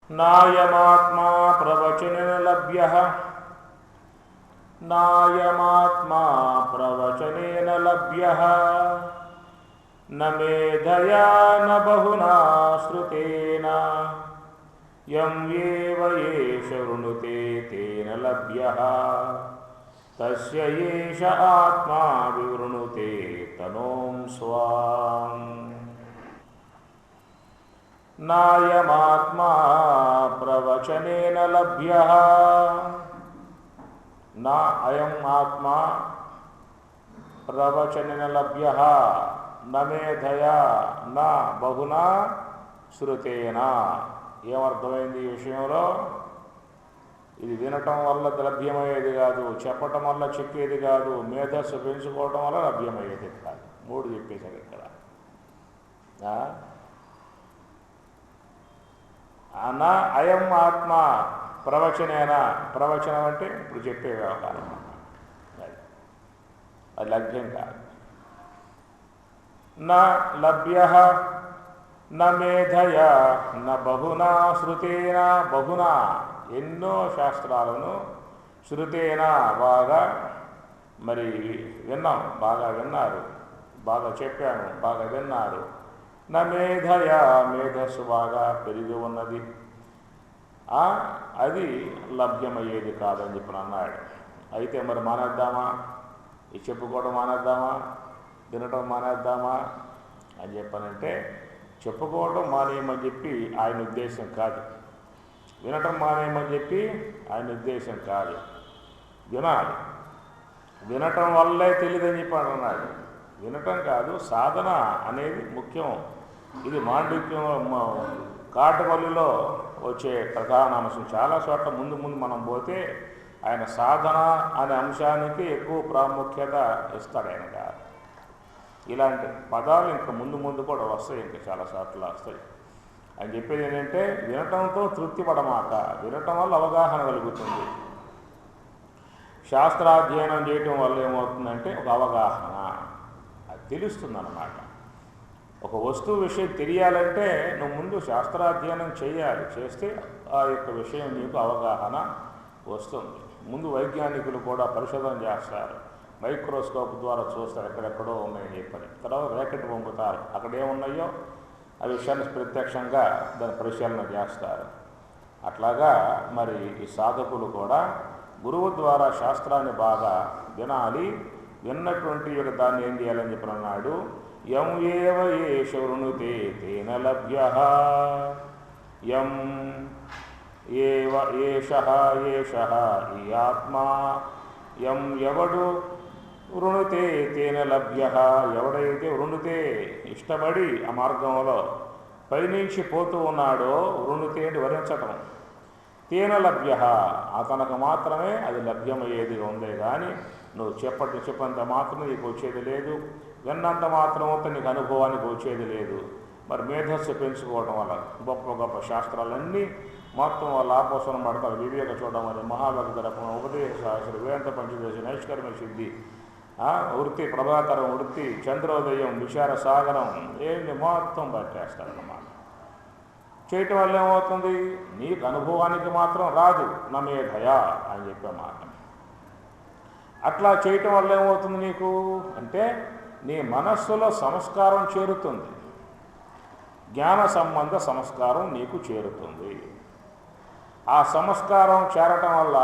नायमात्मा प्रवचनेन लभ्यः नायमात्मा प्रवचनेन लभ्यः न मेधया न बहुना श्रुतेन यं एव एष वृणुते तेन लभ्यः तस्य एष आत्मा विवृणुते तनों स्वाम् नायमात्मा प्रवचनेन लभ्यः न अयम् आत्मा प्रवचनेन लभ्यः न मेधया न बहुना श्रुतेन ఏమర్థమైంది ఈ విషయంలో ఇది వినటం వల్ల లభ్యమయ్యేది కాదు చెప్పటం వల్ల చెప్పేది కాదు మేధస్సు పెంచుకోవటం వల్ల లభ్యమయ్యేది కాదు మూడు చెప్పేశారు ఇక్కడ అన అయం ఆత్మ ప్రవచనేనా ప్రవచనం అంటే ఇప్పుడు చెప్పే వ్యవహారం అది లభ్యం కాదు నా లభ్య న మేధయా న బహునా శృతేన బహునా ఎన్నో శాస్త్రాలను శృతేన బాగా మరి విన్నాం బాగా విన్నారు బాగా చెప్పాను బాగా విన్నారు నా మేధయా మేధస్సు బాగా పెరిగి ఉన్నది అది లభ్యమయ్యేది కాదని చెప్పి అన్నాడు. అయితే మరి మానేద్దామా ఇది చెప్పుకోవడం మానేద్దామా వినటం మానేద్దామా అని చెప్పానంటే చెప్పుకోవడం మానేయమని చెప్పి ఆయన ఉద్దేశం కాదు, వినటం మానేయమని చెప్పి ఆయన ఉద్దేశం కాదు. వినాలి, వినటం వల్లే తెలియదని చెప్పి అన్నాడు. వినటం కాదు, సాధన అనేది ముఖ్యం. ఇది మాండూక్యం కాటమల్లిలో వచ్చే ప్రధాన అంశం. చాలా చోట్ల ముందు ముందు మనం పోతే ఆయన సాధన అనే అంశానికి ఎక్కువ ప్రాముఖ్యత ఇస్తాడు ఆయన గారు. ఇలాంటి పదాలు ఇంకా ముందు ముందు కూడా వస్తాయి, ఇంకా చాలా చోట్ల వస్తాయి. అని చెప్పేది ఏంటంటే వినటంతో తృప్తి పడమాక, వినటం వల్ల అవగాహన కలుగుతుంది. శాస్త్రాధ్యయనం చేయటం వల్ల ఏమవుతుందంటే ఒక అవగాహన అది తెలుస్తుంది అన్నమాట. ఒక వస్తువు విషయం తెలియాలంటే నువ్వు ముందు శాస్త్రాధ్యయనం చేయాలి, చేస్తే ఆ యొక్క విషయం నీకు అవగాహన వస్తుంది. ముందు వైజ్ఞానికులు కూడా పరిశోధన చేస్తారు, మైక్రోస్కోప్ ద్వారా చూస్తారు ఎక్కడెక్కడో ఉన్నాయని చెప్పని. తర్వాత ర్యాకెట్ పంపుతారు, అక్కడ ఏమున్నాయో ఆ విషయాన్ని ప్రత్యక్షంగా దాన్ని పరిశీలన చేస్తారు. అట్లాగా మరి ఈ సాధకులు కూడా గురువు ద్వారా శాస్త్రాన్ని బాగా వినాలి. విన్నటువంటి యొక్క దాన్ని ఏం చేయాలని చెప్పి అన్నాడు. యం ఏవ ఏష వృణుతే తేన లభ్యః యం ఏవ ఏషః ఏషః ఈ ఆత్మా యం ఎవడు వృణుతే తేన లభ్యః ఎవడైతే వృణుతే ఇష్టపడి ఆ మార్గంలో పైనుంచి పోతూ ఉన్నాడో వృణుతే అంటే వరించటం, తేన లభ్యః అతనికి మాత్రమే అది లభ్యమయ్యేది ఉందే కానీ నువ్వు చెప్పంత మాత్రం నీకు వచ్చేది లేదు, విన్నంత మాత్రంతో నీకు అనుభవానికి వచ్చేది లేదు. మరి మేధస్సు పెంచుకోవడం వల్ల గొప్ప గొప్ప శాస్త్రాలన్నీ మొత్తం వాళ్ళ ఆపోసనం పడతారు. వివేక చూడమని, మహాభక్తరకం, ఉపదేశ శాస్త్రం, వేదాంత పంచదశ, నైష్కర్మ సిద్ధి, వృత్తి ప్రభాకరం, వృత్తి చంద్రోదయం, విచార సాగరం ఏంటి మొత్తం పట్టేస్తారన్నమాట. చేయటం వల్ల ఏమవుతుంది, నీకు అనుభవానికి మాత్రం రాదు. నమేధయా అని చెప్పే మాట. అట్లా చేయటం వల్ల ఏమవుతుంది నీకు అంటే నీ మనస్సులో సంస్కారం చేరుతుంది, జ్ఞాన సంబంధ సంస్కారం నీకు చేరుతుంది. ఆ సంస్కారం చేరటం వల్ల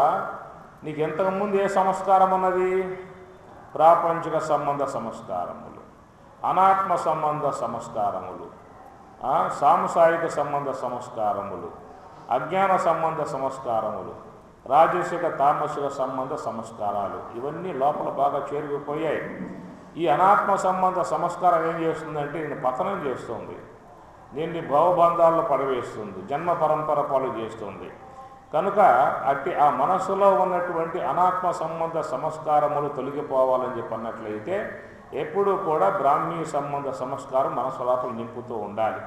నీకు ఇంతకుముందు ఏ సంస్కారం ఉన్నది, ప్రాపంచిక సంబంధ సంస్కారములు, అనాత్మ సంబంధ సంస్కారములు, సాంసారిక సంబంధ సంస్కారములు, అజ్ఞాన సంబంధ సంస్కారములు, రాజసిక తామసిక సంబంధ సంస్కారాలు ఇవన్నీ లోపల బాగా చేరుకుపోయాయి. ఈ అనాత్మ సంబంధ సంస్కారం ఏం చేస్తుందంటే నేను పతనం చేస్తుంది, దీన్ని భవబంధాల్లో పడవేస్తుంది, జన్మ పరంపర పాలు చేస్తుంది. కనుక అట్టి ఆ మనస్సులో ఉన్నటువంటి అనాత్మ సంబంధ సంస్కారములు తొలగిపోవాలని చెప్పన్నట్లయితే ఎప్పుడూ కూడా బ్రాహ్మీ సంబంధ సంస్కారం మనస్సు లోపల నింపుతూ ఉండాలి.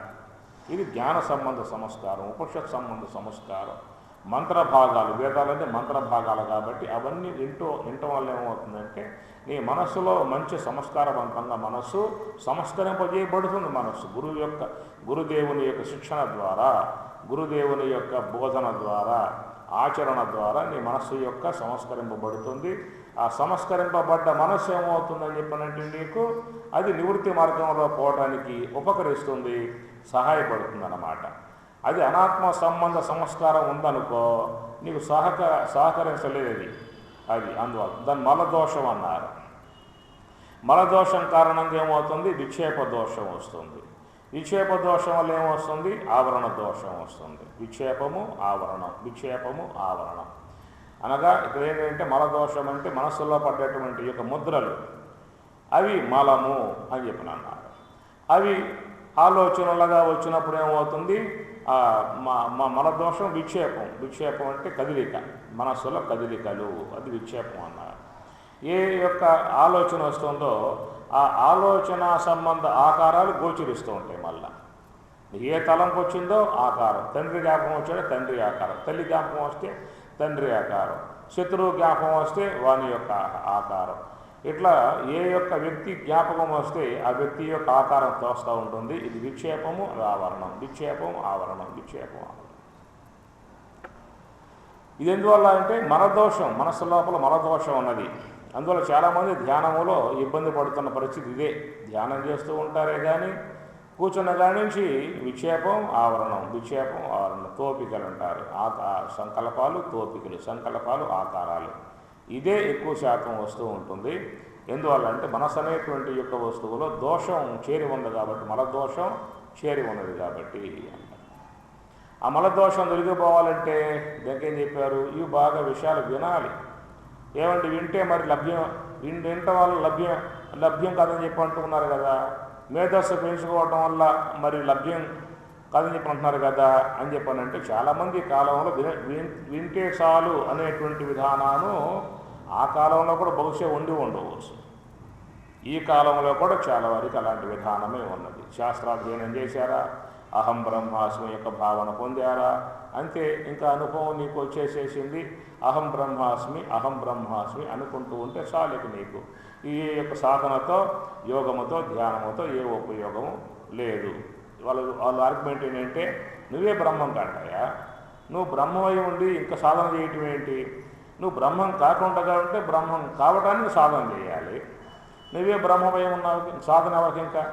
ఇది జ్ఞాన సంబంధ సంస్కారం, ఉపనిషత్ సంబంధ సంస్కారం, మంత్రభాగాలు, వేదాలంటే మంత్రభాగాలు కాబట్టి అవన్నీ వినటం వల్ల ఏమవుతుందంటే నీ మనస్సులో మంచి సంస్కారవంతంగా మనస్సు సంస్కరింపజేయబడుతుంది. మనస్సు గురుదేవుని యొక్క శిక్షణ ద్వారా గురుదేవుని యొక్క బోధన ద్వారా, ఆచరణ ద్వారా నీ మనస్సు యొక్క సంస్కరింపబడుతుంది. ఆ సంస్కరింపబడ్డ మనస్సు ఏమవుతుందని చెప్పినట్టు నీకు అది నివృత్తి మార్గంలో పోవడానికి ఉపకరిస్తుంది, సహాయపడుతుంది అన్నమాట. అది అనాత్మ సంబంధ సంస్కారం ఉందనుకో, నీకు సహకరించలేదు అది. అందువల్ల దాన్ని మలదోషం అన్నారు. మలదోషం కారణంగా ఏమవుతుంది? విక్షేప దోషం వస్తుంది. విక్షేప దోషం వల్ల ఏమొస్తుంది? ఆవరణ దోషం వస్తుంది. విక్షేపము ఆవరణం, విక్షేపము ఆవరణం అనగా ఇక్కడ ఏంటంటే మలదోషం అంటే మనస్సులో పడ్డటువంటి యొక్క ముద్రలు, అవి మలము అని చెప్పిన అన్నారు. అవి ఆలోచనలుగా వచ్చినప్పుడు ఏమవుతుంది? మలదోషం విక్షేపం. విక్షేపం అంటే కదిలిక, మనస్సులో కదిలికలు, అది విక్షేపం అన్నారు. ఏ యొక్క ఆలోచన వస్తుందో ఆ ఆలోచన సంబంధ ఆకారాలు గోచరిస్తూ ఉంటాయి. మళ్ళా ఏ తలంపు వచ్చిందో ఆకారం, తండ్రి జ్ఞాపకం వచ్చాడో తండ్రి ఆకారం, తల్లి జ్ఞాపకం వస్తే తండ్రి ఆకారం, శత్రువు జ్ఞాపకం వస్తే వాని యొక్క ఆకారం. ఇట్లా ఏ యొక్క వ్యక్తి జ్ఞాపకం వస్తే ఆ వ్యక్తి యొక్క ఆకారం తోస్తూ ఉంటుంది. ఇది విక్షేపము, ఆవరణం, విక్షేపం, ఆవరణం, విక్షేపం, ఆవరణం. ఇది ఎందువల్ల అంటే మలదోషం, మనస్సు లోపల మలదోషం ఉన్నది. అందువల్ల చాలామంది ధ్యానములో ఇబ్బంది పడుతున్న పరిస్థితి ఇదే. ధ్యానం చేస్తూ ఉంటారే కానీ కూర్చున్న కాడి నుంచి విక్షేపం, ఆవరణం, విక్షేపం, ఆవరణం, తోపికలు అంటారు. సంకల్పాలు, తోపికలు, సంకల్పాలు, ఆకారాలు, ఇదే ఎక్కువ శాతం వస్తూ ఉంటుంది. ఎందువల్ల అంటే మనసు అనేటువంటి యొక్క వస్తువులో దోషం చేరి ఉంది కాబట్టి, మలదోషం చేరి ఉన్నది కాబట్టి అంటారు. ఆ మలదోషం తొలగిపోవాలంటే దానికేం చెప్పారు? ఇవి బాగా విషయాలు వినాలి. ఏమంటే వింటే మరి వినటం వల్ల లభ్యం కాదని చెప్పి అంటున్నారు కదా. మేధస్సు పెంచుకోవటం వల్ల మరి లభ్యం కాదని చెప్పి అంటున్నారు కదా అని చెప్పానంటే చాలామంది కాలంలో వింటే చాలు అనేటువంటి విధానాన్ని ఆ కాలంలో కూడా బహుశా ఉండవచ్చు. ఈ కాలంలో కూడా చాలా వరకు అలాంటి విధానమే ఉన్నది. శాస్త్రాధ్యయనం చేశారా, అహం బ్రహ్మాస్మి యొక్క భావన పొందారా, అంతే. ఇంకా అనుభవం నీకు వచ్చేసేసింది. అహం బ్రహ్మాస్మి అనుకుంటూ ఉంటే చాలు. నీకు ఈ యొక్క సాధనతో, యోగముతో, ధ్యానముతో ఏ ఉపయోగము లేదు. వాళ్ళ ఆర్గ్యుమెంట్ ఏంటంటే నువ్వే బ్రహ్మం కాంటాయా, నువ్వు బ్రహ్మమై ఉండి ఇంకా సాధన చేయటం ఏంటి? నువ్వు బ్రహ్మం కాకుండా ఉంటే బ్రహ్మం కావటానికి సాధన చేయాలి. నువ్వే బ్రహ్మమై ఉన్నావు, సాధన ఎవరికి? ఇంకా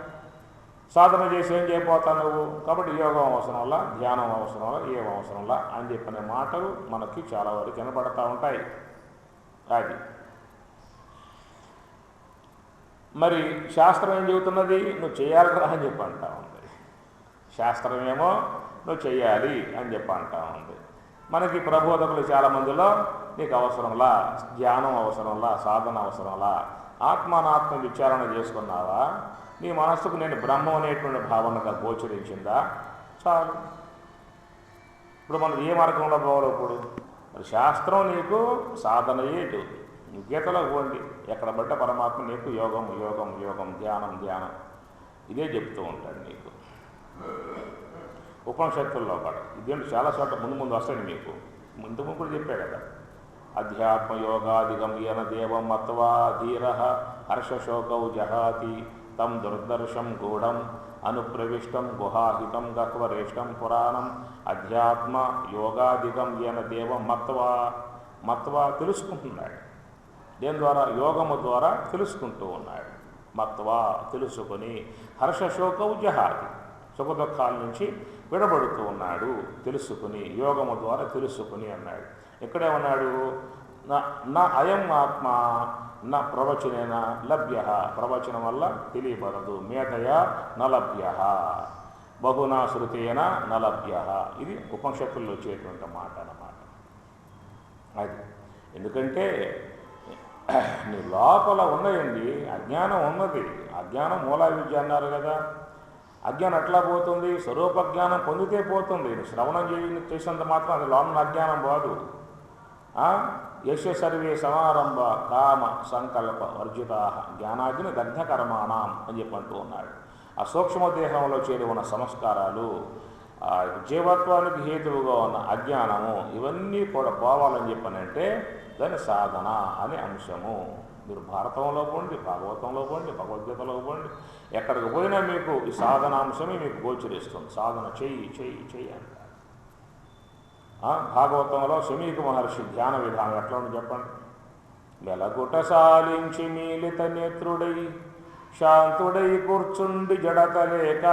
సాధన చేసి ఏం చేయబోతావు నువ్వు? కాబట్టి యోగం అవసరంలా, ధ్యానం అవసరంలా, ఏం అవసరంలా అని చెప్పిన మాటలు మనకి చాలా వరకు వినపడతా ఉంటాయి. అది మరి శాస్త్రం ఏం చెబుతున్నది? నువ్వు చేయాలిరా అని చెప్పి అంటా ఉంది. శాస్త్రం ఏమో నువ్వు చేయాలి అని చెప్పి అంటా ఉంది. మనకి ప్రబోధకులు చాలామందిలో నీకు అవసరంలా, ధ్యానం అవసరంలా, సాధన అవసరంలా, ఆత్మానాత్మ విచారణ చేసుకున్నావా, నీ మనస్సుకు నేను బ్రహ్మం అనేటువంటి భావనగా గోచరించిందా, చాలు. ఇప్పుడు మనం ఏ మార్గంలో పోవాలి? ఇప్పుడు మరి శాస్త్రం నీకు సాధనయే చెబుతుంది. గీతలో పోండి, ఎక్కడ బట్ట పరమాత్మ నీకు యోగం యోగం యోగం, ధ్యానం ధ్యానం, ఇదే చెప్తూ ఉంటాడు నీకు. ఉపనిషత్తుల్లో కూడా ఇదేంటి చాలా చోట్ల ముందు వస్తాయి మీకు. ఇంతకుముందు కూడా చెప్పాడు కదా, అధ్యాత్మ యోగాదిగమ్యన దేవం మత్వా ధీర హర్షశోకౌ జహాతి తం దుర్దర్శం గూఢం అనుప్రవిష్టం గుహాహితం గహ్వరేష్టం పురాణం. అధ్యాత్మ యోగాదిగమ్యన దేవం మత్వా తెలుసుకుంటున్నాడు. దేని ద్వారా? యోగము ద్వారా తెలుసుకుంటూ ఉన్నాడు. మత్వా తెలుసుకొని, హర్షశోకౌ జహాతి సుఖ దుఃఖాల నుంచి విడబడుతూ ఉన్నాడు తెలుసుకుని, యోగము ద్వారా తెలుసుకుని అన్నాడు. ఇక్కడే ఉన్నాడు నా అయం ఆత్మ నా ప్రవచనేన లభ్య, ప్రవచనం వల్ల తెలియబడదు. మేధయా నలభ్య, బహునా శృతేన నలభ్య. ఇది ఉపనిషత్తుల్లో వచ్చేటువంటి మాట అన్నమాట. అది ఎందుకంటే నీ లోపల ఉన్నాయండి, అజ్ఞానం ఉన్నది. అజ్ఞానం మూలా విద్య అన్నారు కదా. అజ్ఞానం ఎట్లా పోతుంది? స్వరూప జ్ఞానం పొందితే పోతుంది. శ్రవణం చేసినంత మాత్రం అది లోన అజ్ఞానం పోదు. యశ సర్వే సమారంభ కామ సంకల్ప వర్జితా జ్ఞానాగ్ని దగ్ధకర్మాణం అని చెప్పంటూ ఉన్నాడు. ఆ సూక్ష్మదేహంలో చేరి ఉన్న సంస్కారాలు, జీవత్వానికి హేతువుగా ఉన్న అజ్ఞానము, ఇవన్నీ కూడా పోవాలని చెప్పనంటే దాని సాధన అనే అంశము. మీరు భారతంలో పోండి, భాగవతంలో పోండి, భగవద్గీతలో పోండి, ఎక్కడికి పోయినా మీకు ఈ సాధనాంశమే మీకు గోచరిస్తుంది. సాధన చెయ్యి చెయ్యి చెయ్యి అంటారు. భాగవతంలో శమీక మహర్షి ధ్యాన విధానం ఎట్లా ఉంది చెప్పండి. మెలగుట సాలించి మీలిత నేత్రుడై శాంతుడై కూర్చుండి జడతలేక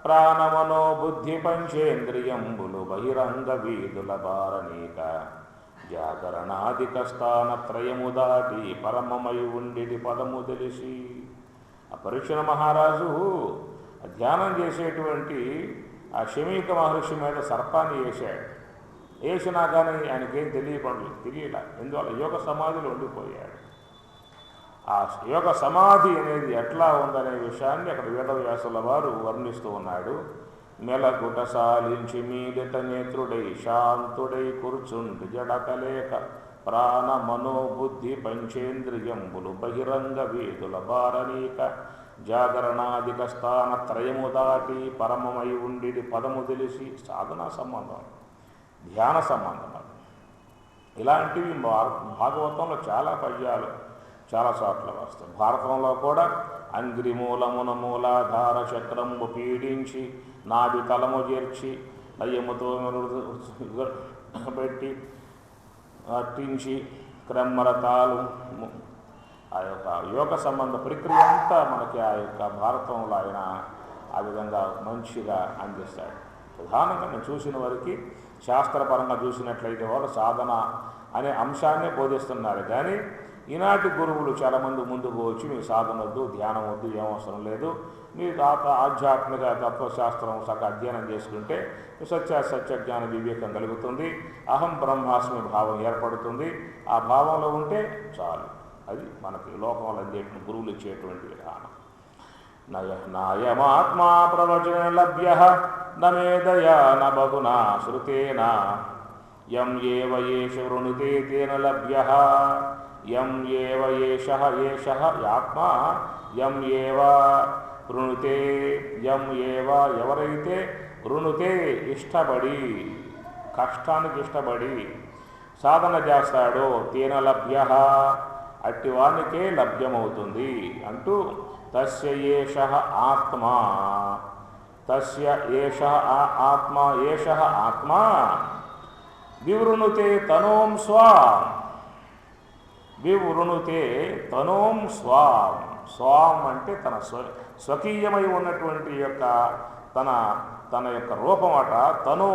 ప్రాణమనో బుద్ధి పంచేంద్రియంబులు బహిరంగ వీధుల బారనీక జాగరణాదిక స్థానత్రయము దాటి పరమమై ఉండిటి పదము తెలిసి. ఆ పరీక్షణ మహారాజు ధ్యానం చేసేటువంటి ఆ శమీక మహర్షి మీద సర్పాన్ని వేశాడు. వేసినా కానీ ఆయనకేం తెలియలా. ఎందువల్ల యోగ సమాధిలో ఉండిపోయాడు. ఆ యోగ సమాధి అనేది ఎట్లా ఉందనే విషయాన్ని అక్కడ వేదవ్యాసుల వారు వర్ణిస్తూ ఉన్నాడు. మెలగుట సాలించి మీలిత నేత్రుడై శాంతుడై కూర్చుండి జడతలేక ప్రాణ మనోబుద్ధి పంచేంద్రియంబులు బహిరంగ వీధుల బారనీక జాగరణాదిక స్థాన త్రయము దాటి పరమమై ఉండిది పదము తెలిసి. సాధనా సంబంధం, ధ్యాన సంబంధం. ఇలాంటివి భాగవతంలో చాలా పద్యాలు చాలా చోట్ల వస్తాయి. భారతంలో కూడా అంగ్రిమూలమున మూలాధార చక్రంబు పీడించి నాభి తలము చేర్చి లయముతో పెట్టి అట్టించి క్రమ్మరతాలు ఆ యొక్క యోగ సంబంధ ప్రక్రియ అంతా మనకి ఆ యొక్క భారతంలో ఆయన ఆ విధంగా మంచిగా అందిస్తాడు. ప్రధానంగా నేను చూసిన వారికి శాస్త్రపరంగా చూసినట్లయితే వాళ్ళు సాధన అనే అంశాన్నే బోధిస్తున్నారు. కానీ ఈనాటి గురువులు చాలామంది ముందుకు వచ్చి మీకు సాధన వద్దు, ధ్యానం వద్దు, ఏం అవసరం లేదు, మీరు ఆధ్యాత్మిక తత్వశాస్త్రం సగ అధ్యయనం చేసుకుంటే సత్యజ్ఞాన వివేకం కలుగుతుంది, అహం బ్రహ్మాస్మి భావం ఏర్పడుతుంది. ఆ భావంలో ఉంటే చాలు. అది మనకి లోకంలో అందేటువంటి గురువులు ఇచ్చేటువంటి విధానం. నాయమాత్మా ప్రవచన లభ్య నమేదయా న బహునా శృతేన యం ఏవ ఏష వృణితే తేన లభ్య యం ఏవ ఏషః ఆత్మా యం ఏవ వృణుతే యం ఏవ ఎవరైతే వృణుతే ఇష్టపడి కష్టానికి ఇష్టపడి సాధన చేస్తాడో తేన లభ్య అట్టివానికే లభ్యమవుతుంది అంటూ తస్య ఏషః ఆత్మా తస్య ఏషః ఆత్మా ఏషః ఆత్మా వివృణుతే తనోం స్వాం వివృణుతే తనోం స్వాం. స్వాం అంటే తన స్వకీయమై ఉన్నటువంటి యొక్క తన యొక్క రూపం అట. తను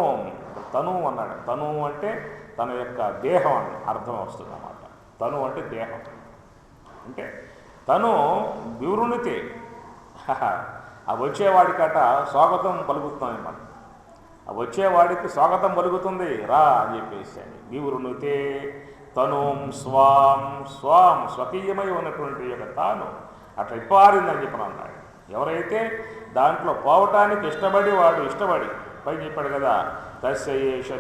అన్నాడు. తను అంటే తన యొక్క దేహం అని అర్థం వస్తుంది అన్నమాట. తను అంటే దేహం. అంటే తను వివృణితే ఆ వచ్చేవాడికట స్వాగతం పలుకుతుంది అన్నమాట. ఆ వచ్చేవాడికి స్వాగతం పలుకుతుంది, రా అని చెప్పేసి. వివృణుతే తనోం స్వాం స్వాం స్వకీయమై ఉన్నటువంటి యొక్క తాను అట్లా ఇప్పారిందని చెప్పని అన్నాడు. ఎవరైతే దాంట్లో పోవటానికి ఇష్టపడి పై చెప్పాడు కదా, తస్య ఏష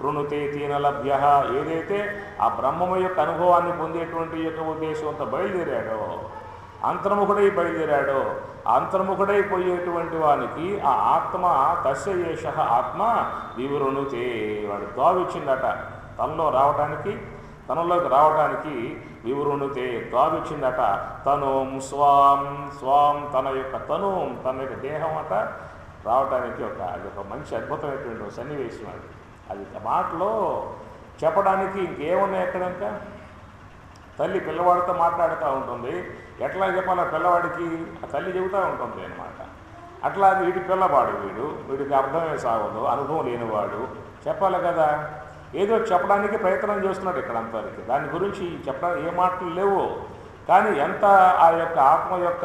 వృణుతే తేన లభ్య. ఏదైతే ఆ బ్రహ్మము యొక్క అనుభవాన్ని పొందేటువంటి యొక్క ఉద్దేశంతో బయలుదేరాడో, అంతర్ముఖుడై అంతర్ముఖుడైపోయేటువంటి వానికి ఆ ఆత్మ తస్య ఏష ఆత్మ వివృణుతే. వాడు దోవిచ్చిందట తనలోకి రావటానికి వివృణుతే దోవిచ్చిందట. తనోం స్వాం స్వాం తన యొక్క దేహం అట రావటానికి అది ఒక మంచి అద్భుతమైనటువంటి సన్నివేశం. అది మాటలో చెప్పడానికి ఇంకేమున్నాయి ఎక్కడ? ఇంకా తల్లి పిల్లవాడితో మాట్లాడుతూ ఉంటుంది. ఎట్లా చెప్పాలో పిల్లవాడికి ఆ తల్లి చెబుతూ ఉంటుంది అన్నమాట. అట్లా వీడి పిల్లవాడు, వీడికి అర్థమే సాగదు, అనుభవం లేనివాడు చెప్పాలి కదా. ఏదో చెప్పడానికి ప్రయత్నం చేస్తున్నాడు ఇక్కడ అంతవరకు. దాని గురించి చెప్పడానికి ఏ మాటలు లేవు. కానీ ఎంత ఆ యొక్క ఆత్మ యొక్క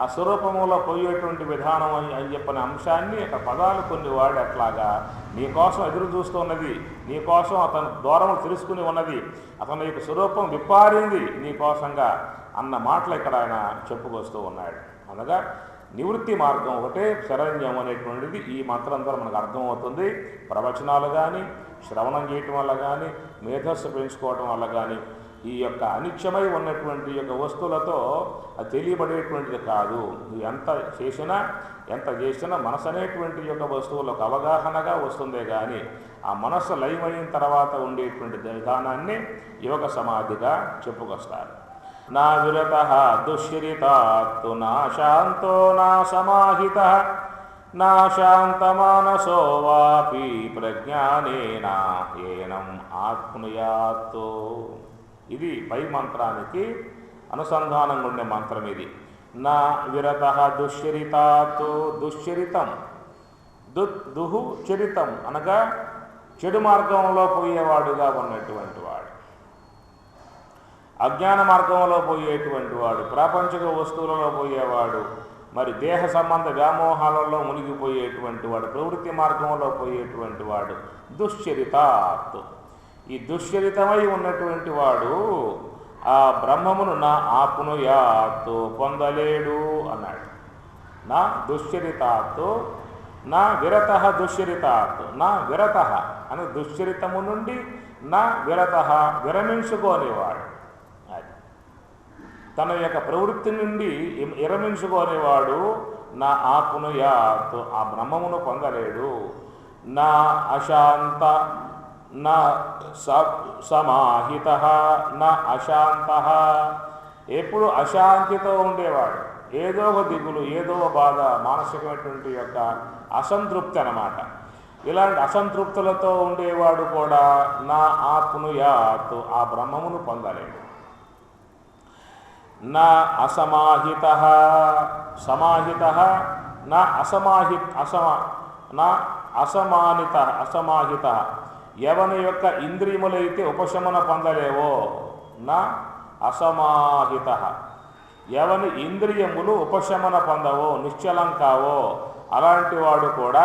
ఆ స్వరూపంలో పోయేటువంటి విధానం అని చెప్పిన అంశాన్ని అక్కడ పదాలు కొన్ని వాడి అట్లాగా నీకోసం ఎదురు చూస్తున్నది, నీకోసం అతను దూరం తెలుసుకుని ఉన్నది, అతని యొక్క స్వరూపం విప్పారింది నీకోసంగా అన్న మాటలు ఇక్కడ ఆయన చెప్పుకొస్తూ ఉన్నాడు. అనగా నివృత్తి మార్గం ఒకటే శరణ్యం అనేటువంటిది ఈ మంత్రం ద్వారా మనకు అర్థమవుతుంది. ప్రవచనాలు కానీ, శ్రవణం చేయటం వల్ల కానీ, మేధస్సు పెంచుకోవటం వల్ల కానీ ఈ యొక్క అనిత్యమై ఉన్నటువంటి యొక్క వస్తువులతో అది తెలియబడేటువంటిది కాదు. నువ్వు ఎంత చేసినా మనసు అనేటువంటి యొక్క వస్తువులకు అవగాహనగా వస్తుందే కానీ ఆ మనస్సు లయమైన తర్వాత ఉండేటువంటి విధానాన్ని యోగ సమాధిగా చెప్పుకొస్తారు. నా విరత దుశ్చరితాత్తు నా శాంతో నా సమాహిత నా శాంతమానసో వాపి ప్రజ్ఞానేన ఏనం ఆత్మయాత్తు. ఇది పై మంత్రానికి అనుసంధానంగా ఉండే మంత్రం ఇది. నా విరత దుశ్చరితాత్. దుశ్చరితం దుహు చరితం అనగా చెడు మార్గంలో పోయేవాడుగా ఉన్నటువంటి వాడు, అజ్ఞాన మార్గంలో పోయేటువంటి వాడు, ప్రాపంచిక వస్తువులలో పోయేవాడు, మరి దేహ సంబంధ వ్యామోహాలలో మునిగిపోయేటువంటి వాడు, ప్రవృత్తి మార్గంలో పోయేటువంటి వాడు దుశ్చరితాత్. ఈ దుశ్చరితమై ఉన్నటువంటి వాడు ఆ బ్రహ్మమును నా ఆప్నుయాత్ పొందలేడు అన్నాడు. నా దుశ్చరితాత్ నా విరత దుశ్చరితాత్. నా విరత అని దుశ్చరితము నుండి నా విరత విరమించుకోనివాడు. అది తన యొక్క ప్రవృత్తి నుండి విరమించుకోనివాడు నా ఆప్నుయాత్ ఆ బ్రహ్మమును పొందలేడు. నా అశాంత నా సమాహిత నా అశాంత. ఎప్పుడు అశాంతితో ఉండేవాడు, ఏదో ఒక దిగులు, ఏదో బాధ, మానసికమైనటువంటి యొక్క అసంతృప్తి అన్నమాట. ఇలాంటి అసంతృప్తులతో ఉండేవాడు కూడా నా ఆప్నుయాత్ ఆ బ్రహ్మమును పొందలేడు. నా అసమాహిత సమాహిత నా అసమాహిత ఎవని యొక్క ఇంద్రియములైతే ఉపశమన పొందలేవో నా అసమాహిత. ఎవని ఇంద్రియములు ఉపశమన పొందవో, నిశ్చలం కావో అలాంటి వాడు కూడా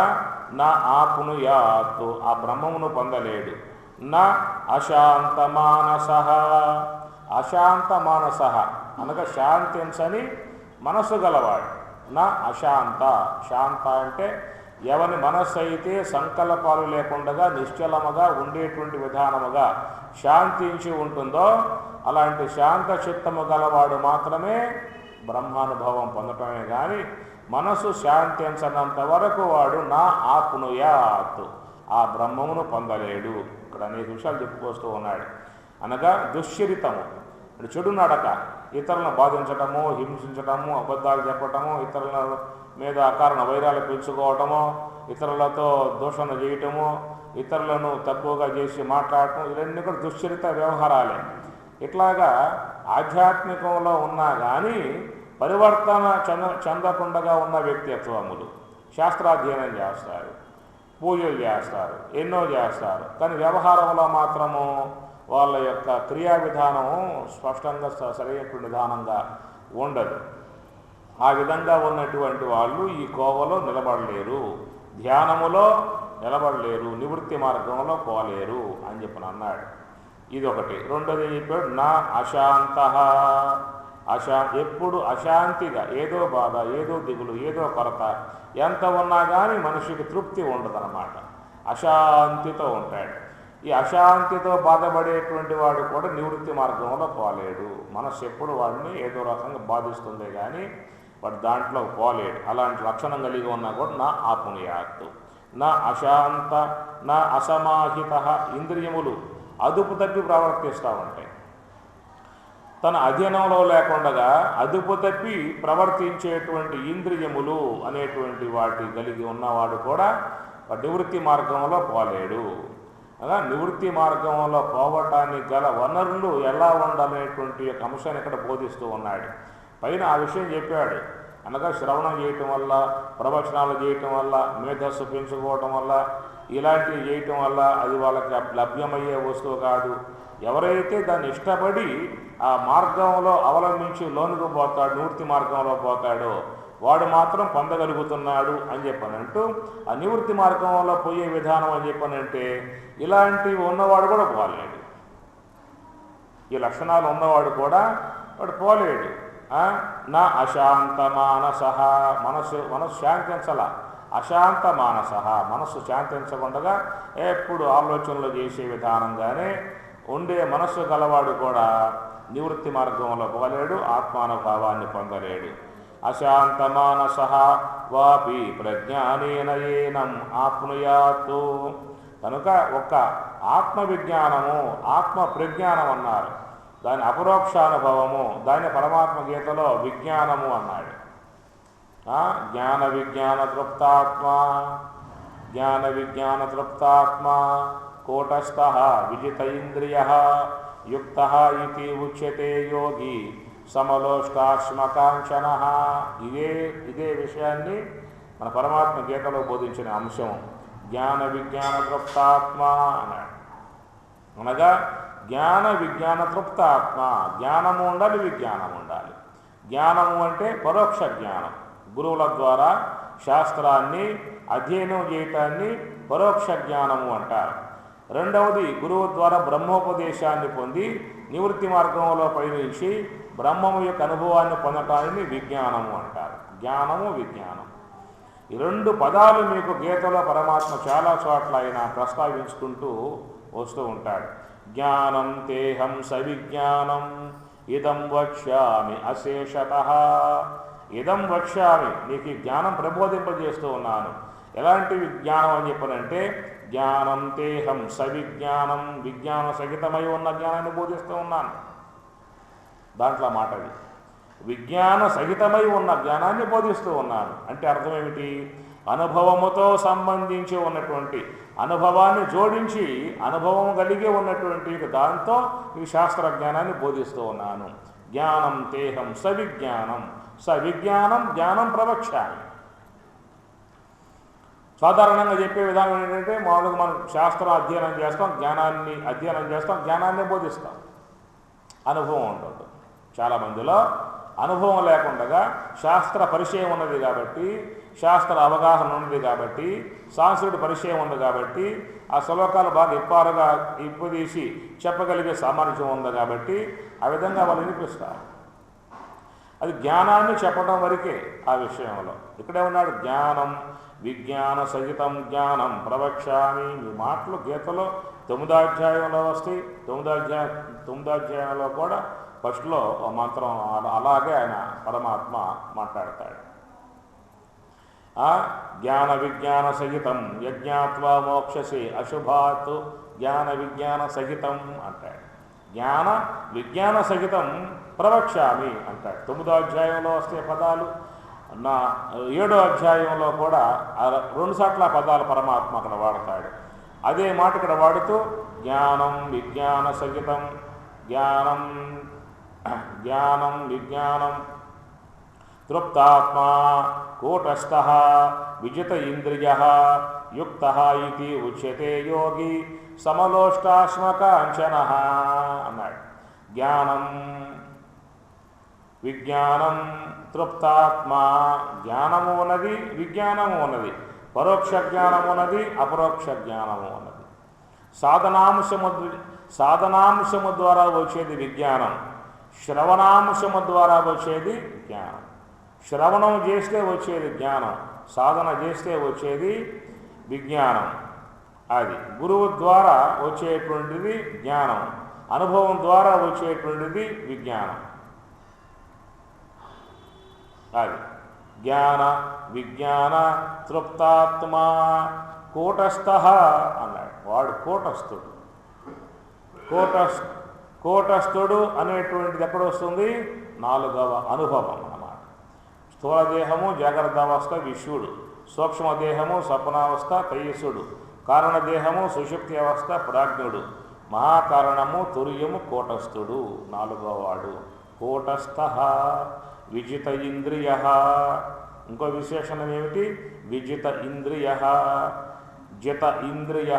నా ఆప్నుయాత్ ఆ బ్రహ్మమును పొందలేడు. నా అశాంత మానస. అశాంత మానస అనగా శాంతించని మనసు గలవాడు. నా అశాంత. శాంత అంటే ఎవని మనస్సు అయితే సంకల్పాలు లేకుండా నిశ్చలముగా ఉండేటువంటి విధానముగా శాంతించి ఉంటుందో అలాంటి శాంత చిత్తము గలవాడు మాత్రమే బ్రహ్మానుభవం పొందటమే కానీ మనసు శాంతించనంత వరకు వాడు నా ఆప్నుయాత్ ఆ బ్రహ్మమును పొందలేడు. ఇక్కడ అనేక విషయాలు చెప్పుకొస్తూ ఉన్నాడు. అనగా దుశ్చరితము అంటే చెడు నడక, ఇతరులను బాధించటము, హింసించటము, అబద్ధాలు చెప్పటము, ఇతరుల మీద అకారణ వైరాలు పెంచుకోవటము, ఇతరులతో దూషణ చేయటము, ఇతరులను తక్కువగా చేసి మాట్లాడటం, ఇవన్నీ కూడా దుశ్చరిత వ్యవహారాలే. ఇట్లాగా ఆధ్యాత్మికంలో ఉన్నా కానీ పరివర్తన చెందకుండా ఉన్న వ్యక్తిత్వములు శాస్త్రాధ్యయనం చేస్తారు, పూజలు చేస్తారు, ఎన్నో చేస్తారు, కానీ వ్యవహారంలో మాత్రము వాళ్ళ యొక్క క్రియా విధానము స్పష్టంగా సరైనటువంటి విధానంగా ఉండదు. ఆ విధంగా ఉన్నటువంటి వాళ్ళు ఈ కోవలో నిలబడలేరు, ధ్యానములో నిలబడలేరు, నివృత్తి మార్గంలో పోలేరు అని చెప్పని అన్నాడు. ఇది ఒకటి. రెండోది చెప్పాడు నా అశాంత. ఎప్పుడు అశాంతిగా ఏదో బాధ, ఏదో దిగులు, ఏదో కొరత ఎంత ఉన్నా కానీ మనిషికి తృప్తి ఉండదన్నమాట. అశాంతితో ఉంటాడు. ఈ అశాంతితో బాధపడేటువంటి వాడు కూడా నివృత్తి మార్గంలో పోలేడు. మనస్సు ఎప్పుడు వాడిని ఏదో రకంగా బాధిస్తుంది కానీ వాడు దాంట్లో పోలేడు. అలాంటి లక్షణం కలిగి ఉన్నా కూడా నా ఆప్నుయాత్. నా అశాంత నా అసమాహిత. ఇంద్రియములు అదుపు తప్పి ప్రవర్తిస్తూ ఉంటాయి. తన అధీనంలో లేకుండా అదుపు తప్పి ప్రవర్తించేటువంటి ఇంద్రియములు అనేటువంటి వాటి కలిగి ఉన్నవాడు కూడా నివృత్తి మార్గంలో పోలేడు. అలా నివృత్తి మార్గంలో పోవటానికి గల వనరులు ఎలా ఉండాలనేటువంటి యొక్క అంశాన్ని ఇక్కడ బోధిస్తూ ఉన్నాడు. పైన ఆ విషయం చెప్పాడు. అనగా శ్రవణం చేయటం వల్ల, ప్రవచనాలు చేయటం వల్ల, మేధస్సు పెంచుకోవటం వల్ల, ఇలాంటివి చేయటం వల్ల అది వాళ్ళకి లభ్యమయ్యే వస్తువు కాదు. ఎవరైతే దాన్ని ఇష్టపడి ఆ మార్గంలో అవలంబించి లోనుకు పోతాడు, నివృత్తి మార్గంలో పోతాడో వాడు మాత్రం పొందగలుగుతున్నాడు అని చెప్పనంటూ ఆ నివృత్తి మార్గంలో పోయే విధానం అని చెప్పనంటే ఇలాంటివి ఉన్నవాడు కూడా పోలేడు. ఈ లక్షణాలు ఉన్నవాడు కూడా వాడు పోలేడు. నా అశాంత మానస. మనస్సు శాంతించాల. అశాంత మానస మనస్సు శాంతించకుండా ఎప్పుడు ఆలోచనలు చేసే విధానంగానే ఉండే మనస్సు గలవాడు కూడా నివృత్తి మార్గంలో పోలేడు, ఆత్మానుభావాన్ని పొందలేడు. అశాంత మానస వాపి ప్రజ్ఞానేన ఏనం ఆప్నుయాత్. కనుక ఒక్క ఆత్మవిజ్ఞానము, ఆత్మ ప్రజ్ఞానం అన్నారు. దాని అపరోక్షానుభవము, దాన్ని పరమాత్మ గీతలో విజ్ఞానము అన్నాడు. జ్ఞాన విజ్ఞాన తృప్తాత్మా జ్ఞాన విజ్ఞాన తృప్తాత్మా కూటస్థ విజిత ఇంద్రియ యుక్త ఇది ఉచ్యతే యోగి సమలోష్టాశ్మకాంక్షణ. ఇదే విషయాన్ని మన పరమాత్మ గీతలో బోధించిన అంశం. జ్ఞాన విజ్ఞాన తృప్తాత్మ అన్నాడు. అనగా జ్ఞాన విజ్ఞాన తృప్తాత్మ, జ్ఞానము ఉండాలి, విజ్ఞానం ఉండాలి. జ్ఞానము అంటే పరోక్ష జ్ఞానం, గురువుల ద్వారా శాస్త్రాన్ని అధ్యయనం చేయటాన్ని పరోక్ష జ్ఞానము అంటారు. రెండవది గురువు ద్వారా బ్రహ్మోపదేశాన్ని పొంది నివృత్తి మార్గంలో పయనించి బ్రహ్మము యొక్క అనుభవాన్ని పొందటాన్ని విజ్ఞానము అంటారు. జ్ఞానము విజ్ఞానం, ఈ రెండు పదాలు మీకు గీతలో పరమాత్మ చాలా చోట్ల ఆయన ప్రస్తావించుకుంటూ వస్తూ ఉంటాడు. జ్ఞానం తేహం సవిజ్ఞానం ఇదం వక్ష్యామి అశేషతః. ఇదం వక్ష్యామి, నీకు ఈ జ్ఞానం ప్రబోధింపజేస్తూ ఉన్నాను. ఎలాంటి విజ్ఞానం అని చెప్పనంటే జ్ఞానం తేహం సవిజ్ఞానం, విజ్ఞాన సహితమై ఉన్న జ్ఞానాన్ని బోధిస్తూ ఉన్నాను. దాంట్లో మాటది విజ్ఞాన సహితమై ఉన్న జ్ఞానాన్ని బోధిస్తూ ఉన్నాను అంటే అర్థం ఏమిటి? అనుభవముతో సంబంధించి ఉన్నటువంటి అనుభవాన్ని జోడించి అనుభవం కలిగి ఉన్నటువంటి దాంతో ఈ శాస్త్ర జ్ఞానాన్ని బోధిస్తూ ఉన్నాను. జ్ఞానం తేహం సవిజ్ఞానం, సవిజ్ఞానం జ్ఞానం ప్రవక్ష్యామి. సాధారణంగా చెప్పే విధానం ఏంటంటే మామూలుగా మనం శాస్త్రం అధ్యయనం చేస్తాం, జ్ఞానాన్ని అధ్యయనం చేస్తాం, జ్ఞానాన్ని బోధిస్తాం. అనుభవం ఉండదు చాలామందిలో. అనుభవం లేకుండా శాస్త్ర పరిచయం ఉన్నది కాబట్టి, శాస్త్ర అవగాహన ఉన్నది కాబట్టి, సాంస్కృతిక పరిచయం ఉంది కాబట్టి, ఆ శ్లోకాలు బాగా ఇప్పుదీసి చెప్పగలిగే సామర్థ్యం ఉంది కాబట్టి ఆ విధంగా వాళ్ళు వినిపిస్తారు. అది జ్ఞానాన్ని చెప్పడం వరకే ఆ విషయంలో. ఇక్కడే ఉన్నాడు జ్ఞానం విజ్ఞాన సహితం జ్ఞానం ప్రవక్ష్యామి. మీ మాటలు గీతలో 9వ అధ్యాయంలో వస్తాయి. 9వ అధ్యాయంలో కూడా ఫస్ట్లో మంత్రం అలాగే ఆయన పరమాత్మ మాట్లాడతాడు. జ్ఞాన విజ్ఞాన సహితం యజ్ఞాత్వా మోక్షసే అశుభాత్. జ్ఞాన విజ్ఞాన సహితం అంటాడు. జ్ఞాన విజ్ఞాన సహితం ప్రవక్ష్యామి అంటాడు. 9వ అధ్యాయంలో వస్తే పదాలు, 7వ అధ్యాయంలో కూడా 2 సార్లు పదాలు పరమాత్మ అక్కడ వాడతాడు. అదే మాట ఇక్కడ వాడుతూ జ్ఞానం విజ్ఞాన సహితం, జ్ఞానం విజ్ఞానం తృప్తాత్మా కూటస్థ విజిత ఇంద్రియ యుక్త ఇది ఉచ్యతే యోగి సమలోష్టాశ్మకాంచన అన్నాడు. జ్ఞానం విజ్ఞానం తృప్తాత్మా, జ్ఞానము ఉన్నది, విజ్ఞానము ఉన్నది, పరోక్ష జ్ఞానము ఉన్నది, అపరోక్ష జ్ఞానము ఉన్నది. సాధనాంశము ద్వారా వచ్చేది విజ్ఞానం, శ్రవణాంశము ద్వారా వచ్చేది జ్ఞానం. శ్రవణం చేస్తే వచ్చేది జ్ఞానం, సాధన చేస్తే వచ్చేది విజ్ఞానం. అది గురువు ద్వారా వచ్చేటువంటిది జ్ఞానం, అనుభవం ద్వారా వచ్చేటువంటిది విజ్ఞానం. అది జ్ఞాన విజ్ఞాన తృప్తాత్మా కూటస్థ అన్నాడు. వాడు కూటస్థుడు. కూటస్థుడు అనేటువంటిది ఎక్కడ వస్తుంది? 4వ అనుభవం అన్నమాట. స్థూలదేహము జాగ్రత్త అవస్థ విశ్వడు, సూక్ష్మదేహము స్వప్నావస్థ తేజస్సుడు, కారణదేహము సుషుప్తి అవస్థ ప్రాజ్ఞుడు, మహాకారణము తుర్యము కూటస్థుడు. 4వ వాడు కూటస్థ విజిత ఇంద్రియ. ఇంకో విశేషణం ఏమిటి? విజిత ఇంద్రియ, జిత ఇంద్రియ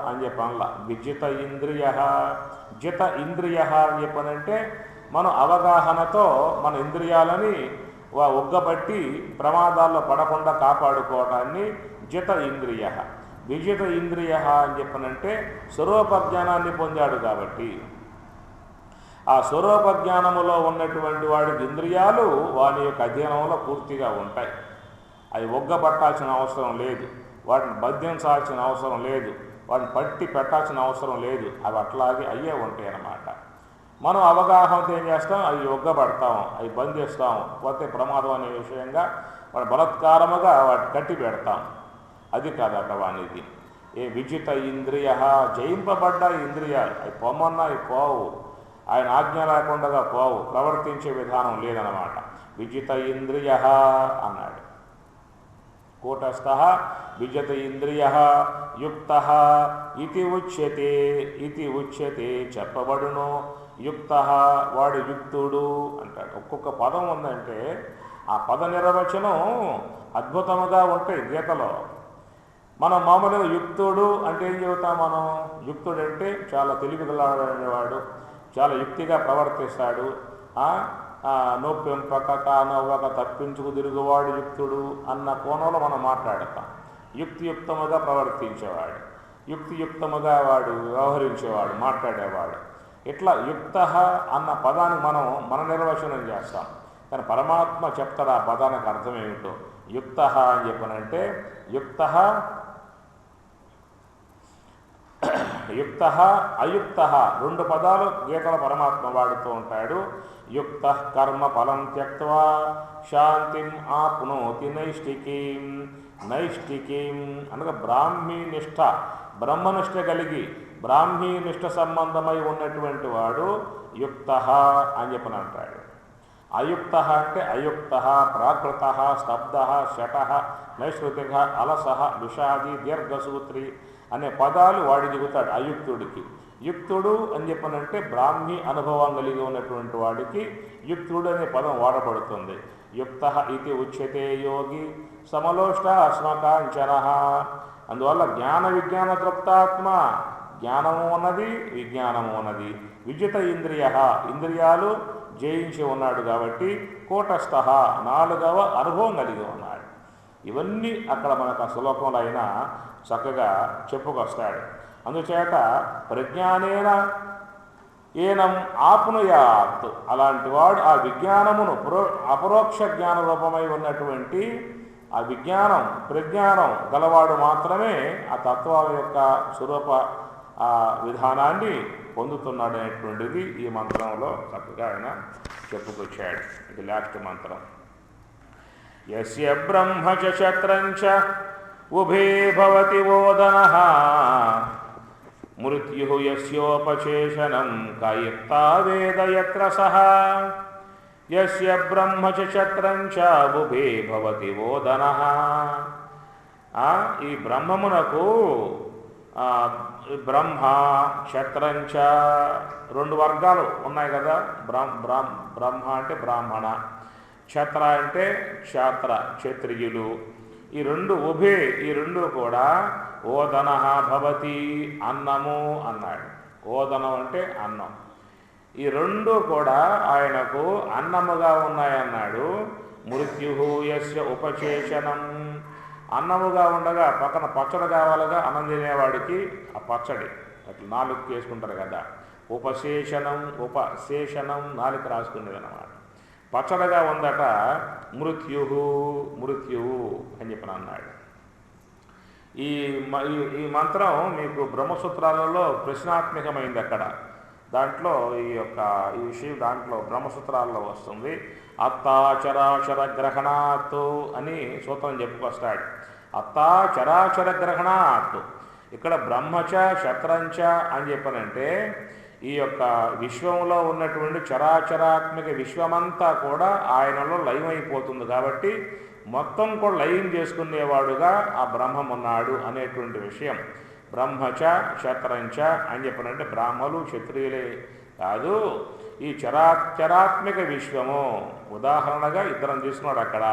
అని చెప్పనలా, విజిత ఇంద్రియ. జిత ఇంద్రియ అని చెప్పనంటే మనం అవగాహనతో మన ఇంద్రియాలని ఒగ్గబట్టి ప్రమాదాల్లో పడకుండా కాపాడుకోవటాన్ని జిత ఇంద్రియ. విజిత ఇంద్రియ అని చెప్పనంటే స్వరూప జ్ఞానాన్ని పొందాడు కాబట్టి ఆ స్వరూప జ్ఞానములో ఉన్నటువంటి వాడికి ఇంద్రియాలు వాని యొక్క అధ్యయనంలో పూర్తిగా ఉంటాయి. అవి ఒగ్గబట్టాల్సిన అవసరం లేదు, వాటిని బంధించాల్సిన అవసరం లేదు, వాటిని పట్టి పెట్టాల్సిన అవసరం లేదు. అవి అట్లాగే అయ్యే ఉంటాయి అన్నమాట. మనం అవగాహనతో ఏం చేస్తాం? అవి ఒగ్గబడతాం, అవి బంధిస్తాం, పోతే ప్రమాదం అనే విషయంగా వాటి బలత్కారముగా వాటిని కట్టి పెడతాం. అది కాదట వానికి. ఏ విజిత ఇంద్రియ, జయింపబడ్డ ఇంద్రియాలు అవి పొమ్మన్నా అవి పోవు, ఆయన ఆజ్ఞ లేకుండా పోవు, ప్రవర్తించే విధానం లేదన్నమాట. విజిత ఇంద్రియ అన్నాడు. కూటస్థః విజత ఇంద్రియః యుక్తః ఇతి ఉచ్యతే చెప్పబడును. యుక్తః వాడు యుక్తుడు అంటాడు. ఒక్కొక్క పదం ఉందంటే ఆ పద నిర్వచనం అద్భుతముగా ఉంటాయి గీతలో. మనం మామూలుగా యుక్తుడు అంటే ఏం చెబుతాం మనం? యుక్తుడంటే చాలా తెలివిగలవాడు, చాలా యుక్తిగా ప్రవర్తిస్తాడు, నొప్పింపక కానవ్వక తప్పించుకు తిరుగువాడు యుక్తుడు అన్న కోణంలో మనం మాట్లాడతాం. యుక్తియుక్తముగా ప్రవర్తించేవాడు, యుక్తియుక్తముగా వాడు వ్యవహరించేవాడు, మాట్లాడేవాడు. ఇట్లా యుక్త అన్న పదాన్ని మనం మన నిర్వచనం చేస్తాం. కానీ పరమాత్మ చెప్తాడు ఆ పదానికి అర్థం ఏమిటో. యుక్త అని చెప్పనంటే యుక్త అయుక్త రెండు పదాలు గీతల పరమాత్మ వాడుతూ ఉంటాడు. యుక్త కర్మ ఫలం త్యక్త్వా శాంతిం ఆప్నోతి నైష్టికీం అనగా బ్రాహ్మీ నిష్ఠ, బ్రహ్మనిష్ట కలిగి బ్రాహ్మీ నిష్ఠ సంబంధమై ఉన్నటువంటి వాడు యుక్త అని చెప్పని అంటాడు. అయుక్త అంటే అయుక్త, ప్రాకృత, స్తబ్ద, శట, నైశ్రుతిక, అలస, విషాది, దీర్ఘసూత్రి అనే పదాలు వాడి దిగుతాడు అయుక్తుడికి. యుక్తుడు అని చెప్పనంటే బ్రాహ్మీ అనుభవం కలిగి ఉన్నటువంటి వాడికి యుక్తుడు అనే పదం వాడబడుతుంది. యుక్త ఇది ఉచ్యతే యోగి సమలోష్ట అస్మకాంచన. అందువల్ల జ్ఞాన విజ్ఞాన తృప్తాత్మ, జ్ఞానము ఉన్నది విజ్ఞానము ఉన్నది. విజిత ఇంద్రియాలు జయించి ఉన్నాడు కాబట్టి కూటస్థ 4వ అనుభవం కలిగి ఉన్నాడు. ఇవన్నీ అక్కడ మనకు ఆ శ్లోకంలో అయినా చక్కగా చెప్పుకొస్తాడు. అందుచేత ప్రజ్ఞానేన ఏనం ఆప్నుయాత్, అలాంటి వాడు ఆ విజ్ఞానమును అపరోక్ష జ్ఞాన రూపమై ఉన్నటువంటి ఆ విజ్ఞానం ప్రజ్ఞానం గలవాడు మాత్రమే ఆ తత్వాల యొక్క స్వరూప విధానాన్ని పొందుతున్నాడు అనేటువంటిది ఈ మంత్రంలో చక్కగా ఆయన చెప్పుకొచ్చాడు. ఇది లాస్ట్ మంత్రం. యస్య బ్రహ్మ చ క్షత్రం చ ఉభే భవతి ఓదనః మృత్యు యస్యోపశేషణం కయుక్తా వేద యత్ర సః. యస్య బ్రహ్మ చ క్షత్రం చ ఉభే భవతి ఓదనః. ఈ బ్రహ్మమునకు బ్రహ్మ క్షత్రంచ 2 వర్గాలు ఉన్నాయి కదా. బ్రహ్మ అంటే బ్రాహ్మణ, క్షత్ర అంటే క్షాత్ర క్షత్రియులు. ఈ 2 ఉభే, ఈ 2 కూడా ఓదన భవతి అన్నము అన్నాడు. ఓదనం అంటే అన్నం. ఈ 2 కూడా ఆయనకు అన్నముగా ఉన్నాయన్నాడు. మృత్యు యస్య ఉపశేషణం, అన్నముగా ఉండగా పక్కన పచ్చడి కావాలిగా అన్నం తినేవాడికి ఆ పచ్చడి అట్లా 4 వేసుకుంటారు కదా. ఉపశేషణం 4 రాసుకునేది అన్నమాట. పచ్చడిగా ఉందట మృత్యువు అని చెప్పిన అన్నాడు. ఈ మంత్రం మీకు బ్రహ్మసూత్రాలలో ప్రశ్నాత్మకమైంది. అక్కడ దాంట్లో ఈ విషయం దాంట్లో బ్రహ్మసూత్రాల్లో వస్తుంది. అత్తాచరాచర గ్రహణాత్తు అని సూత్రం చెప్పుకొస్తాడు. అత్తాచరాచర గ్రహణాత్తు, ఇక్కడ బ్రహ్మచ క్షత్రంచ అని చెప్పనంటే ఈ యొక్క విశ్వంలో ఉన్నటువంటి చరాచరాత్మక విశ్వమంతా కూడా ఆయనలో లయమైపోతుంది. కాబట్టి మొత్తం కూడా లయం చేసుకునేవాడుగా ఆ బ్రహ్మం ఉన్నాడు అనేటువంటి విషయం. బ్రహ్మచ క్షత్రంచ అని చెప్పనంటే బ్రాహ్మలు క్షత్రియులే కాదు, ఈ చరాత్మక విశ్వము. ఉదాహరణగా ఇద్దరం తీసుకున్నాడు అక్కడ.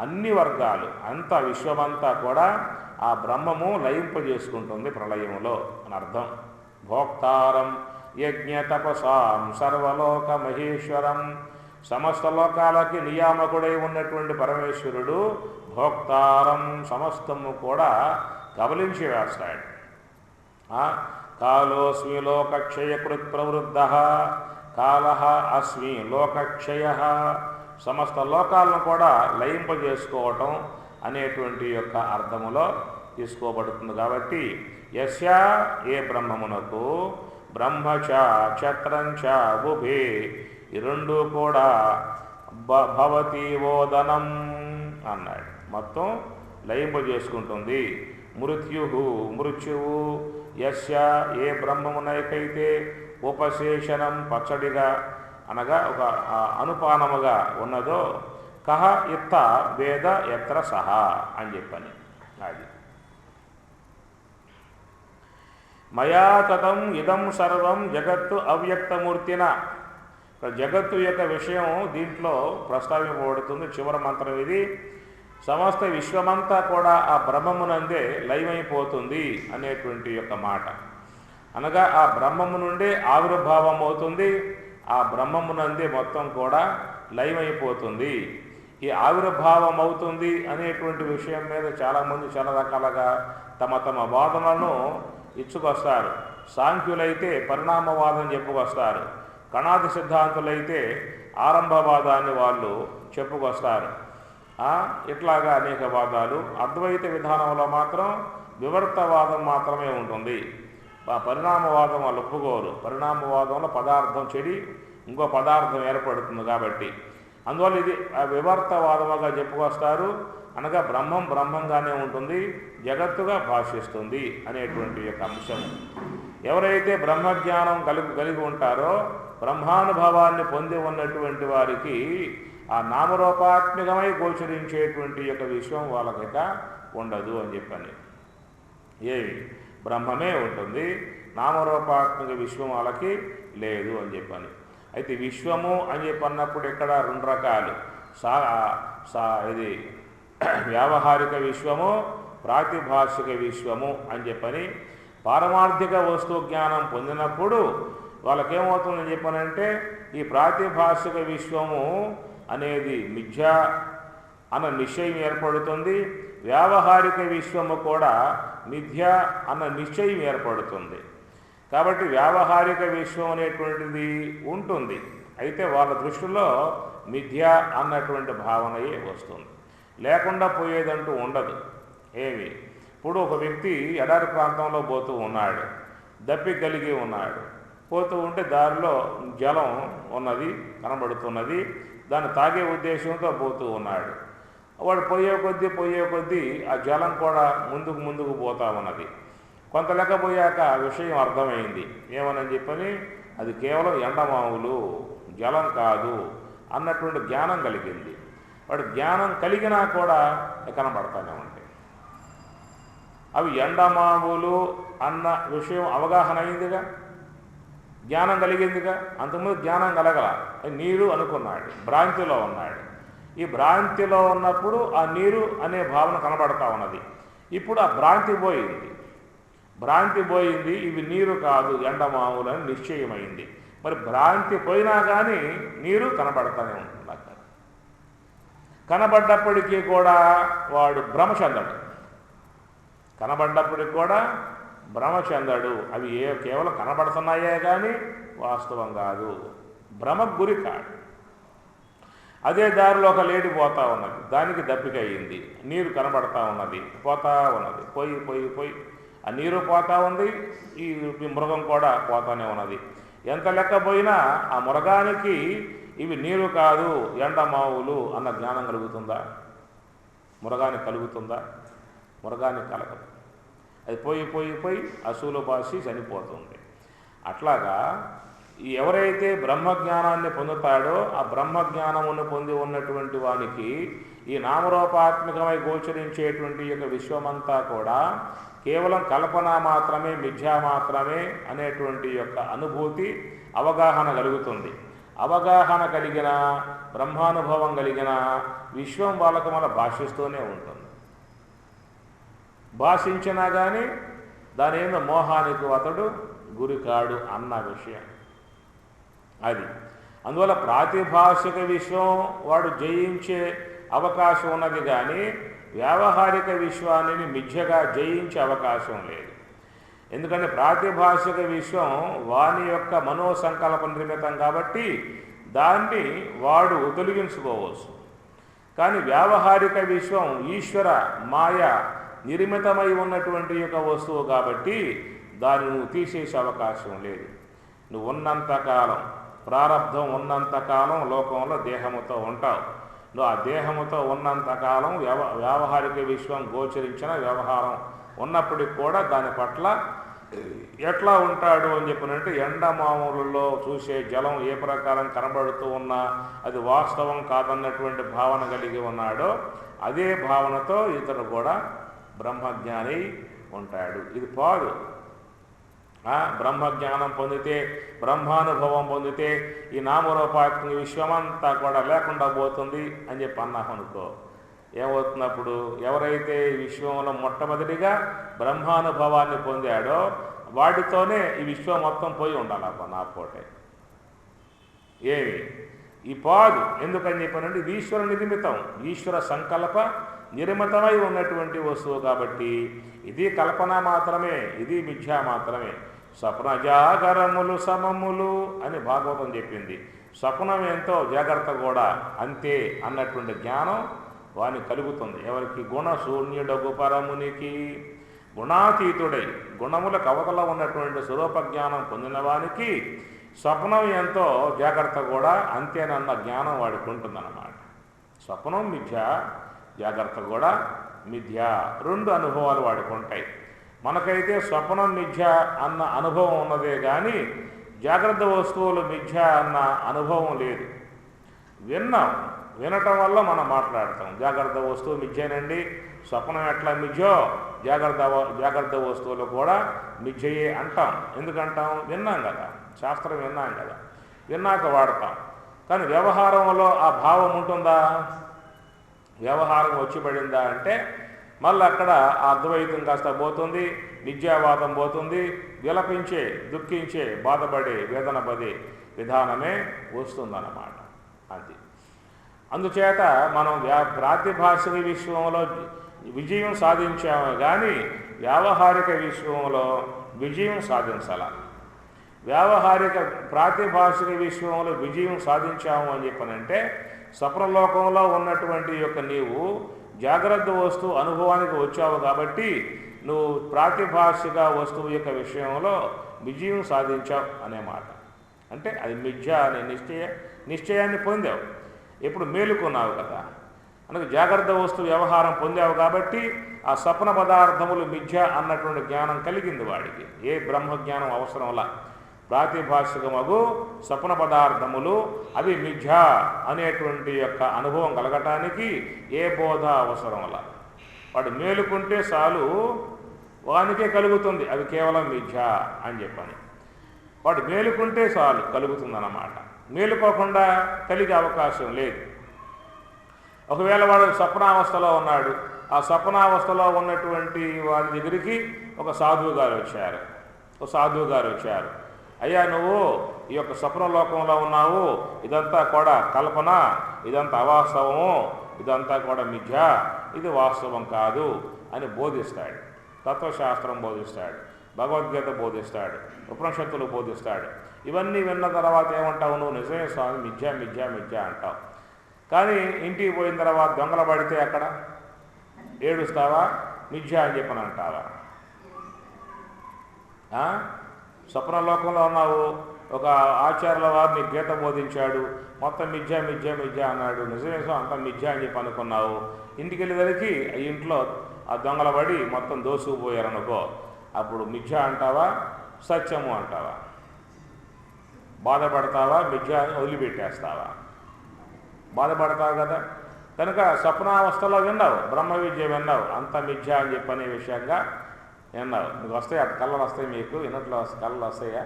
అన్ని వర్గాలు అంత విశ్వమంతా కూడా ఆ బ్రహ్మము లయింపజేసుకుంటుంది ప్రళయములో అని అర్థం. భోక్తారం యజ్ఞ తపసాం సర్వలోక మహేశ్వరం, సమస్త లోకాలకి నియామకుడై ఉన్నటువంటి పరమేశ్వరుడు భోక్తారం సమస్తము కూడా కబలించి వేస్తాడు. కాలోస్మి లోకక్షయకృత్ ప్రవృద్ధ, కాల అస్మి లోకక్షయ, సమస్త లోకాలను కూడా లయింపజేసుకోవటం అనేటువంటి యొక్క అర్థములో తీసుకోబడుతుంది. కాబట్టి యస్య ఏ బ్రహ్మమునకు బ్రహ్మచ క్షత్రంచ ఉభే ఈ 2 కూడా భవతి ఓదనం అన్నాడు. మొత్తం లయింపజేసుకుంటుంది. మృత్యువు యస్య ఏ బ్రహ్మమునకైతే ఉపశేషణం పచ్చడిగా అనగా ఒక అనుపానముగా ఉన్నదో కహ ఇత్త వేద ఎత్ర సహ అని చెప్పని. అది మయా తతం ఇదం సర్వం జగత్తు అవ్యక్తమూర్తిన. జగత్తు యొక్క విషయం దీంట్లో ప్రస్తావింపబడుతుంది. చివరి మంత్రం ఇది. సమస్త విశ్వమంతా కూడా ఆ బ్రహ్మమునందే లయమైపోతుంది అనేటువంటి యొక్క మాట. అనగా ఆ బ్రహ్మము నుండే ఆవిర్భావం అవుతుంది, ఆ బ్రహ్మమునందే మొత్తం కూడా లయమైపోతుంది. ఈ ఆవిర్భావం అవుతుంది అనేటువంటి విషయం మీద చాలామంది చాలా రకాలుగా తమ తమ వాదనలను ఇచ్చుకొస్తారు. సాంఖ్యులైతే పరిణామవాదం చెప్పుకొస్తారు, కణాది సిద్ధాంతులైతే ఆరంభవాదాన్ని వాళ్ళు చెప్పుకొస్తారు. ఇట్లాగా అనేక వాదాలు. అద్వైత విధానంలో మాత్రం వివర్తవాదం మాత్రమే ఉంటుంది. పరిణామవాదం వాళ్ళు ఒప్పుకోరు. పరిణామవాదంలో పదార్థం చెడి ఇంకో పదార్థం ఏర్పడుతుంది కాబట్టి అందువల్ల ఇది వివర్తవాదముగా చెప్పుకొస్తారు. అనగా బ్రహ్మం బ్రహ్మంగానే ఉంటుంది, జగత్తుగా భాషిస్తుంది అనేటువంటి యొక్క అంశం. ఎవరైతే బ్రహ్మజ్ఞానం కలిగి ఉంటారో, బ్రహ్మానుభవాన్ని పొంది ఉన్నటువంటి వారికి ఆ నామరూపాత్మకమై గోచరించేటువంటి యొక్క విశ్వం వాళ్ళకిక ఉండదు అని చెప్పని. ఏమి బ్రహ్మమే ఉంటుంది, నామరూపాత్మక విశ్వం వాళ్ళకి లేదు అని చెప్పని. అయితే విశ్వము అని చెప్పన్నప్పుడు ఇక్కడ రెండు రకాలు. ఇది వ్యావహారిక విశ్వము, ప్రాతిభాషిక విశ్వము అని చెప్పని. పారమార్థిక వస్తు జ్ఞానం పొందినప్పుడు వాళ్ళకేమవుతుందని చెప్పనంటే ఈ ప్రాతిభాషిక విశ్వము అనేది మిథ్య అన్న నిశ్చయం ఏర్పడుతుంది, వ్యావహారిక విశ్వము కూడా మిథ్య అన్న నిశ్చయం ఏర్పడుతుంది. కాబట్టి వ్యావహారిక విశ్వం అనేటువంటిది ఉంటుంది, అయితే వాళ్ళ దృష్టిలో మిథ్య అన్నటువంటి భావనయే వస్తుంది, లేకుండా పోయేదంటూ ఉండదు. ఏమి ఇప్పుడు ఒక వ్యక్తి ఎడారి ప్రాంతంలో పోతూ ఉన్నాడు, దప్పిక కలిగి ఉన్నాడు. పోతూ ఉంటే దారిలో జలం ఉన్నది కనబడుతున్నది, దాన్ని తాగే ఉద్దేశంతో పోతూ ఉన్నాడు. వాడు పోయే కొద్దీ ఆ జలం కూడా ముందుకు పోతా ఉన్నది. కొంత లెక్క పోయాక ఆ విషయం అర్థమైంది. ఏమని చెప్పని అది కేవలం ఎండమావులు, జలం కాదు అన్నటువంటి జ్ఞానం కలిగింది. వాడు జ్ఞానం కలిగినా కూడా కనబడతానే ఉంటాయి. అవి ఎండమావులు అన్న విషయం అవగాహన అయిందిగా, జ్ఞానం కలిగిందిగా. అంతకుముందు జ్ఞానం కలగల, నీరు అనుకున్నాడు, భ్రాంతిలో ఉన్నాడు. ఈ భ్రాంతిలో ఉన్నప్పుడు ఆ నీరు అనే భావన కనబడతా ఉన్నది. ఇప్పుడు ఆ భ్రాంతి పోయింది, ఇవి నీరు కాదు ఎండమావులు అని నిశ్చయమైంది. మరి భ్రాంతి పోయినా కానీ నీరు కనబడతానే ఉంటుంది. అక్కడ కనబడ్డప్పటికీ కూడా వాడు భ్రమ చెందడు. అవి కేవలం కనబడుతున్నాయే కానీ వాస్తవం కాదు, భ్రమకు గురి కాదు. అదే దారిలో ఒక లేడీ పోతా ఉన్నది, దానికి దప్పిక అయ్యింది, నీరు కనబడతా ఉన్నది, పోతా ఉన్నది. పోయి ఆ నీరు పోతా ఉంది, ఈ మృగం కూడా పోతానే ఉన్నది. ఎంత లెక్క పోయినా ఆ మృగానికి ఇవి నీరు కాదు ఎండమావులు అన్న జ్ఞానం కలుగుతుందా? మృగానికి కలుగుతుందా? మృగానికి కలగదు. అది పోయి అసూలు బాసి చనిపోతుంది. అట్లాగా ఎవరైతే బ్రహ్మజ్ఞానాన్ని పొందుతాడో ఆ బ్రహ్మజ్ఞానమును పొంది ఉన్నటువంటి వానికి ఈ నామరూపాత్మకమై గోచరించేటువంటి యొక్క విశ్వమంతా కూడా కేవలం కల్పన మాత్రమే, మిథ్యా మాత్రమే అనేటువంటి యొక్క అనుభూతి, అవగాహన కలుగుతుంది. అవగాహన కలిగిన, బ్రహ్మానుభవం కలిగిన విశ్వం వాళ్ళకు మన భాషిస్తూనే ఉంటుంది. భాషించినా కానీ దాని ఏదో మోహానికి అతడు గురికాడు అన్న విషయం అది. అందువల్ల ప్రాతిభాషిక విశ్వం వాడు జయించే అవకాశం ఉన్నది కానీ వ్యావహారిక విశ్వాన్ని మిథ్యగా జయించే అవకాశం లేదు. ఎందుకంటే ప్రాతిభాషిక విశ్వం వాని యొక్క మనోసంకల్ప నిర్మితం కాబట్టి దాన్ని వాడు తొలగించుకోవచ్చు. కానీ వ్యావహారిక విశ్వం ఈశ్వర మాయ నిర్మితమై ఉన్నటువంటి యొక్క వస్తువు కాబట్టి దాన్ని నువ్వు తీసేసే అవకాశం లేదు. నువ్వు ఉన్నంతకాలం, ప్రారబ్ధం ఉన్నంతకాలం లోకంలో దేహముతో ఉంటావు. నువ్వు ఆ దేహముతో ఉన్నంతకాలం వ్యావహారిక విశ్వం గోచరించిన వ్యవహారం ఉన్నప్పటికి కూడా దాని పట్ల ఎట్లా ఉంటాడు అని చెప్పినంటే ఎండమామూలలో చూసే జలం ఏ ప్రకారం కనబడుతూ ఉన్నా అది వాస్తవం కాదన్నటువంటి భావన కలిగి ఉన్నాడో అదే భావనతో ఇతను కూడా బ్రహ్మజ్ఞాని ఉంటాడు. ఇది పాడు. బ్రహ్మజ్ఞానం పొందితే, బ్రహ్మానుభవం పొందితే ఈ నామరూపాత్మక విశ్వమంతా కూడా లేకుండా పోతుంది అని చెప్పి అన్నామనుకో, ఏమవుతున్నప్పుడు ఎవరైతే ఈ విశ్వంలో మొట్టమొదటిగా బ్రహ్మానుభవాన్ని పొందాడో వాటితోనే ఈ విశ్వం మొత్తం పోయి ఉండాలి. నా పోటే ఏమి ఈ పాదు ఎందుకని చెప్పానంటే ఇది ఈశ్వర నిర్మితం, ఈశ్వర సంకల్ప నిర్మితమై ఉన్నటువంటి వస్తువు కాబట్టి ఇది కల్పన మాత్రమే, ఇది మిథ్యా మాత్రమే. స్వప్న జాగరములు సమములు అని భాగవతం చెప్పింది. స్వప్నం ఎంతో జాగ్రత్త కూడా అంతే అన్నటువంటి జ్ఞానం వాని కలుగుతుంది. ఎవరికి? గుణశూన్యుడగు పరమునికి, గుణాతీతుడై గుణములకు అవతల ఉన్నటువంటి స్వరూప జ్ఞానం పొందిన వానికి స్వప్నం ఎంతో జాగ్రత్త కూడా అంతేనన్న జ్ఞానం వాడికి ఉంటుందన్నమాట. స్వప్నం మిథ్య, జాగ్రత్త కూడా మిథ్య, రెండు అనుభవాలు వాడికి ఉంటాయి. మనకైతే స్వప్నం మిథ్య అన్న అనుభవం ఉన్నదే కానీ జాగ్రత్త వస్తువులు మిథ్య అన్న అనుభవం లేదు. వినటం వల్ల మనం మాట్లాడతాం. జాగ్రత్త వస్తువు మిథ్యేనండి, స్వప్నం ఎట్లా మిథ్యో జాగ్రత్త వస్తువులు కూడా మిథ్యయే అంటాం. ఎందుకంటాం? విన్నాం కదా, శాస్త్రం విన్నాం కదా, విన్నాక వాడతాం. కానీ వ్యవహారంలో ఆ భావం ఉంటుందా? వ్యవహారం వచ్చి పడిందా అంటే మళ్ళీ అక్కడ ఆ అద్వైతం కాస్త పోతుంది, మిథ్యావాదం పోతుంది, విలపించే, దుఃఖించే, బాధపడే, వేదన పడే విధానమే వస్తుందన్నమాట. అది అందుచేత మనం ప్రాతిభాషిక విశ్వంలో విజయం సాధించాము కానీ వ్యావహారిక విశ్వంలో విజయం సాధించాల. వ్యావహారిక ప్రాతిభాషిక విశ్వంలో విజయం సాధించాము అని చెప్పనంటే స్వప్నలోకంలో ఉన్నటువంటి యొక్క నీవు జాగ్రత్త వస్తువు అనుభవానికి వచ్చావు కాబట్టి నువ్వు ప్రాతిభాషిక వస్తువు యొక్క విషయంలో విజయం సాధించావు అనే మాట. అంటే అది మిథ్య అనే నిశ్చయాన్ని పొందావు. ఎప్పుడు మేలుకున్నావు కదా, అందుకే జాగ్రత్త వస్తువు వ్యవహారం పొందావు కాబట్టి ఆ స్వప్న పదార్థములు మిథ్య అన్నటువంటి జ్ఞానం కలిగింది వాడికి. ఏ బ్రహ్మజ్ఞానం అవసరంలా, ప్రాతిభాషికమగు స్వప్న పదార్థములు అవి మిథ్య అనేటువంటి యొక్క అనుభవం కలగటానికి ఏ బోధ అవసరంలా. వాడు మేలుకుంటే చాలు వానికే కలుగుతుంది అవి కేవలం మిథ్య అని చెప్పని. వాడు మేలుకుంటే చాలు కలుగుతుందన్నమాట. మేలుకోకుండా కలిగే అవకాశం లేదు. ఒకవేళ వాడు స్వప్నావస్థలో ఉన్నాడు, ఆ స్వప్నావస్థలో ఉన్నటువంటి వాడి దగ్గరికి ఒక సాధువు గారు వచ్చారు. అయ్యా, నువ్వు ఈ యొక్క స్వప్నలోకంలో ఉన్నావు, ఇదంతా కూడా కల్పన, ఇదంతా అవాస్తవము, ఇదంతా కూడా మిథ్య, ఇది వాస్తవం కాదు అని బోధిస్తాడు. తత్వశాస్త్రం బోధిస్తాడు, భగవద్గీత బోధిస్తాడు, ఉపనిషత్తులు బోధిస్తాడు. ఇవన్నీ విన్న తర్వాత ఏమంటావు? నువ్వు నిజమే స్వామి, మిథ్య మిథ్య మిథ్య అంటావు. కానీ ఇంటికి పోయిన తర్వాత దొంగలు పడితే అక్కడ ఏడుస్తావా? మిథ్య అని చెప్పని అంటావా? స్వప్నలోకంలో ఉన్నావు, ఒక ఆచార్యుల వారిని గీత బోధించాడు, మొత్తం మిథ్య మిథ్య మిథ్య అన్నాడు, నిజమే అంత మిథ్య అని చెప్పి అనుకున్నావు. ఇంటికి వెళ్ళేసరికి ఇంట్లో ఆ దొంగల పడి మొత్తం దోసుకుపోయారనుకో, అప్పుడు మిథ్య అంటావా, సత్యము అంటావా? బాధపడతావా, మిథ్య వదిలిపెట్టేస్తావా? బాధపడతావు కదా. కనుక స్వప్నావస్థలో విన్నావు, బ్రహ్మ విద్య విన్నావు, అంత మిథ్య అని చెప్పనే విషయంగా విన్నావు. మీకు వస్తాయి అటు కళ్ళలు వస్తాయి, మీకు వినట్లో కళ్ళలు వస్తాయా?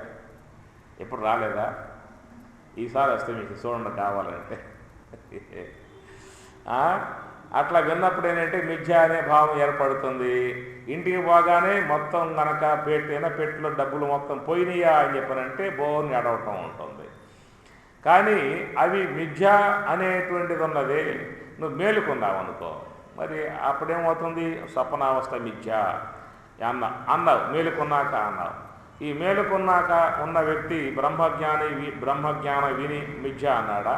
ఎప్పుడు రాలేదా? ఈసారి వస్తే మీకు చూడండి కావాలంటే. అట్లా విన్నప్పుడు ఏంటంటే మిథ్య అనే భావం ఏర్పడుతుంది. ఇంటికి పోగానే మొత్తం కనుక పెట్టిలో డబ్బులు మొత్తం పోయినాయా అని చెప్పనంటే బోర్ని అడవటం ఉంటుంది. కానీ అవి మిథ్య అనేటువంటిది ఉన్నది నువ్వు మేలుకున్నావు అనుకో, మరి అప్పుడేమవుతుంది? స్వప్నావస్థ మిథ్య అన్నావు, మేలుకున్నాక అన్నావు. ఈ మేలుకున్నాక ఉన్న వ్యక్తి బ్రహ్మజ్ఞానం విని మిథ్య అన్నాడా?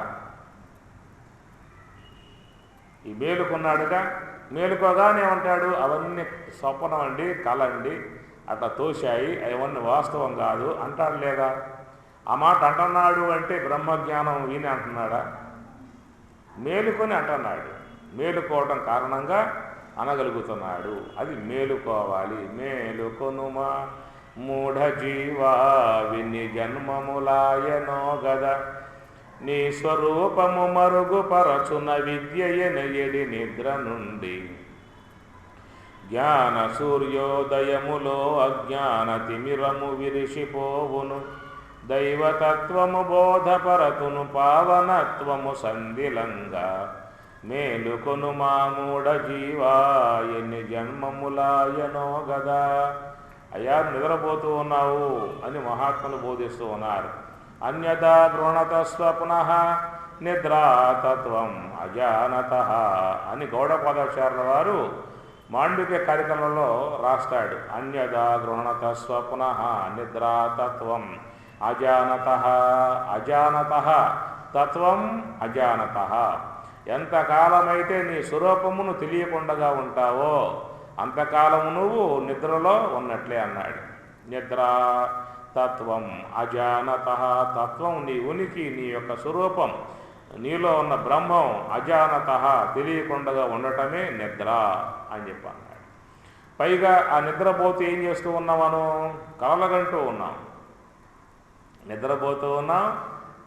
ఈ మేలుకున్నాడుగా, మేలుకోగానే ఉంటాడు అవన్నీ స్వప్నం అండి, కళ అండి, అట్లా తోశాయి, అవన్నీ వాస్తవం కాదు అంటాడు లేదా? ఆ మాట అంటున్నాడు అంటే బ్రహ్మజ్ఞానం విని అంటున్నాడా? మేలుకొని అంటున్నాడు. మేలుకోవడం కారణంగా అనగలుగుతున్నాడు. అది మేలుకోవాలి. మేలుకొనుమా మూఢ జీవా విని జన్మములాయనో గద నీ స్వరూపము మరుగుపరచున విద్యయనయడి నిద్ర నుండి జ్ఞాన సూర్యోదయములో అజ్ఞాన తిమిరము విరిసిపోవును దైవతత్వము బోధపరతును పావనత్వము సందిలంగా మేలుకొను మామూఢ జీవా ఎన్ని జన్మములాయనో గదా. అయ్యా నిద్రపోతూ ఉన్నావు అని మహాత్ములు బోధిస్తూ ఉన్నారు. అన్యదా గృహణత స్వప్నః నిద్రాతత్వం అజానతః అని గౌడపాదాచార్యుల వారు మాండుక్య కార్యక్రమంలో రాస్తాడు. అన్యదా గృహణత స్వప్నః నిద్రాతత్వం అజానతః అజానతః తత్వం అజానతః. ఎంతకాలమైతే నీ స్వరూపమును తెలియకుండా ఉంటావో అంతకాలము నువ్వు నిద్రలో ఉన్నట్లే అన్నాడు. నిద్రా తత్వం అజానతః తత్వం నీ ఉనికి నీ యొక్క స్వరూపం నీలో ఉన్న బ్రహ్మం అజానతః తెలియకుండా ఉండటమే నిద్ర అని చెప్పి అన్నాడు. పైగా ఆ నిద్రపోతే ఏం చేస్తూ ఉన్నామను కలలుగంటూ ఉన్నాం. నిద్రపోతూ ఉన్నాం,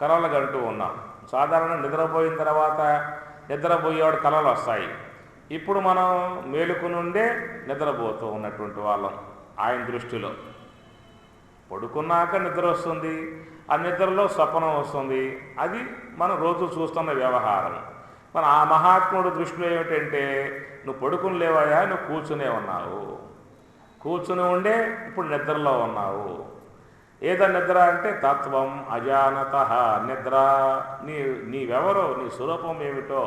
కలలుగంటూ ఉన్నాం. సాధారణ నిద్రపోయిన తర్వాత నిద్రపోయేవాడు కలలు వస్తాయి. ఇప్పుడు మనం మేలుకునుండే నిద్రపోతూ ఉన్నటువంటి వాళ్ళం ఆయన దృష్టిలో. పడుకున్నాక నిద్ర వస్తుంది, ఆ నిద్రలో స్వప్నం వస్తుంది. అది మనం రోజు చూస్తున్న వ్యవహారం. మన ఆ మహాత్ముడు దృష్టిలో ఏమిటంటే నువ్వు పడుకుని లేవాయా, నువ్వు కూర్చునే ఉన్నావు, కూర్చుని ఉండే ఇప్పుడు నిద్రలో ఉన్నావు. ఏదో నిద్ర అంటే తత్వం అజానతః నిద్ర. నీవెవరో నీ స్వరూపం ఏమిటో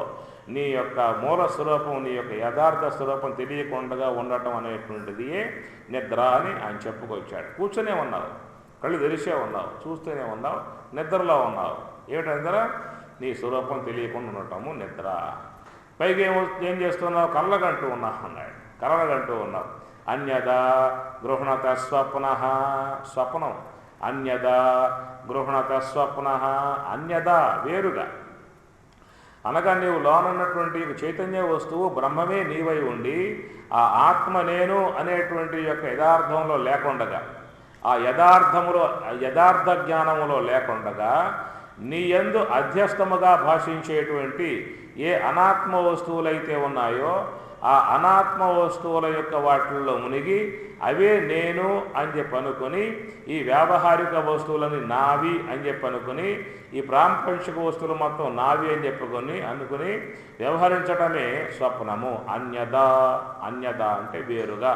నీ యొక్క మూల స్వరూపం నీ యొక్క యథార్థ స్వరూపం తెలియకుండా ఉండటం అనేటువంటిది నిద్ర అని ఆయన చెప్పుకొచ్చాడు. కూర్చునే ఉన్నావు, కళ్ళు తెరిచే ఉన్నావు, చూస్తూనే ఉన్నావు, నిద్రలో ఉన్నావు. ఏమిటి నిద్ర? నీ స్వరూపం తెలియకుండా ఉండటము నిద్ర. పైగా ఏం చేస్తున్నావు? కళ్ళగంటూ ఉన్నావు అన్నాడు. కలలగంటూ ఉన్నావు. అన్యదా గృహణత స్వప్నః స్వప్నం అన్యదా గృహణత స్వప్నః అన్యదా వేరుగా అనగా నీవు లోనున్నటువంటి చైతన్య వస్తువు బ్రహ్మమే నీవై ఉండి ఆ ఆత్మ నేను అనేటువంటి యొక్క యథార్థంలో లేకుండగా, ఆ యథార్థ జ్ఞానములో లేకుండగా నీ యందు అధ్యస్థముగా భాషించేటువంటి ఏ అనాత్మ వస్తువులైతే ఉన్నాయో ఆ అనాత్మ వస్తువుల యొక్క వాటిల్లో మునిగి అవే నేను అని చెప్పి అనుకుని, ఈ వ్యావహారిక వస్తువులని నావి అని చెప్పి అనుకుని, ఈ ప్రాపంచిక వస్తువులు మొత్తం నావి అని అనుకుని వ్యవహరించటమే స్వప్నము. అన్యదా అంటే వేరుగా,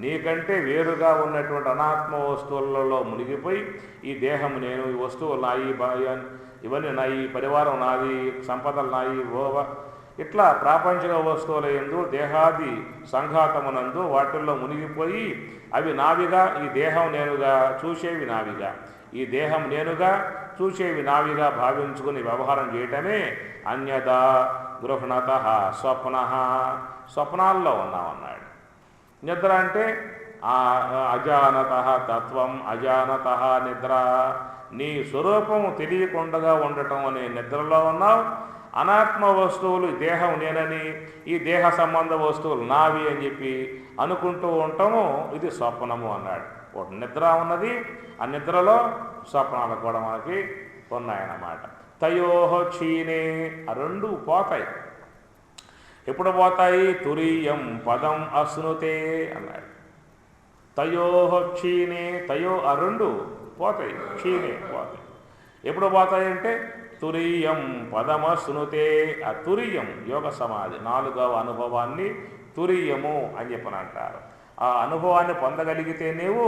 నీకంటే వేరుగా ఉన్నటువంటి అనాత్మ వస్తువులలో మునిగిపోయి ఈ దేహము నేను, ఈ వస్తువులు నాయి, ఇవన్నీ నాయి, పరివారం నాది, సంపదలు నాయి, ఇట్లా ప్రాపంచిక వస్తువుల యందు దేహాది సంఘాతమునందు వాటిల్లో మునిగిపోయి అవి నావిగా, ఈ దేహం నేనుగా చూసేవి నావిగా, ఈ దేహం నేనుగా చూసేవి నావిగా భావించుకుని వ్యవహారం చేయటమే అన్యదా గృహణతః స్వప్నః. స్వప్నాల్లో ఉన్నామన్నాడు. నిద్ర అంటే అజానతః తత్వం అజానతః నిద్ర. నీ స్వరూపము తెలియకుండా ఉండటం అనే నిద్రలో ఉన్నావు. అనాత్మ వస్తువులు దేహం నేనని, ఈ దేహ సంబంధ వస్తువులు నావి అని చెప్పి అనుకుంటూ ఉంటాము. ఇది స్వప్నము అన్నాడు. ఒక నిద్ర ఉన్నది, ఆ నిద్రలో స్వప్నాలు కూడా మనకి ఉన్నాయన్నమాట. తయోహ క్షీణే, ఆ రెండు పోతాయి. ఎప్పుడు పోతాయి? తురీయం పదం అశ్నుతే అన్నాడు. తయోహ క్షీణే, తయో ఆ రెండు పోతాయి, క్షీణే పోతాయి. ఎప్పుడు పోతాయి అంటే తురీయం పదమశ్నుతే. ఆ తురీయం యోగ సమాధి 4వ అనుభవాన్ని తురీయము అని చెప్పని అంటారు. ఆ అనుభవాన్ని పొందగలిగితే నీవు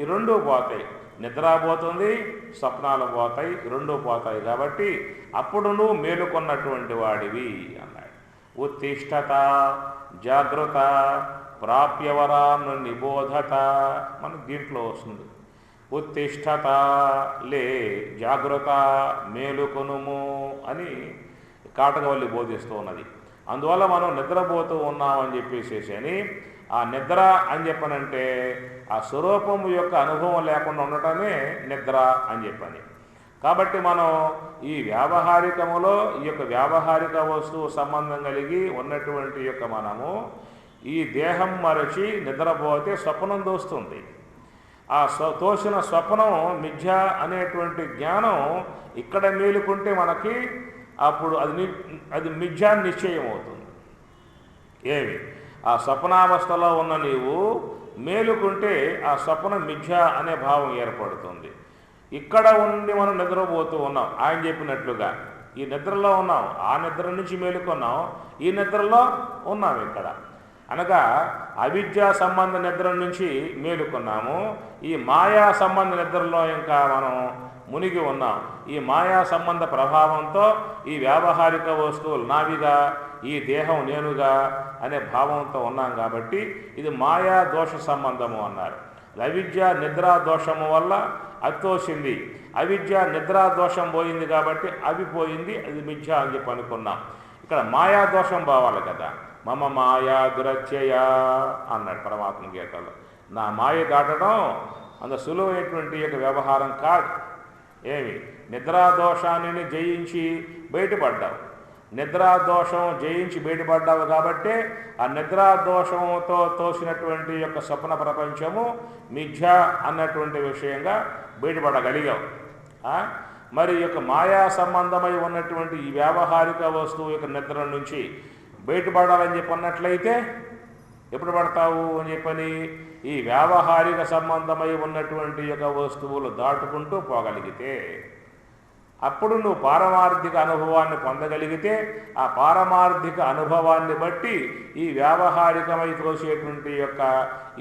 ఈ రెండు పోతాయి. నిద్ర పోతుంది, స్వప్నాలు పోతాయి, రెండు పోతాయి. కాబట్టి అప్పుడు నువ్వు మేలుకొన్నటువంటి వాడివి అన్నాడు. ఉత్తిష్టత జాగృత ప్రాప్యవరాను నిబోధత మనకు దీంట్లో వస్తుంది. ఉత్తిష్టత లే, జాగృత మేలుకొనుము అని కాటకవల్లి బోధిస్తూ ఉన్నది. అందువల్ల మనం నిద్రపోతూ ఉన్నామని చెప్పేసేసి అని ఆ నిద్ర అని చెప్పనంటే ఆ స్వరూపము యొక్క అనుభవం లేకుండా ఉండటమే నిద్ర అని చెప్పని. కాబట్టి మనం ఈ వ్యావహారికములో ఈ యొక్క వ్యావహారిక వస్తువు సంబంధం కలిగి ఉన్నటువంటి యొక్క మనము ఈ దేహం మరచి నిద్రపోతే స్వప్నం దోస్తుంది. ఆ తోసిన స్వప్నం మిథ్య అనేటువంటి జ్ఞానం ఇక్కడ మేలుకుంటే మనకి అప్పుడు అది మిథ్యా నిశ్చయం అవుతుంది. ఏమి ఆ స్వప్నావస్థలో ఉన్న నీవు మేలుకుంటే ఆ స్వప్నం మిథ్య అనే భావం ఏర్పడుతుంది. ఇక్కడ ఉండి మనం నిద్రపోతూ ఉన్నాం, ఆయన చెప్పినట్లుగా ఈ నిద్రలో ఉన్నాం, ఆ నిద్ర నుంచి మేలుకున్నాం, ఈ నిద్రలో ఉన్నాం. ఇక్కడ అనగా అవిద్యా సంబంధ నిద్ర నుంచి మేలుకున్నాము, ఈ మాయా సంబంధ నిద్రలో ఇంకా మనం మునిగి ఉన్నాం. ఈ మాయా సంబంధ ప్రభావంతో ఈ వ్యావహారిక వస్తువులు నావిగా, ఈ దేహం నేనుగా అనే భావంతో ఉన్నాం. కాబట్టి ఇది మాయా దోష సంబంధము అన్నారు. అవిద్య నిద్రా దోషము వల్ల అది తోసింది, అవిద్య నిద్రా దోషం పోయింది కాబట్టి అవి పోయింది, అది మిథ్య అని చెప్పి అనుకున్నాం. ఇక్కడ మాయా దోషం పోవాలి కదా. మమ మాయా దురత్యయ అన్నాడు పరమాత్మ గీతలో. నా మాయ దాటడం అంత సులువైనటువంటి యొక్క వ్యవహారం కాదు. ఏమి నిద్రాదోషాన్ని జయించి బయటపడ్డావు, నిద్రాదోషం జయించి బయటపడ్డావు కాబట్టి ఆ నిద్రాదోషంతో తోసినటువంటి యొక్క స్వప్న ప్రపంచము మిథ్య అన్నటువంటి విషయంగా బయటపడగలిగావు. మరి యొక్క మాయా సంబంధమై ఉన్నటువంటి ఈ వ్యావహారిక వస్తువు యొక్క నిద్ర నుంచి బయటపడాలని చెప్పి అన్నట్లయితే ఎప్పుడు పడతావు అని చెప్పని ఈ వ్యావహారిక సంబంధమై ఉన్నటువంటి యొక్క వస్తువులు దాటుకుంటూ పోగలిగితే అప్పుడు నువ్వు పారమార్థిక అనుభవాన్ని పొందగలిగితే ఆ పారమార్థిక అనుభవాన్ని బట్టి ఈ వ్యావహారికమై తోసేటువంటి యొక్క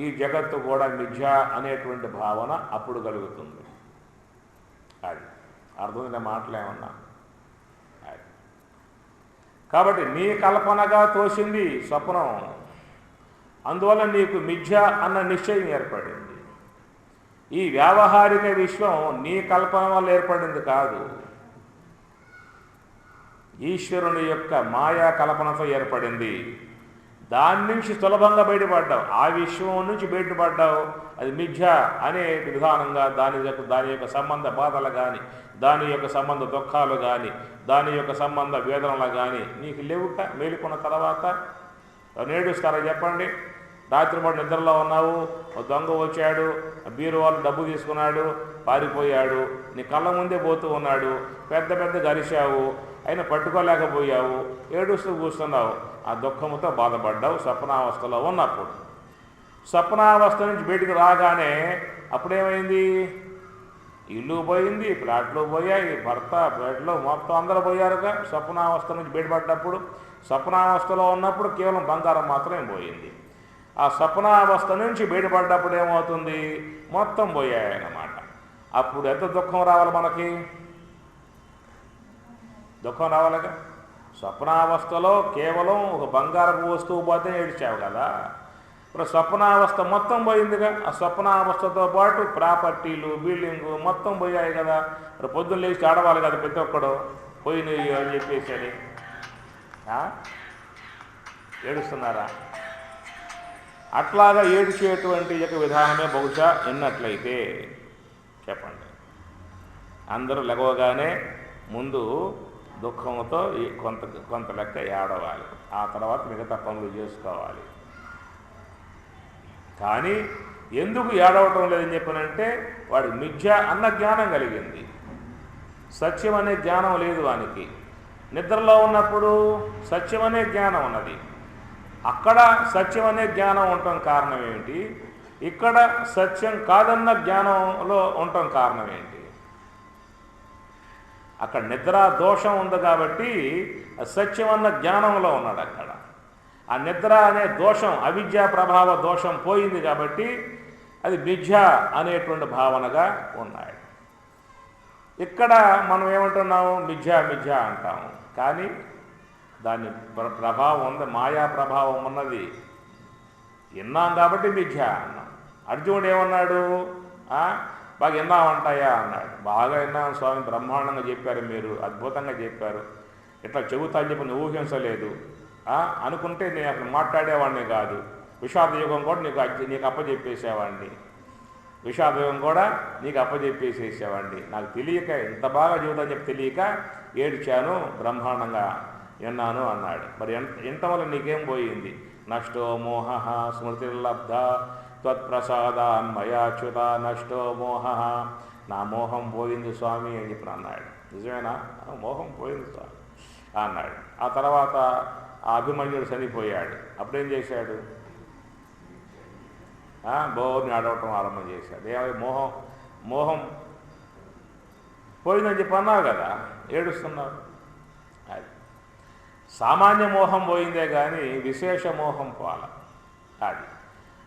ఈ జగత్తు కూడా మిథ్య అనేటువంటి భావన అప్పుడు కలుగుతుంది. అది అర్థమైన మాటలేమన్నా. అది కాబట్టి నీ కల్పనగా తోసింది స్వప్నం, అందువల్ల నీకు మిథ్య అన్న నిశ్చయం ఏర్పడింది. ఈ వ్యావహారిక విశ్వం నీ కల్పన వల్ల ఏర్పడింది కాదు, ఈశ్వరుని యొక్క మాయా కల్పనతో ఏర్పడింది. దాని నుంచి సులభంగా బయటపడ్డావు, ఆ విశ్వం నుంచి బయటపడ్డావు. అది మిథ్య అనే విధానంగా దాని యొక్క సంబంధ బాధలు కానీ, దాని యొక్క సంబంధ దుఃఖాలు కానీ, దాని యొక్క సంబంధ వేదనలు కానీ నీకు లేవుట. మేలుకున్న తర్వాత నేడుస్తారా చెప్పండి? రాత్రిపూట నిద్రలో ఉన్నావు, దొంగ వచ్చాడు, బీరువాళ్ళు డబ్బు తీసుకున్నాడు, పారిపోయాడు, నీ కళ్ళ ముందే పోతూ ఉన్నాడు, పెద్ద పెద్ద గరిశావు, అయినా పట్టుకోలేకపోయావు, ఏడుస్తూ కూర్చున్నావు, ఆ దుఃఖంతో బాధపడ్డావు స్వప్నావస్థలో ఉన్నప్పుడు. స్వప్నావస్థ నుంచి బయటికి రాగానే అప్పుడేమైంది? ఇల్లు పోయింది, ప్లాట్లు పోయాయి, భర్త బెడ్లో మొత్తం అందరూ పోయారుగా. స్వప్నావస్థ నుంచి బయటపడ్డప్పుడు, స్వప్నావస్థలో ఉన్నప్పుడు కేవలం బంగారం మాత్రమే పోయింది. ఆ స్వప్నావస్థ నుంచి బయటపడ్డప్పుడు ఏమవుతుంది? మొత్తం పోయాయన్నమాట. అప్పుడు ఎంత దుఃఖం రావాలి మనకి? దుఃఖం రావాలిగా. స్వప్నావస్థలో కేవలం ఒక బంగారపు వస్తువు పోతే ఏడ్చావు కదా. ఇప్పుడు స్వప్నావస్థ మొత్తం పోయిందిగా. ఆ స్వప్నావస్థతో పాటు ప్రాపర్టీలు, బిల్డింగు మొత్తం పోయాయి కదా. ఇప్పుడు పొద్దున్న లేచి ఆడవాలి కదా ప్రతి ఒక్కడు, పోయినాయి అని చెప్పేసి అని ఏడుస్తున్నారా? అట్లాగా ఏడ్చేటువంటి యొక్క విధానమే బహుశా ఎన్నట్లయితే చెప్పండి. అందరూ లెగవగానే ముందు దుఃఖంతో కొంత లెక్క ఏడవాలి, ఆ తర్వాత మిగతా పనులు చేసుకోవాలి. కానీ ఎందుకు ఏడవటం లేదని చెప్పనంటే వాడికి మిథ్య అన్న జ్ఞానం కలిగింది, సత్యం అనే జ్ఞానం లేదు వానికి. నిద్రలో ఉన్నప్పుడు సత్యం అనే జ్ఞానం ఉన్నది, అక్కడ సత్యం అనే జ్ఞానం ఉండటం కారణం ఏమిటి? ఇక్కడ సత్యం కాదన్న జ్ఞానంలో ఉండటం కారణం ఏంటి? అక్కడ నిద్రా దోషం ఉంది కాబట్టి సత్యం అన్న జ్ఞానంలో ఉన్నాడు. అక్కడ ఆ నిద్ర అనే దోషం, అవిద్యా ప్రభావ దోషం పోయింది కాబట్టి అది మిథ్య అనేటువంటి భావనగా ఉన్నాడు. ఇక్కడ మనం ఏమంటున్నాము? మిథ్య మిథ్య అంటాము, కానీ దాని ప్రభావం ఉంది, మాయా ప్రభావం ఉన్నది. విన్నాం కాబట్టి మిథ్య అన్నాం. అర్జునుడు ఏమన్నాడు? బాగా విన్నామంటాయా అన్నాడు. బాగా విన్నాం స్వామి, బ్రహ్మాండంగా చెప్పారు, మీరు అద్భుతంగా చెప్పారు, ఇట్లా చెబుతా అని చెప్పి నువ్వు ఊహించలేదు అనుకుంటే నేను అసలు మాట్లాడేవాడిని కాదు. విషాదయుగం కూడా నీకు అప్పచెప్పేసేవాడిని, విషాదయుగం కూడా నీకు అప్పచెప్పేసేసేవాడిని. నాకు తెలియక, ఇంత బాగా చెబుతాని చెప్పి తెలియక ఏడ్చాను, బ్రహ్మాండంగా విన్నాను అన్నాడు. మరి ఇంత వల్ల నీకేం పోయింది? నష్టో మోహ స్మృతిర్లబ్ధ త్వత్ప్రసాదాన్మయాచ్యుత నష్టో మోహ. నా మోహం పోయింది స్వామి అని చెప్పి అన్నాడు. నిజమేనా? మోహం పోయింది స్వామి అన్నాడు. ఆ తర్వాత ఆ అభిమన్యుడు చనిపోయాడు. అప్పుడేం చేశాడు? బోర్ని అడవటం ఆరంభం చేశాడు. ఏమై మోహం పోయిందని చెప్పి అన్నావు కదా, ఏడుస్తున్నావు. అది సామాన్య మోహం పోయిందే కానీ విశేష మోహం పోల. అది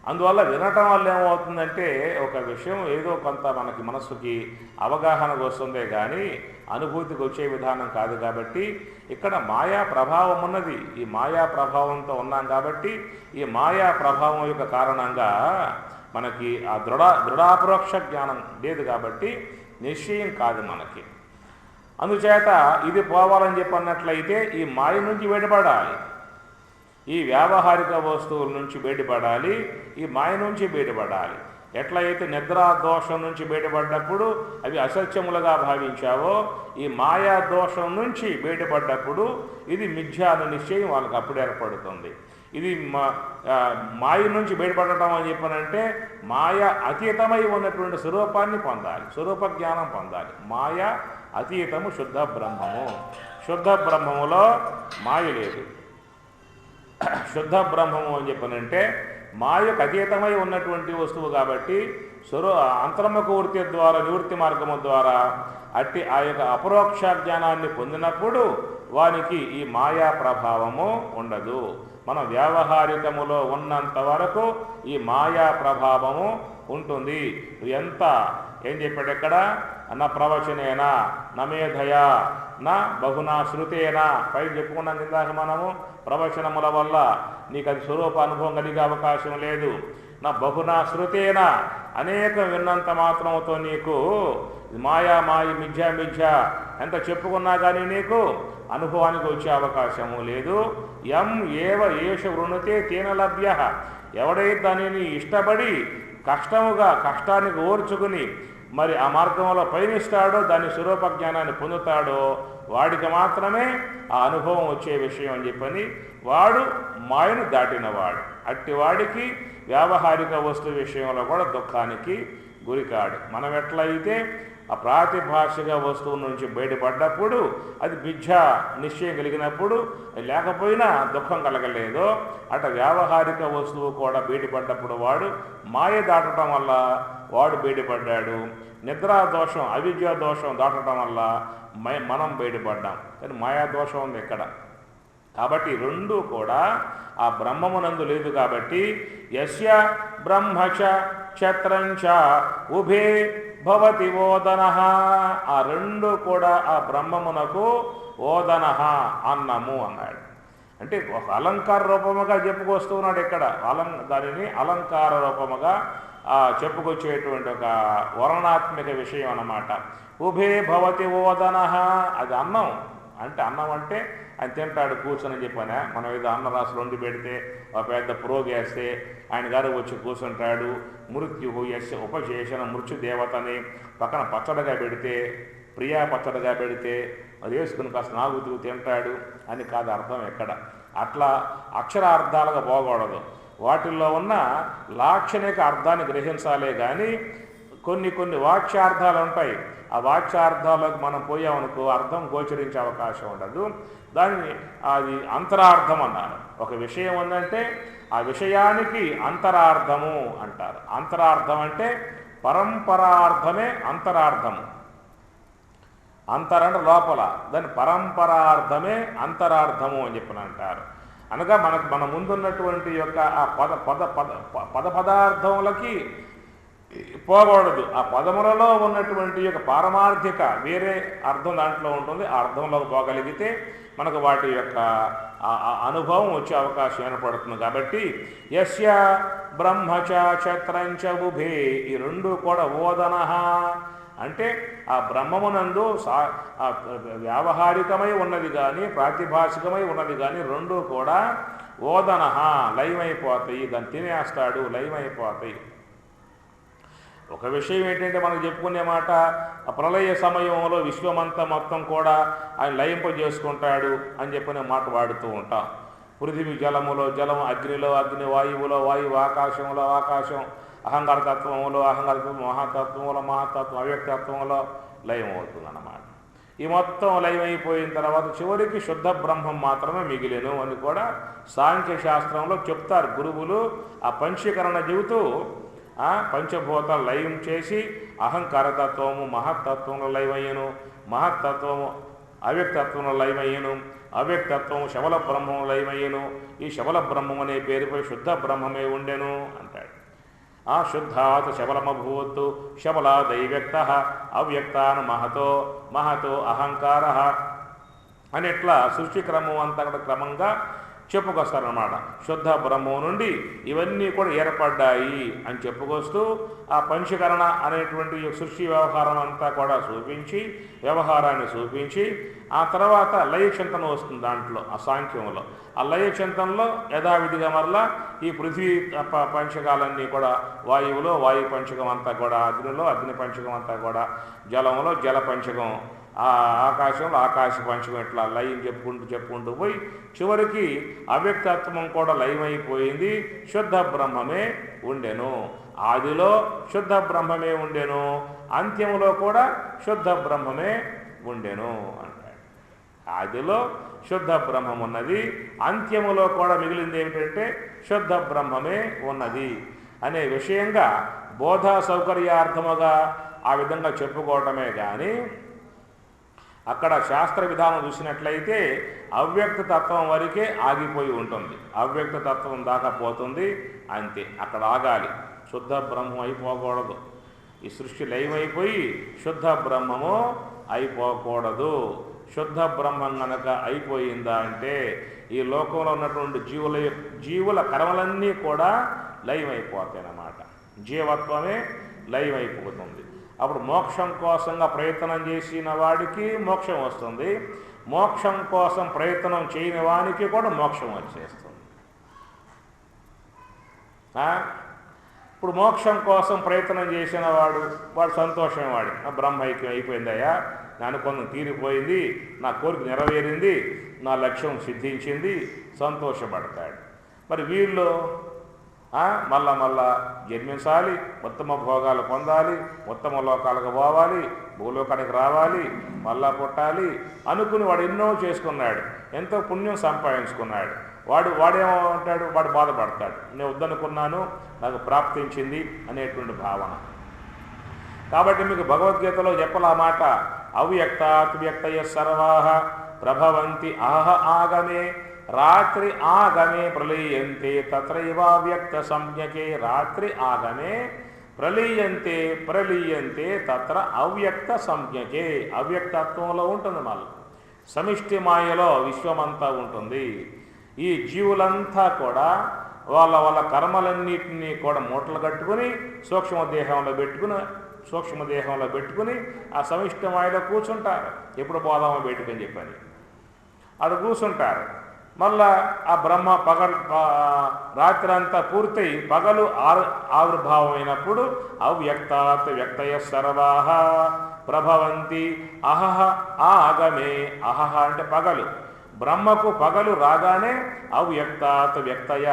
అందువల్ల వినటం వల్ల ఏమవుతుందంటే ఒక విషయం ఏదో కొంత మనకి మనస్సుకి అవగాహనకు వస్తుందే కానీ అనుభూతికి వచ్చే విధానం కాదు. కాబట్టి ఇక్కడ మాయా ప్రభావం ఉన్నది. ఈ మాయా ప్రభావంతో ఉన్నాం కాబట్టి ఈ మాయా ప్రభావం యొక్క కారణంగా మనకి ఆ దృఢాపరోక్ష జ్ఞానం లేదు కాబట్టి నిశ్చయం కాదు మనకి. అందుచేత ఇది పోవాలని చెప్పన్నట్లయితే ఈ మాయ నుంచి బయటపడాలి, ఈ వ్యావహారిక వస్తువుల నుంచి బయటపడాలి, ఈ మాయ నుంచి బయటపడాలి. ఎట్లయితే నిద్రా దోషం నుంచి బయటపడ్డప్పుడు అవి అసత్యములుగా భావించావో, ఈ మాయా దోషం నుంచి బయటపడ్డప్పుడు ఇది మిథ్యాను నిశ్చయం వాళ్ళకి అప్పుడు ఏర్పడుతుంది. ఇది మాయ నుంచి బయటపడటం అని చెప్పనంటే మాయ అతీతమై ఉన్నటువంటి స్వరూపాన్ని పొందాలి, స్వరూప జ్ఞానం పొందాలి. మాయ అతీతము శుద్ధ బ్రహ్మము. శుద్ధ బ్రహ్మములో మాయ లేదు. శుద్ధ బ్రహ్మము అని చెప్పనంటే మాయకు అతీతమై ఉన్నటువంటి వస్తువు కాబట్టి అంతర్ముఖ వృత్తి ద్వారా నివృత్తి మార్గము ద్వారా అట్టి ఆ యొక్క అపరోక్ష జ్ఞానాన్ని పొందినప్పుడు వానికి ఈ మాయా ప్రభావము ఉండదు. మన వ్యావహారికములో ఉన్నంత వరకు ఈ మాయా ప్రభావము ఉంటుంది. ఏం చెప్పాడు ఇక్కడ? నా ప్రవచనేనా నమేధయా నా బహునా శృతేనా. పై చెప్పుకున్నాం ఇందాక మనము, ప్రవచనముల వల్ల నీకు అది స్వరూప అనుభవం కలిగే అవకాశం లేదు. నా బహునా శృతేనా, అనేక విన్నంత మాత్రంతో నీకు మాయా మిథ్య ఎంత చెప్పుకున్నా కానీ నీకు అనుభవానికి వచ్చే అవకాశము లేదు. ఏవ ఏష వృణుతే తేన లభ్య. ఎవడైతే దానిని ఇష్టపడి కష్టానికి ఓర్చుకుని మరి ఆ మార్గంలో పయనిస్తాడో, దాని స్వరూప జ్ఞానాన్ని పొందుతాడో వాడికి మాత్రమే ఆ అనుభవం వచ్చే విషయం అని చెప్పని వాడు మాయను దాటినవాడు. అట్టి వాడికి వ్యావహారిక వస్తు విషయంలో కూడా దుఃఖానికి గురికాడు. మనం ఎట్లయితే ఆ ప్రాతిభాషిక వస్తువు నుంచి బయటపడ్డప్పుడు అది మిథ్యా నిశ్చయం కలిగినప్పుడు లేకపోయినా దుఃఖం కలగలేదో, అట వ్యావహారిక వస్తువు కూడా బయటపడ్డప్పుడు వాడు మాయ దాటడం వల్ల వాడు బయటపడ్డాడు. నిద్రా దోషం అవిద్యా దోషం దాటడం వల్ల మనం బయటపడ్డాం. కానీ మాయా దోషం ఉంది ఇక్కడ. కాబట్టి రెండు కూడా ఆ బ్రహ్మమునందు లేదు. కాబట్టి యస్య బ్రహ్మచ క్షత్రంచ ఉభే భవతి ఓదన. ఆ రెండు కూడా ఆ బ్రహ్మమునకు ఓదన అన్నము అన్నాడు. అంటే ఒక అలంకార రూపముగా చెప్పుకొస్తున్నాడు ఇక్కడ. దానిని అలంకార రూపముగా చెప్పుకొచ్చేటువంటి ఒక వర్ణాత్మక విషయం అన్నమాట. ఉభే భవతి ఓదన. అది అన్నం అంటే అన్నం అంటే ఆయన తింటాడు కూర్చొని చెప్పానే. మనం ఏదో అన్నరాసులు వండి పెడితే ఒక పెద్ద ప్రోగేస్తే ఆయన గారు వచ్చి కూర్చుంటాడు. మృత్యు యస్య ఉపశేషణ మృత్యుదేవతని పక్కన పచ్చడిగా పెడితే, ప్రియా పచ్చడిగా పెడితే అది వేసుకుని కాస్త నాగుతూ తింటాడు అని కాదు అర్థం ఎక్కడ. అట్లా అక్షరార్థాలుగా పోకూడదు. వాటిల్లో ఉన్న లాక్షణిక అర్థాన్ని గ్రహించాలే కానీ కొన్ని వాక్యార్థాలు ఉంటాయి. ఆ వాక్యార్థాలకు మనం పోయామనుకో అర్థం గోచరించే అవకాశం ఉండదు. దాన్ని అది అంతరార్థం అన్నారు. ఒక విషయం ఉందంటే ఆ విషయానికి అంతరార్థము అంటారు. అంతరార్థం అంటే పరంపరార్థమే అంతరార్థము. అంతరంటే లోపల, దాని పరంపరార్థమే అంతరార్థము అని చెప్పిన అంటారు. అనగా మన ముందున్నటువంటి యొక్క ఆ పదార్థములకి పోకూడదు. ఆ పదములలో ఉన్నటువంటి యొక్క పారమార్థిక వేరే అర్థం దాంట్లో ఉంటుంది. ఆ అర్థంలోకి పోగలిగితే మనకు వాటి యొక్క అనుభవం వచ్చే అవకాశం ఏర్పడుతుంది. కాబట్టి యస్య బ్రహ్మచ క్షత్రంచ ఉభే, ఈ రెండు కూడా ఓదన అంటే ఆ బ్రహ్మమునందు వ్యావహారికమై ఉన్నది కానీ ప్రాతిభాషికమై ఉన్నది కానీ రెండు కూడా ఓదన లయమైపోతాయి. దాన్ని తినేస్తాడు, లయమైపోతాయి. ఒక విషయం ఏంటంటే మనకు చెప్పుకునే మాట, ఆ ప్రళయ సమయంలో విశ్వమంతా మొత్తం కూడా ఆయన లయింపజేసుకుంటాడు అని చెప్పిన మాట వాడుతూ ఉంటాం. పృథివీ జలములో జలం, అగ్నిలో అగ్ని, వాయువులో వాయువు, ఆకాశంలో ఆకాశం, అహంకారతత్వములో అహంకారతత్వం, మహాతత్వములో మహాతత్వం, అవ్యక్తత్వంలో లయం అవుతుందన్నమాట. ఈ మొత్తం లయమైపోయిన తర్వాత చివరికి శుద్ధ బ్రహ్మం మాత్రమే మిగిలేను అని కూడా సాంఖ్యశాస్త్రంలో చెప్తారు గురువులు. ఆ పంచీకరణ చెబుతూ పంచభూతాలు లయం చేసి అహంకారతత్వము మహత్తత్వంలో లయమయ్యను, మహత్తత్వము అవ్యక్తత్వంలో లయమయ్యను, అవ్యక్తత్వము శబల బ్రహ్మం లయమయ్యను. ఈ శబల బ్రహ్మం అనే పేరుపై శుద్ధ బ్రహ్మమే ఉండెను అంటాడు. ఆ శుద్ధాత్ శబలమభూత్ శబలాదైవ్యక్త అవ్యక్తాన్ మహతో మహతో అహంకార అని ఇట్లా సృష్టి క్రమం అంతా కూడా క్రమంగా చెప్పుకొస్తారన్నమాట. శుద్ధ బ్రహ్మం నుండి ఇవన్నీ కూడా ఏర్పడ్డాయి అని చెప్పుకొస్తూ ఆ పంచకరణ అనేటువంటి సృష్టి వ్యవహారం అంతా కూడా చూపించి, వ్యవహారాన్ని చూపించి, ఆ తర్వాత లయచింతన వస్తుంది దాంట్లో ఆ సాంఖ్యంలో. ఆ లయచింతనలో యథావిధిగా మరలా ఈ పృథ్వీ పంచకాలన్నీ కూడా వాయువులో వాయు పంచకం అంతా కూడా, అగ్నిలో అగ్ని పంచకం అంతా కూడా, జలంలో జల పంచకం, ఆ ఆకాశంలో ఆకాశ పంచకం, ఇట్లా లయం చెప్పుకుంటూ పోయి చివరికి అవ్యక్తత్వం కూడా లయమైపోయింది. శుద్ధ బ్రహ్మమే ఉండెను. ఆదిలో శుద్ధ బ్రహ్మమే ఉండెను, అంత్యములో కూడా శుద్ధ బ్రహ్మమే ఉండెను అంటాడు. ఆదిలో శుద్ధ బ్రహ్మం ఉన్నది, అంత్యములో కూడా మిగిలింది ఏమిటంటే శుద్ధ బ్రహ్మమే ఉన్నది అనే విషయంగా బోధా సౌకర్యార్థముగా ఆ విధంగా చెప్పుకోవటమే కానీ అక్కడ శాస్త్ర విధానం చూసినట్లయితే అవ్యక్త తత్వం వరకే ఆగిపోయి ఉంటుంది. అవ్యక్త తత్వం దాకా పోతుంది, అంతే, అక్కడ ఆగాలి. శుద్ధ బ్రహ్మం అయిపోకూడదు. ఈ సృష్టి లయమైపోయి శుద్ధ బ్రహ్మము అయిపోకూడదు. శుద్ధ బ్రహ్మం కనుక అయిపోయిందా అంటే ఈ లోకంలో ఉన్నటువంటి జీవుల కర్మలన్నీ కూడా లయమైపోతాయి అన్నమాట. జీవత్వమే లయమైపోతుంది. అప్పుడు మోక్షం కోసంగా ప్రయత్నం చేసిన వాడికి మోక్షం వస్తుంది, మోక్షం కోసం ప్రయత్నం చేయని వానికి కూడా మోక్షం వచ్చేస్తుంది. ఇప్పుడు మోక్షం కోసం ప్రయత్నం చేసిన వాడు సంతోషమే, వాడి బ్రహ్మైక్యం అయిపోయిందయ్యా, నా అనుకున్న తీరిపోయింది, నా కోరిక నెరవేరింది, నా లక్ష్యం సిద్ధించింది, సంతోషపడతాడు. మరి వీళ్ళు మళ్ళా జన్మించాలి, ఉత్తమ భోగాలు పొందాలి, ఉత్తమ లోకాలకు పోవాలి, భూలోకానికి రావాలి, మళ్ళా పుట్టాలి అనుకుని వాడు ఎన్నో చేసుకున్నాడు, ఎంతో పుణ్యం సంపాదించుకున్నాడు. వాడేమో అంటాడు, వాడు బాధపడతాడు, నేను వద్దనుకున్నాను నాకు ప్రాప్తించింది అనేటువంటి భావన. కాబట్టి మీకు భగవద్గీతలో చెప్పలా మాట, అవ్యక్తాత్ వ్యక్తయ సర్వాః ప్రభవంతి ఆహ ఆగమే రాత్రి ఆగమే ప్రలీయంతే తత్రైవావ్యక్త సంజ్ఞకే. రాత్రి ఆగమే ప్రలీయంతే తత్ర అవ్యక్త సంజ్ఞకే. అవ్యక్తత్వంలో ఉంటుంది, మళ్ళీ సమిష్టి మాయలో విశ్వమంతా ఉంటుంది. ఈ జీవులంతా కూడా వాళ్ళ కర్మలన్నింటినీ కూడా మూటలు కట్టుకుని సూక్ష్మదేహంలో పెట్టుకుని ఆ సమిష్టి మాయలో కూర్చుంటారు. ఎప్పుడు పోదామో బయటకని చెప్పని అది కూర్చుంటారు. మళ్ళా ఆ బ్రహ్మ రాత్రి అంతా పూర్తయి పగలు ఆవిర్భావం అయినప్పుడు అవ్యక్తాత్ వ్యక్తయ సర్వాః ప్రభవంతి అహహ ఆగమే. అహహ అంటే పగలు, బ్రహ్మకు పగలు రాగానే అవ్యక్తాత్ వ్యక్తయ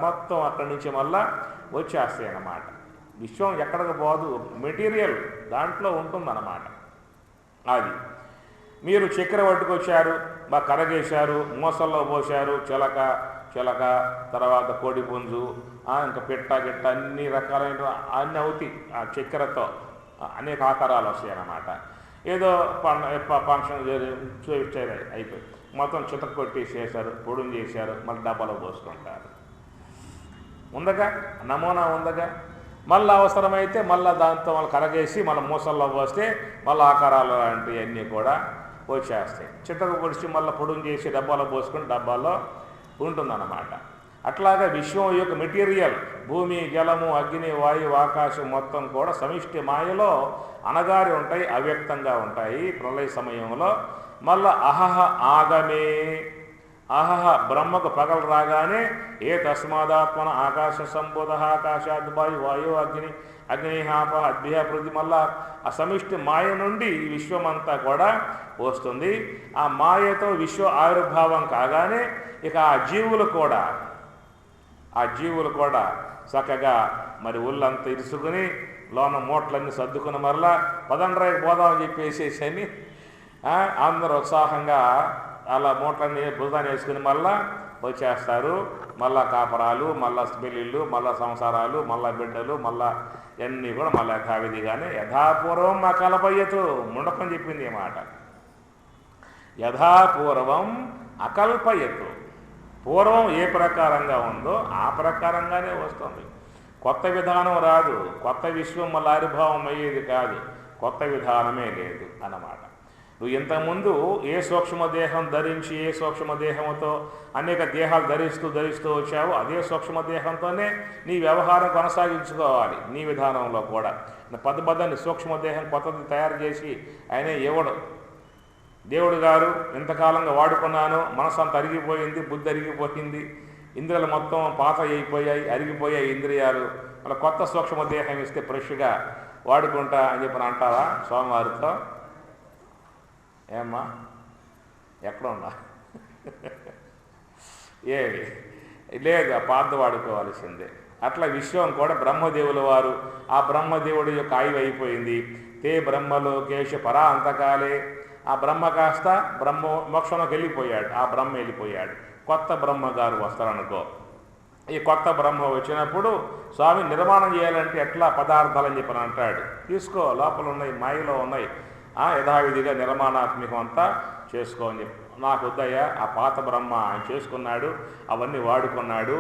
మొత్తం అక్కడి నుంచి మళ్ళా వచ్చేస్తాయి అన్నమాట. విశ్వం ఎక్కడికి పోదు, మెటీరియల్ దాంట్లో ఉంటుందన్నమాట. అది మీరు చక్కెర పట్టుకొచ్చారు, బాగా కరగేశారు, మూసల్లో పోశారు, చిలక తర్వాత కోడి పుంజు, ఇంకా పిట్ట గిట్ట అన్ని రకాలైన అన్నీ అవుతాయి. ఆ చక్కెరతో అనేక ఆకారాలు వస్తాయి అన్నమాట. ఏదో ఫంక్షన్ అయిపోయి మొత్తం చితక కొట్టేసేసారు, పొడుం చేశారు, మళ్ళీ డబ్బాలో పోసుకుంటారు. ఉందగా నమూనా ఉందగా. మళ్ళీ అవసరమైతే మళ్ళీ దాంతో మళ్ళీ కరగేసి మళ్ళీ మూసల్లో పోస్తే మళ్ళీ ఆకారాలు లాంటివి అన్నీ కూడా వచ్చేస్తాయి. చితక పొడిచి మళ్ళీ పొడుం చేసి డబ్బాలో పోసుకొని డబ్బాలో ఉంటుందన్నమాట. అట్లాగా విశ్వం యొక్క మెటీరియల్ భూమి, జలము, అగ్ని, వాయువు, ఆకాశం మొత్తం కూడా సమిష్టి మాయలో అనగారి ఉంటాయి, అవ్యక్తంగా ఉంటాయి. ప్రళయ సమయంలో మళ్ళా అహహ ఆగమే. అహహ బ్రహ్మకు పగలు రాగానే ఏ తస్మాదాత్మన ఆకాశ సంబోధ ఆకాశాద్ వాయు అగ్ని అగ్నిహాప అద్భ్య పృథ్వీ, మళ్ళా ఆ సమిష్టి మాయ నుండి ఈ విశ్వమంతా కూడా వస్తుంది. ఆ మాయతో విశ్వ ఆవిర్భావం కాగానే ఇక ఆ జీవులు కూడా చక్కగా మరి ఒళ్ళంతా ఇరుసుకుని లోన మూటలన్నీ సర్దుకుని మరలా పదండ్రాయికి పోదామని చెప్పేసేసి అని అందరూ ఉత్సాహంగా అలా మూటలన్నీ భుజాన్ని వేసుకుని మళ్ళా వచ్చేస్తారు. మళ్ళా కాపరాలు, మళ్ళా పెళ్ళిళ్ళు, మళ్ళా సంసారాలు, మళ్ళా బిడ్డలు, మళ్ళా ఇవన్నీ కూడా మళ్ళీ యథావిధిగానే యథాపూర్వం అకల్పయతు. ముండకం చెప్పింది ఈ మాట. యథాపూర్వం అకల్పయతు. పూర్వం ఏ ప్రకారంగా ఉందో ఆ ప్రకారంగానే వస్తుంది. కొత్త విధానం రాదు. కొత్త విశ్వం మళ్ళీ ఆవిర్భావం అయ్యేది కాదు. కొత్త విధానమే లేదు అన్నమాట. నువ్వు ఇంతకుముందు ఏ సూక్ష్మదేహం ధరించి ఏ సూక్ష్మదేహంతో అనేక దేహాలు ధరిస్తూ వచ్చావు, అదే సూక్ష్మదేహంతోనే నీ వ్యవహారం కొనసాగించుకోవాలి. నీ విధానంలో కూడా పదబద్దని సూక్ష్మదేహం కొత్తది తయారు చేసి ఆయనే ఇవ్వడు. దేవుడు గారు ఇంతకాలంగా వాడుకున్నాను, మనసు అంత అరిగిపోయింది, బుద్ధి అరిగిపోయింది, ఇంద్రియాలు మొత్తం పాత అయిపోయాయి, అరిగిపోయాయి ఇంద్రియాలు, అలా కొత్త సూక్ష్మదేహం ఇస్తే ఫ్రెష్గా వాడుకుంటా అని చెప్పని అంటావా స్వామివారితో? ఏమ్మా ఎక్కడ ఉన్నా ఏమి లేదు, ఆ పాత వాడుకోవాల్సిందే. అట్లా విశ్వం కూడా బ్రహ్మదేవుల వారు, ఆ బ్రహ్మదేవుడి యొక్క ఆయువు అయిపోయింది. తే బ్రహ్మలోకేశ పరా అంతకాలే. ఆ బ్రహ్మ కాస్త బ్రహ్మ మోక్షంలోకి వెళ్ళిపోయాడు. ఆ బ్రహ్మ వెళ్ళిపోయాడు. కొత్త బ్రహ్మగారు వస్తారనుకో. ఈ కొత్త బ్రహ్మ వచ్చినప్పుడు స్వామి నిర్మాణం చేయాలంటే ఎట్లా పదార్థాలని చెప్పని అంటాడు. తీసుకో, లోపల ఉన్నాయి, మాయలో ఉన్నాయి, యథావిధిగా నిర్మాణాత్మకం అంతా చేసుకో అని చెప్పి. నాకు వద్దయ్యా, ఆ పాత బ్రహ్మ ఆయన చేసుకున్నాడు, అవన్నీ వాడుకున్నాడు,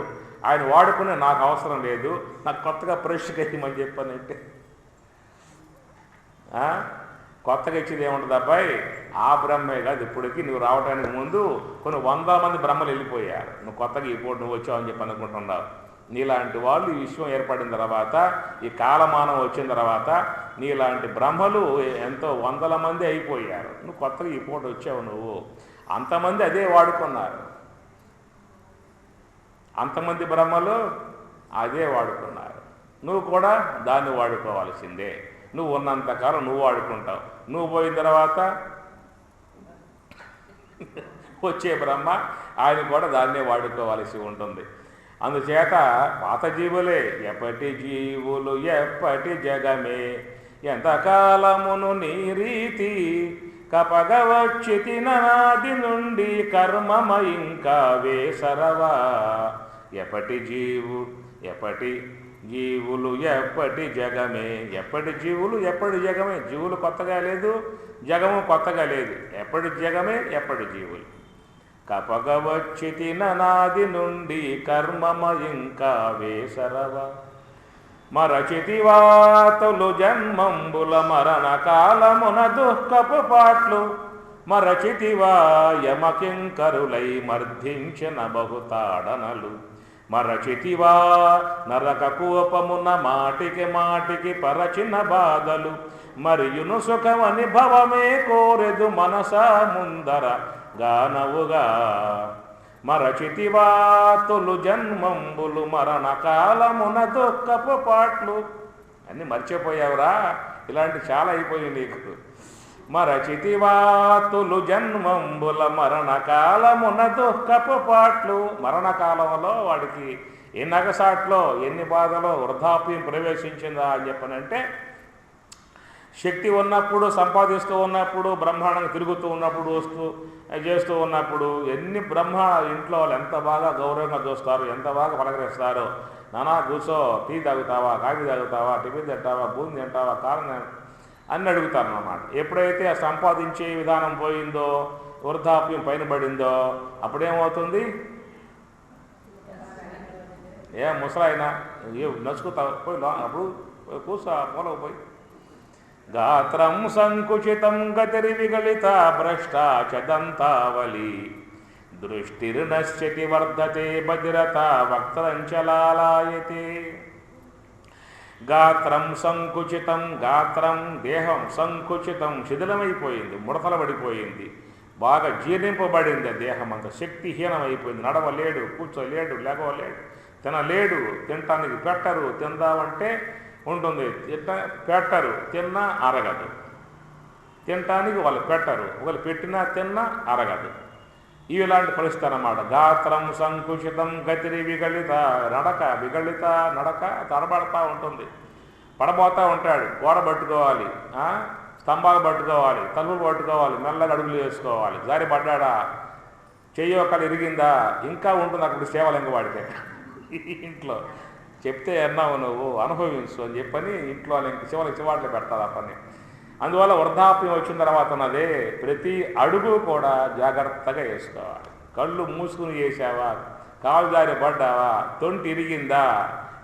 ఆయన వాడుకునే నాకు అవసరం లేదు, నాకు కొత్తగా ఫ్రెష్గా ఇవ్వమని చెప్పానంటే కొత్తగా ఇచ్చేది ఏముంటుంది అబ్బాయి? ఆ బ్రహ్మే కాదు. ఇప్పటికీ నువ్వు రావడానికి ముందు కొన్ని 100 మంది బ్రహ్మలు వెళ్ళిపోయారు. నువ్వు కొత్తగా ఇప్పుడు నువ్వు వచ్చావని చెప్పి అనుకుంటున్నావు. నీలాంటి వాళ్ళు ఈ విశ్వం ఏర్పడిన తర్వాత, ఈ కాలమానం వచ్చిన తర్వాత నీలాంటి బ్రహ్మలు ఎంతో 100 మంది అయిపోయారు. నువ్వు కొత్తగా ఈ పూట వచ్చావు. నువ్వు అంతమంది అదే వాడుకున్నారు. అంతమంది బ్రహ్మలు అదే వాడుకున్నారు. నువ్వు కూడా దాన్ని వాడుకోవాల్సిందే. నువ్వు ఉన్నంతకాలం నువ్వు వాడుకుంటావు. నువ్వు పోయిన తర్వాత వచ్చే బ్రహ్మ ఆయన కూడా దాన్నే వాడుకోవాల్సి ఉంటుంది. అందుచేత పాత జీవులే ఎప్పటి జీవులు ఎప్పటి జగమే, ఎంతకాలమును నీ రీతి కపగవచ్చితి నాది నుండి కర్మమ ఇంకా వేసరవా. ఎప్పటి జీవులు ఎప్పటి జగమే. ఎప్పటి జీవులు ఎప్పటి జగమే. జీవులు కొత్తగా లేదు, జగము కొత్తగా లేదు. ఎప్పటి జగమే ఎప్పటి జీవులు. కపగవచ్చితి నాది నుండి కర్మమ ఇంకా వేసరవ. మరచితివా తొలు జన్మంబుల మరణ కాలమున దుఃఖపు పాట్లు, మరచితివా యమకింకరులై మర్ధించిన బహుతాడనలు, మరచితివా నరక కూపమున మాటికి మాటికి పరచిన బాధలు, మరియును సుఖమని భవమే కోరెదు మనసా ముందర గానవుగా. మరచితివా తొలు జన్మంబులు మరణ కాలమున దుఃఖపు పాట్లు. అన్నీ మర్చిపోయావురా, ఇలాంటి చాలా అయిపోయి నీకు. మరచితివా తొలు జన్మంబుల మరణ కాలమున దుఃఖపు పాట్లు. మరణకాలంలో వాడికి ఎన్ని అగసాట్లో, ఎన్ని బాధలో, వృద్ధాప్యం ప్రవేశించిందా అని చెప్పనంటే, శక్తి ఉన్నప్పుడు, సంపాదిస్తూ ఉన్నప్పుడు, బ్రహ్మాండంగా తిరుగుతూ ఉన్నప్పుడు, చేస్తూ ఉన్నప్పుడు ఎన్ని బ్రహ్మ ఇంట్లో వాళ్ళు ఎంత బాగా గౌరవంగా చూస్తారు, ఎంత బాగా పలకరిస్తారు. నానా కూర్చో, టీ తాగుతావా, కాఫీ తాగుతావా, టిఫిన్ తింటావా, బూంది తింటావా, కారం అన్నీ అడుగుతారు అన్నమాట. ఎప్పుడైతే ఆ సంపాదించే విధానం పోయిందో, వృద్ధాప్యం పైన పడిందో, అప్పుడేమవుతుంది? ముసలాయినా నచ్చుకుతావు పోయి, అప్పుడు కూర్చో మూలకు పోయి. గాత్రం సంకుచితం గతిర్విగళిత భ్రష్టా చదంతావలి, దృష్టిర్నశ్యతి వర్ధతే భద్రత వక్త్రంచలాయతే. గాత్రం సంకుచితం. గాత్రం దేహం సంకుచితం, శిథిలమైపోయింది, ముడతల పడిపోయింది, బాగా జీర్ణింపబడింది. దేహం అంతా శక్తిహీనమైపోయింది. నడవలేడు, కూర్చోలేడు, లేగవలేడు, తినలేడు, తినటానికి పెట్టరు. తిందామంటే ఉంటుంది. పెట్టరు, తిన్నా అరగదు. తినటానికి వాళ్ళు పెట్టరు, వాళ్ళు పెట్టినా తిన్నా అరగదు. ఇలాంటి పరిస్థితి అన్నమాట. గాత్రం సంకుచితం గతిరి విగళిత విగళిత నడక తడబడతా ఉంటుంది. పడబోతూ ఉంటాడు, గోడ పట్టుకోవాలి, స్తంభాలు పట్టుకోవాలి, తలుపులు పట్టుకోవాలి, మెల్లగా అడుగులు వేసుకోవాలి. జారి పడ్డాడా, చెయ్యి ఒకళ్ళు ఇరిగిందా, ఇంకా ఉంటుంది అక్కడ సేవలింగ వాడితే. ఇంట్లో చెప్తే అన్నావు నువ్వు అనుభవించు అని చెప్పని ఇంట్లో ఇంక చివాట్లు పెడతారు ఆ పని. అందువల్ల వృద్ధాప్యం వచ్చిన తర్వాత ఉన్నదే ప్రతి అడుగు కూడా జాగ్రత్తగా వేసుకోవాలి. కళ్ళు మూసుకుని వేసావా, కాలు జారి పడ్డావా, తొంటి ఇరిగిందా,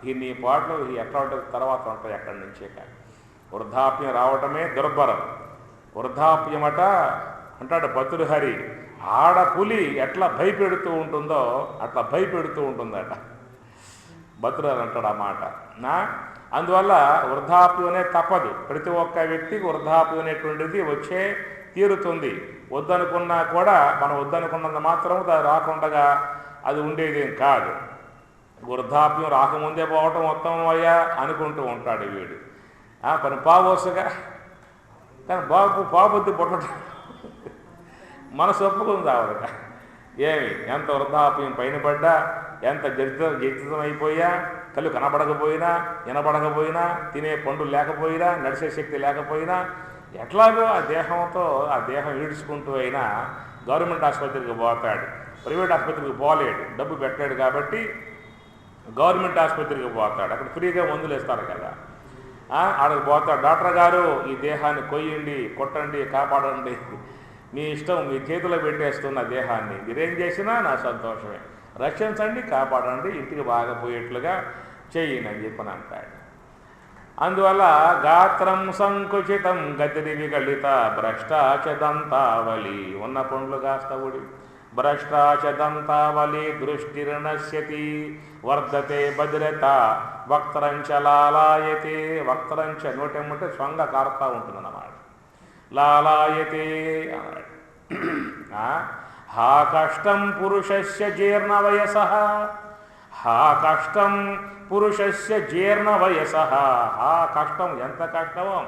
ఈ నీ పాటలు ఎట్లా ఉంటుంది తర్వాత ఉంటాయి ఎక్కడి నుంచే. కానీ వృద్ధాప్యం రావటమే దుర్భరం. వృద్ధాప్యమట అంటాడు భర్తృహరి, ఆడపులి ఎట్లా భయపెడుతూ ఉంటుందో అట్లా భయపెడుతూ ఉంటుందట. భర్తృహరి అంటాడు ఆ మాట. అందువల్ల వృద్ధాప్యమే తప్పదు. ప్రతి ఒక్క వ్యక్తికి వృద్ధాప్యం అనేటువంటిది వచ్చే తీరుతుంది. వద్దనుకున్నా కూడా మనం వద్దనుకున్నంత మాత్రం అది రాకుండా అది ఉండేదేం కాదు. వృద్ధాప్యం రాకముందే పోవటం మొత్తం అయ్యా అనుకుంటూ ఉంటాడు వీడు. పని పావోసుగా, కానీ పాబుద్ది పుట్టడం మనసు ఒప్పుకుంది ఆవిడగా. ఏమి ఎంత వృద్ధాప్యం పైన పడ్డా, ఎంత జర్జితమైపోయా, కళ్ళు కనపడకపోయినా వినపడకపోయినా, తినే పండు లేకపోయినా, నడిచే శక్తి లేకపోయినా, ఎట్లాగో ఆ దేహంతో ఆ దేహం ఈడ్చుకుంటూ అయినా గవర్నమెంట్ ఆసుపత్రికి పోతాడు. ప్రైవేట్ ఆసుపత్రికి పోలేడు, డబ్బు పెట్టాడు కాబట్టి గవర్నమెంట్ ఆసుపత్రికి పోతాడు. అక్కడ ఫ్రీగా మందులు ఇస్తారు కదా, ఆడకు పోతాడు. డాక్టర్ గారు ఈ దేహాన్ని కొయ్యండి, కొట్టండి, కాపాడండి, మీ ఇష్టం, మీ చేతిలో పెట్టేస్తున్న దేహాన్ని మీరేం చేసినా నా సంతోషమే, రక్షించండి, కాపాడండి, ఇంటికి బాగా పోయేట్లుగా చెయ్యండి అని చెప్పని అంటాడు. అందువల్ల గాత్రం సంకుచితం గతిరి విగళిత భ్రష్టాచదంతావలి, ఉన్న పండ్లు కాస్త ఉడి భ్రష్టాచదంతావలి దృష్టిర్నశ్యతి వర్ధతే భద్రత వక్తరంచ లాలాయతే. వక్తరంచ నోటేమంటే సొంగ కారుతా ఉంటుందన్నమాట. లాలాయతే అన్నాడు. హా కష్టం పురుషస్య జీర్ణవయస, హా కష్టం పురుషస్య జీర్ణవయస. హా కష్టం, ఎంత కష్టమో,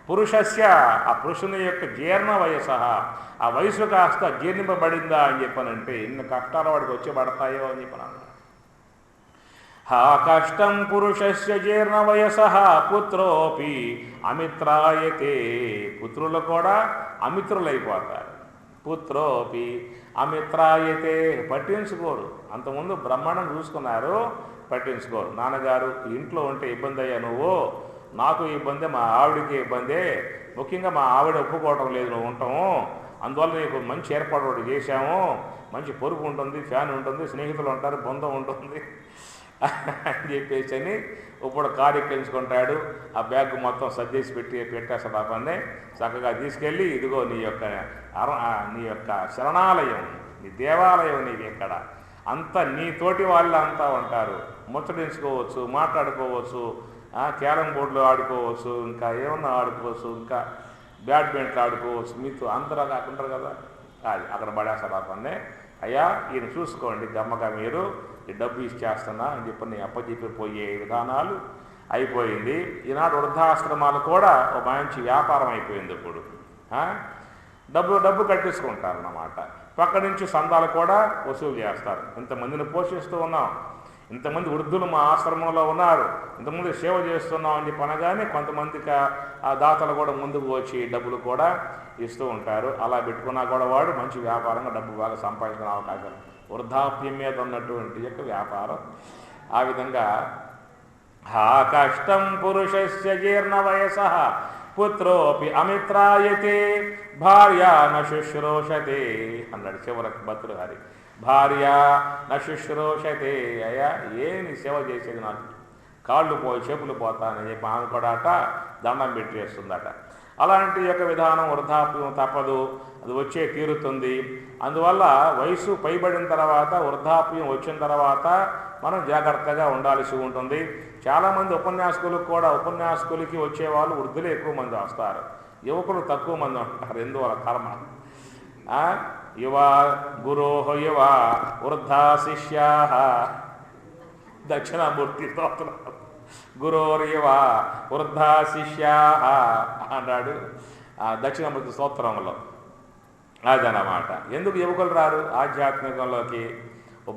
పురుషస్య ఆ పురుషుని యొక్క జీర్ణ వయస, ఆ వయసు కాస్త జీర్ణింపబడిందా అని చెప్పనంటే ఎన్ని కష్టాలు వాడికి వచ్చి పడతాయో అని చెప్పను. హా కష్టం పురుషస్య జీర్ణ వయస పుత్రోపి అమిత్రాయతే. పుత్రులు కూడా అమిత్రులైపోతారు. పుత్రోపి అమిత్రాయతే, పట్టించుకోరు. అంతకుముందు బ్రహ్మాండం చూసుకున్నారు, పట్టించుకోరు. నాన్నగారు ఇంట్లో ఉంటే ఇబ్బంది అయ్యా నువ్వు, నాకు ఇబ్బందే, మా ఆవిడికి ఇబ్బందే, ముఖ్యంగా మా ఆవిడ ఒప్పుకోవటం లేదు నువ్వు ఉంటాము, అందువల్ల నీకు మంచి ఏర్పాటు ఒకటి చేశాము, మంచి పొరుగు ఉంటుంది, ఫ్యాన్ ఉంటుంది, స్నేహితులు ఉంటారు, బంధం ఉంటుంది అని చెప్పేసి అని ఇప్పుడు కారు ఎక్కించుకుంటాడు. ఆ బ్యాగ్ మొత్తం సర్దేసి పెట్టేస్తాడు. ఆ పన్నే చక్కగా తీసుకెళ్ళి ఇదిగో నీ యొక్క శరణాలయం, నీ దేవాలయం నీవి ఇక్కడ, అంతా నీ తోటి వాళ్ళు అంతా ఉంటారు, ముచ్చటించుకోవచ్చు, మాట్లాడుకోవచ్చు, క్యారమ్ బోర్డులో ఆడుకోవచ్చు, ఇంకా ఏమన్నా ఆడుకోవచ్చు, ఇంకా బ్యాడ్మింటన్ ఆడుకోవచ్చు, మీతో అందరూ కాకుంటారు కదా. అది అక్కడ పడేస్తారు. ఆ పన్నే అయ్యా ఈయన చూసుకోండి, గమ్మగా మీరు ఈ డబ్బు ఇచ్చేస్తున్నా అని చెప్పి నేను అప్పచెప్పిపోయే విధానాలు అయిపోయింది. ఈనాడు వృద్ధాశ్రమాలు కూడా ఒక మంచి వ్యాపారం అయిపోయింది. ఇప్పుడు డబ్బు కట్టించుకుంటారన్నమాట. పక్క నుంచి సందాలు కూడా వసూలు చేస్తారు. ఇంతమందిని పోషిస్తూ ఉన్నాం, ఇంతమంది వృద్ధులు మా ఆశ్రమంలో ఉన్నారు, ఇంతమంది సేవ చేస్తున్నాం అని చెప్పి అనగానే కొంతమందికి ఆ దాతలు కూడా ముందుకు వచ్చి డబ్బులు కూడా ఇస్తూ ఉంటారు. అలా పెట్టుకున్నా కూడా వాడు మంచి వ్యాపారంగా డబ్బు బాగా సంపాదించిన అవకాశం. వృద్ధాప్యం మీద ఉన్నటువంటి యొక్క వ్యాపారం ఆ విధంగా. హా కష్టం పురుషస్య జీర్ణ వయస పుత్రోపి అమిత్రాయతే భార్య న శుశ్రూషతే అన్నాడు చివరకు భర్తృహరి. భార్య న శుశ్రూషతే. అయ్యా ఏమి సేవ చేసేది, నాకు కాళ్ళు పోయి చెప్పులు పోతానని చెప్పి ఆమె కూడా అట దండం పెట్టేస్తుందట. అలాంటి యొక్క విధానం వృద్ధాప్యం తప్పదు, అది వచ్చే తీరుతుంది. అందువల్ల వయసు పైబడిన తర్వాత, వృద్ధాప్యం వచ్చిన తర్వాత మనం జాగ్రత్తగా ఉండాల్సి ఉంటుంది. చాలామంది ఉపన్యాసకులకి వచ్చేవాళ్ళు వృద్ధులు ఎక్కువ మంది వస్తారు, యువకులు తక్కువ మంది ఉంటారు. ఎందువల్ల కర్మ. యువ గురోహ యువ వృద్ధా శిష్యా దక్షిణామూర్తి స్తోత్రం గురోరివ వృద్ధా శిష్యా అన్నాడు దక్షిణామూర్తి స్తోత్రంలో. అదనమాట. ఎందుకు యువకులు రారు ఆధ్యాత్మికంలోకి?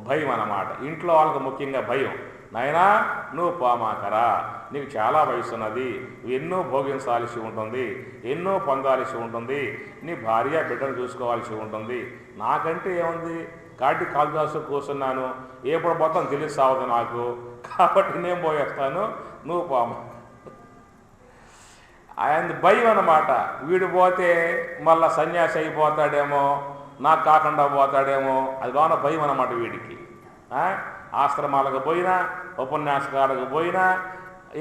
భయం అన్నమాట. ఇంట్లో వాళ్ళకు ముఖ్యంగా భయం. నాయనా నువ్వు పోమాకరా, నీకు చాలా వయసు ఉన్నది, నువ్వు ఎన్నో భోగించాల్సి ఉంటుంది, ఎన్నో పొందాల్సి ఉంటుంది, నీ భార్య బిడ్డను చూసుకోవాల్సి ఉంటుంది. నాకంటే ఏముంది, కాటి కాలు దాసు కూర్చున్నాను, ఎప్పుడు మొత్తం తెలిసి సావదు నాకు, కాబట్టి నేను పోయేస్తాను, నువ్వు పోమా. ఆయన భయం అన్నమాట. వీడు పోతే మళ్ళా సన్యాసి అయిపోతాడేమో, నాకు కాకుండా పోతాడేమో, అది బాగా భయం అన్నమాట వీడికి. ఆశ్రమాలకు పోయినా ఉపన్యాసకాలకు పోయినా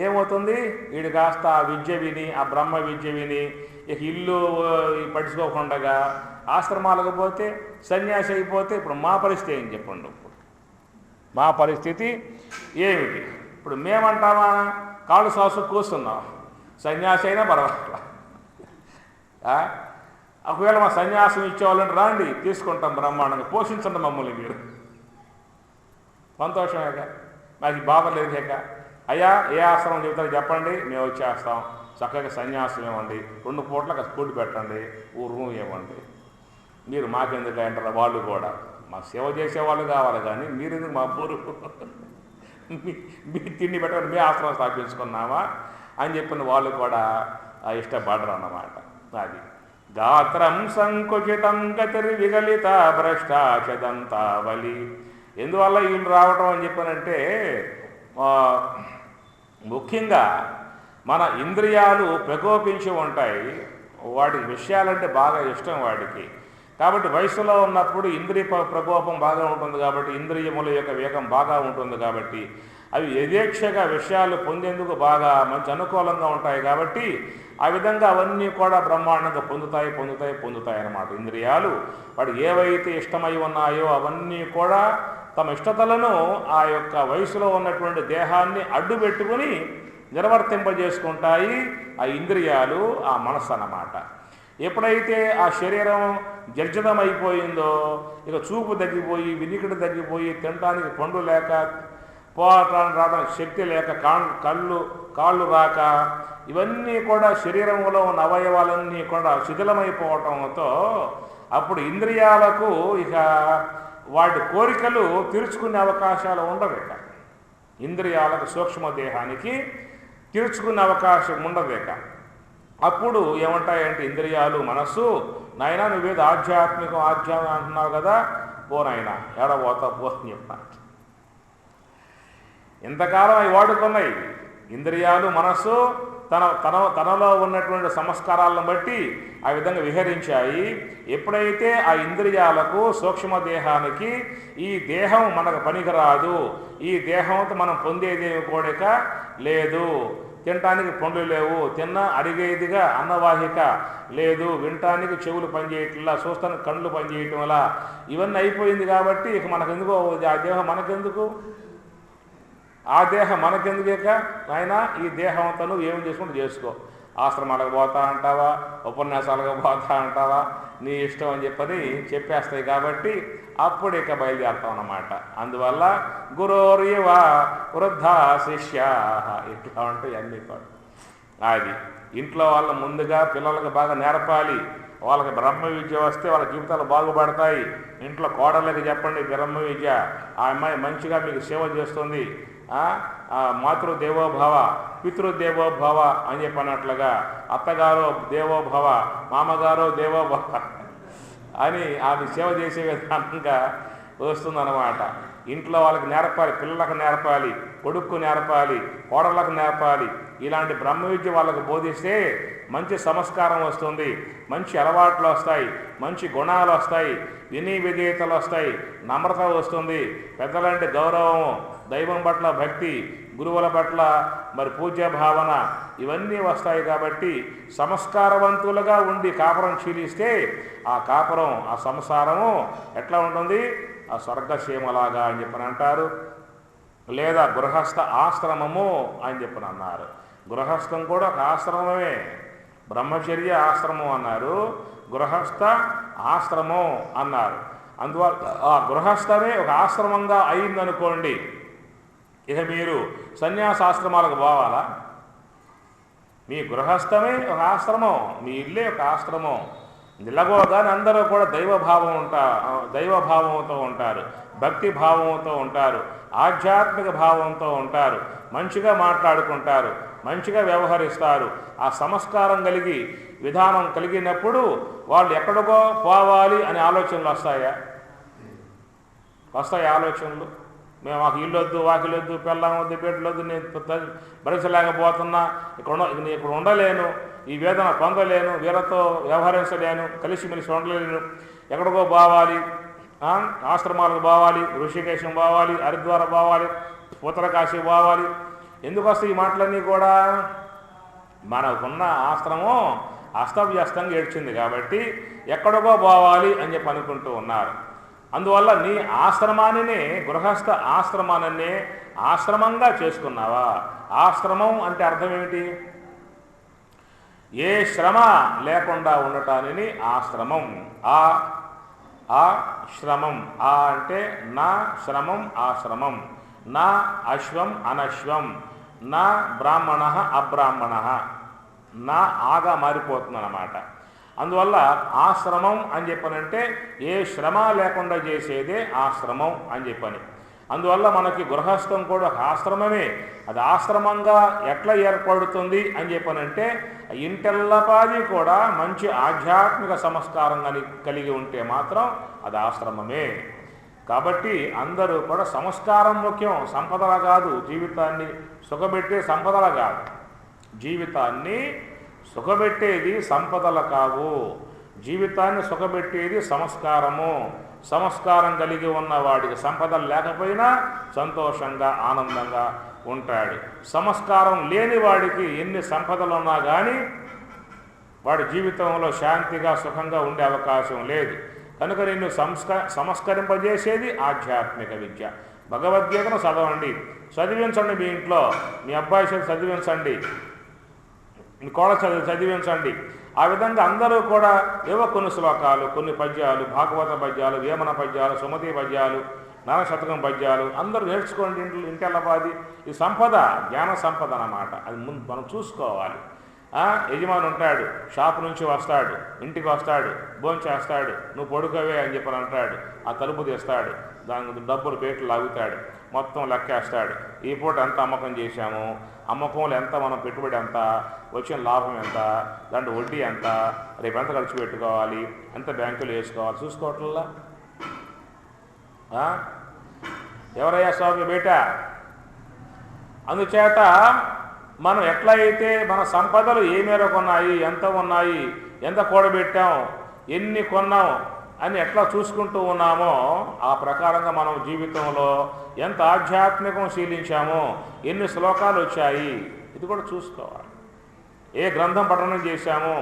ఏమవుతుంది, వీడు కాస్త ఆ విద్య విని, ఆ బ్రహ్మ విద్య విని ఇక ఇల్లు పట్టించుకోకుండా ఆశ్రమాలకు పోతే సన్యాసి అయిపోతే ఇప్పుడు మా పరిస్థితి ఏం చెప్పండి? ఇప్పుడు మా పరిస్థితి ఏమిటి? ఇప్పుడు మేమంటామా కాళ్ళు సాసు కూస్తున్నాం, సన్యాసి అయినా పర్వాలేదు. ఒకవేళ మా సన్యాసం ఇచ్చేవాళ్ళని రాండి, తీసుకుంటాం బ్రహ్మాండంగా, పోషించండి మమ్మల్ని మీరు, సంతోషమేక, మాకు బాధ లేదేక. అయ్యా ఏ ఆశ్రమం చెబుతారో చెప్పండి, మేము వచ్చేస్తాం, చక్కగా సన్యాసం ఇవ్వండి, 2 పూట్లకు స్కూల్ పెట్టండి, రూమ్ ఇవ్వండి, మీరు మాకెందుకు అంటారు. వాళ్ళు కూడా మా సేవ చేసేవాళ్ళు కావాలి, కానీ మీరు ఎందుకు మా బోరు మీ తిండి పెట్టండి, మీ ఆశ్రమం స్థాపించుకున్నామా అని చెప్పిన వాళ్ళు కూడా ఇష్టపడరు అన్నమాట. అది గాత్రం సంకుచితం గతిర్విగలిత భ్రష్టాచదంతావలి. ఎందువల్ల వీళ్ళు రావటం అని చెప్పానంటే, ముఖ్యంగా మన ఇంద్రియాలు ప్రకోపించి ఉంటాయి, వాటికి విషయాలంటే బాగా ఇష్టం వాడికి. కాబట్టి వయసులో ఉన్నప్పుడు ఇంద్రియ ప్రకోపం బాగా ఉంటుంది, కాబట్టి ఇంద్రియముల యొక్క వేగం బాగా ఉంటుంది, కాబట్టి అవి యథేచ్ఛగా విషయాలు పొందేందుకు బాగా మంచి అనుకూలంగా ఉంటాయి. కాబట్టి ఆ విధంగా అవన్నీ కూడా బ్రహ్మాండంగా పొందుతాయి అన్నమాట. ఇంద్రియాలు వాడు ఏవైతే ఇష్టమై ఉన్నాయో అవన్నీ కూడా తమ ఇష్టతలను ఆ యొక్క వయసులో ఉన్నటువంటి దేహాన్ని అడ్డు పెట్టుకుని నిర్వర్తింపజేసుకుంటాయి ఆ ఇంద్రియాలు, ఆ మనస్సు అన్నమాట. ఎప్పుడైతే ఆ శరీరం జర్జనమైపోయిందో, ఇక చూపు తగ్గిపోయి, వినికిడి తగ్గిపోయి, తినడానికి పండు లేక, పోవటానికి రావడానికి శక్తి లేక, కాళ్ళు రాక, ఇవన్నీ కూడా శరీరంలో ఉన్న అవయవాలన్నీ కూడా శిథిలమైపోవటంతో అప్పుడు ఇంద్రియాలకు ఇక వాటి కోరికలు తీర్చుకునే అవకాశాలు ఉండవు. ఇక ఇంద్రియాలకు సూక్ష్మదేహానికి తీర్చుకునే అవకాశం ఉండదు. ఇక అప్పుడు ఏమంటాయంటే ఇంద్రియాలు, మనస్సు, నాయనా నువ్వేదో ఆధ్యాత్మికం అంటున్నావు కదా, పోనాయనా ఏడబోతా పో అని చెప్పాను. ఇంతకాలం అవి వాడుకున్నాయి. ఇంద్రియాలు, మనస్సు తనలో ఉన్నటువంటి సంస్కారాలను బట్టి ఆ విధంగా విహరించాయి. ఎప్పుడైతే ఆ ఇంద్రియాలకు, సూక్ష్మదేహానికి ఈ దేహం మనకు పనికిరాదు, ఈ దేహంతో మనం పొందేదేమి కోరిక లేదు, తినటానికి పండ్లు లేవు, తిన్నా అడిగేదిగా అన్నవాహిక లేదు, వినటానికి చెవులు పనిచేయట్లా, చూస్తానికి కళ్ళు పనిచేయటం వల్ల ఇవన్నీ అయిపోయింది. కాబట్టి ఇక మనకెందుకో ఆ దేహం మనకెందుకు, ఆ దేహం మనకెందుకేక నాయన, ఈ దేహంతో నువ్వు ఏం చేసుకుంటూ చేసుకో, ఆశ్రమాలకు పోతా అంటావా, ఉపన్యాసాలకు పోతా అంటావా, నీ ఇష్టం అని చెప్పేస్తాయి. కాబట్టి అప్పుడు ఇక బయలుదేరుతాం అన్నమాట. అందువల్ల గురోరివ వృద్ధా శిష్యా, ఇట్లా ఉంటాయి అన్నీ కూడా. అది ఇంట్లో వాళ్ళ ముందుగా పిల్లలకు బాగా నేర్పాలి. వాళ్ళకి బ్రహ్మ విద్య వస్తే వాళ్ళ జీవితాలు బాగుపడతాయి. ఇంట్లో కోడళ్ళకి చెప్పండి బ్రహ్మ విద్య, ఆ అమ్మాయి మంచిగా మీకు సేవ చేస్తుంది, మాతృదేవోభవ పితృదేవోభవ అని చెప్పినట్లుగా, అత్తగారు దేవోభవ, మామగారు దేవోభవ అని ఆమె సేవ చేసే విధానంగా వస్తుందన్నమాట. ఇంట్లో వాళ్ళకి నేర్పాలి, పిల్లలకు నేర్పాలి, కొడుక్కు నేర్పాలి, కోడళ్ళకు నేర్పాలి. ఇలాంటి బ్రహ్మ విద్య వాళ్ళకు బోధిస్తే మంచి సంస్కారం వస్తుంది, మంచి అలవాట్లు వస్తాయి, మంచి గుణాలు వస్తాయి, వినీవిధేయతలు వస్తాయి, నమ్రత వస్తుంది, పెద్దలంటే గౌరవం, దైవం పట్ల భక్తి, గురువుల పట్ల మరి పూజ్య భావన, ఇవన్నీ వస్తాయి. కాబట్టి సంస్కారవంతులుగా ఉండి కాపురం చీలిస్తే ఆ కాపురం, ఆ సంసారము ఎట్లా ఉంటుంది, ఆ స్వర్గసీమలాగా అని చెప్పని అంటారు. లేదా గృహస్థ ఆశ్రమము అని చెప్పని అన్నారు. గృహస్థం కూడా ఒక ఆశ్రమమే, బ్రహ్మచర్య ఆశ్రమం అన్నారు, గృహస్థ ఆశ్రమం అన్నారు. అందువల్ల ఆ గృహస్థమే ఒక ఆశ్రమంగా అయిందనుకోండి, ఇక మీరు సన్యాసాశ్రమాలకు పోవాలా? మీ గృహస్థమే ఒక ఆశ్రమం, మీ ఇల్లే ఒక ఆశ్రమం. నిలగోగానే అందరూ కూడా దైవభావంతో ఉంటారు, భక్తి భావంతో ఉంటారు, ఆధ్యాత్మిక భావంతో ఉంటారు, మంచిగా మాట్లాడుకుంటారు, మంచిగా వ్యవహరిస్తారు. ఆ సంస్కారం కలిగి విధానం కలిగినప్పుడు వాళ్ళు ఎక్కడికో పోవాలి అనే ఆలోచనలు వస్తాయి ఆలోచనలు. మాకు ఇల్లు వద్దు, వాకిలు వద్దు, పెళ్ళం వద్దు, బిడ్డలు వద్దు, నేను భరించలేకపోతున్నా, ఇక్కడ ఉండలేను, ఈ వేదన పొందలేను, వీళ్ళతో వ్యవహరించలేను, కలిసిమెలిసి ఉండలేను, ఎక్కడికో పోవాలి, ఆశ్రమాలకు పోవాలి, ఋషికేశం పోవాలి, హరిద్వార పోవాలి, ఉత్తరకాశీ పోవాలి. ఎందుకు వస్తాయి ఈ మాటలన్నీ కూడా? మనకున్న ఆశ్రమం అస్తవ్యస్తంగా ఏడ్చింది కాబట్టి ఎక్కడికో పోవాలి అని చెప్పి అనుకుంటూ ఉన్నారు. అందువల్ల నీ ఆశ్రమాన్ని, గృహస్థ ఆశ్రమాన్ని ఆశ్రమంగా చేసుకున్నావా? ఆశ్రమం అంటే అర్థం ఏమిటి? ఏ శ్రమ లేకుండా ఉండటాన్ని ఆశ్రమం. శ్రమం అంటే నా శ్రమం ఆశ్రమం, నా అశ్వం అనశ్వం, నా బ్రాహ్మణ అబ్రాహ్మణ, నా ఆగా మారిపోతుంది అన్నమాట. అందువల్ల ఆశ్రమం అని చెప్పనంటే ఏ శ్రమ లేకుండా చేసేదే ఆశ్రమం అని చెప్పని. అందువల్ల మనకి గృహస్థం కూడా ఒక ఆశ్రమమే. అది ఆశ్రమంగా ఎట్లా ఏర్పడుతుంది అని చెప్పనంటే ఇంటెల్లపాది కూడా మంచి ఆధ్యాత్మిక సంస్కారం కలిగి ఉంటే మాత్రం అది ఆశ్రమమే. కాబట్టి అందరూ కూడా సంస్కారం ముఖ్యం, సంపదల కాదు. జీవితాన్ని సుఖపెట్టే సంపదల కాదు, జీవితాన్ని సుఖపెట్టేది సంపదల కావు. జీవితాన్ని సుఖపెట్టేది సంస్కారము. సంస్కారం కలిగి ఉన్నవాడికి సంపదలు లేకపోయినా సంతోషంగా ఆనందంగా ఉంటాడు. సంస్కారం లేని వాడికి ఎన్ని సంపదలు ఉన్నా కానీ వాడి జీవితంలో శాంతిగా సుఖంగా ఉండే అవకాశం లేదు. కనుక నిన్ను సంస్కరింపజేసేది ఆధ్యాత్మిక విద్య. భగవద్గీతను చదివించండి. మీ ఇంట్లో మీ అబ్బాయి చదివించండి, మీ కోళ్ళ చదివించండి. ఆ విధంగా అందరూ కూడా ఏవో కొన్ని శ్లోకాలు, కొన్ని పద్యాలు, భాగవత పద్యాలు, వేమన పద్యాలు, సుమతి పద్యాలు, నానశతకం పద్యాలు అందరూ నేర్చుకోండి. ఇంటెల్లపాది ఈ సంపద జ్ఞాన సంపద అన్నమాట. అది ముందు మనం చూసుకోవాలి. యజమాని ఉంటాడు, షాపు నుంచి వస్తాడు, ఇంటికి వస్తాడు, భోంచేస్తాడు, నువ్వు పడుకోవే అని చెప్పని అంటాడు. ఆ తలుపు తీస్తాడు, దానికి డబ్బులు పేట్లు లాగుతాడు, మొత్తం లెక్కేస్తాడు. ఈ పూట ఎంత అమ్మకం చేశాము, అమ్మకంలో ఎంత మనం పెట్టుబడి ఎంత, వచ్చిన లాభం ఎంత, దాంట్లో వడ్డీ ఎంత, రేపు ఎంత ఖర్చు పెట్టుకోవాలి, ఎంత బ్యాంకులు వేసుకోవాలి, చూసుకోవట్లా? ఎవరయ్యా స్వామి బేట? అందుచేత మనం ఎట్లయితే మన సంపదలు ఏ మేరకు ఉన్నాయి, ఎంత ఉన్నాయి, ఎంత కూడబెట్టాం, ఎన్ని కొన్నాం అని ఎట్లా చూసుకుంటూ ఉన్నామో ఆ ప్రకారంగా మనం జీవితంలో ఎంత ఆధ్యాత్మికం శీలించామో, ఎన్ని శ్లోకాలు వచ్చాయి, ఇది కూడా చూసుకోవాలి. ఏ గ్రంథం పఠనం చేశామో,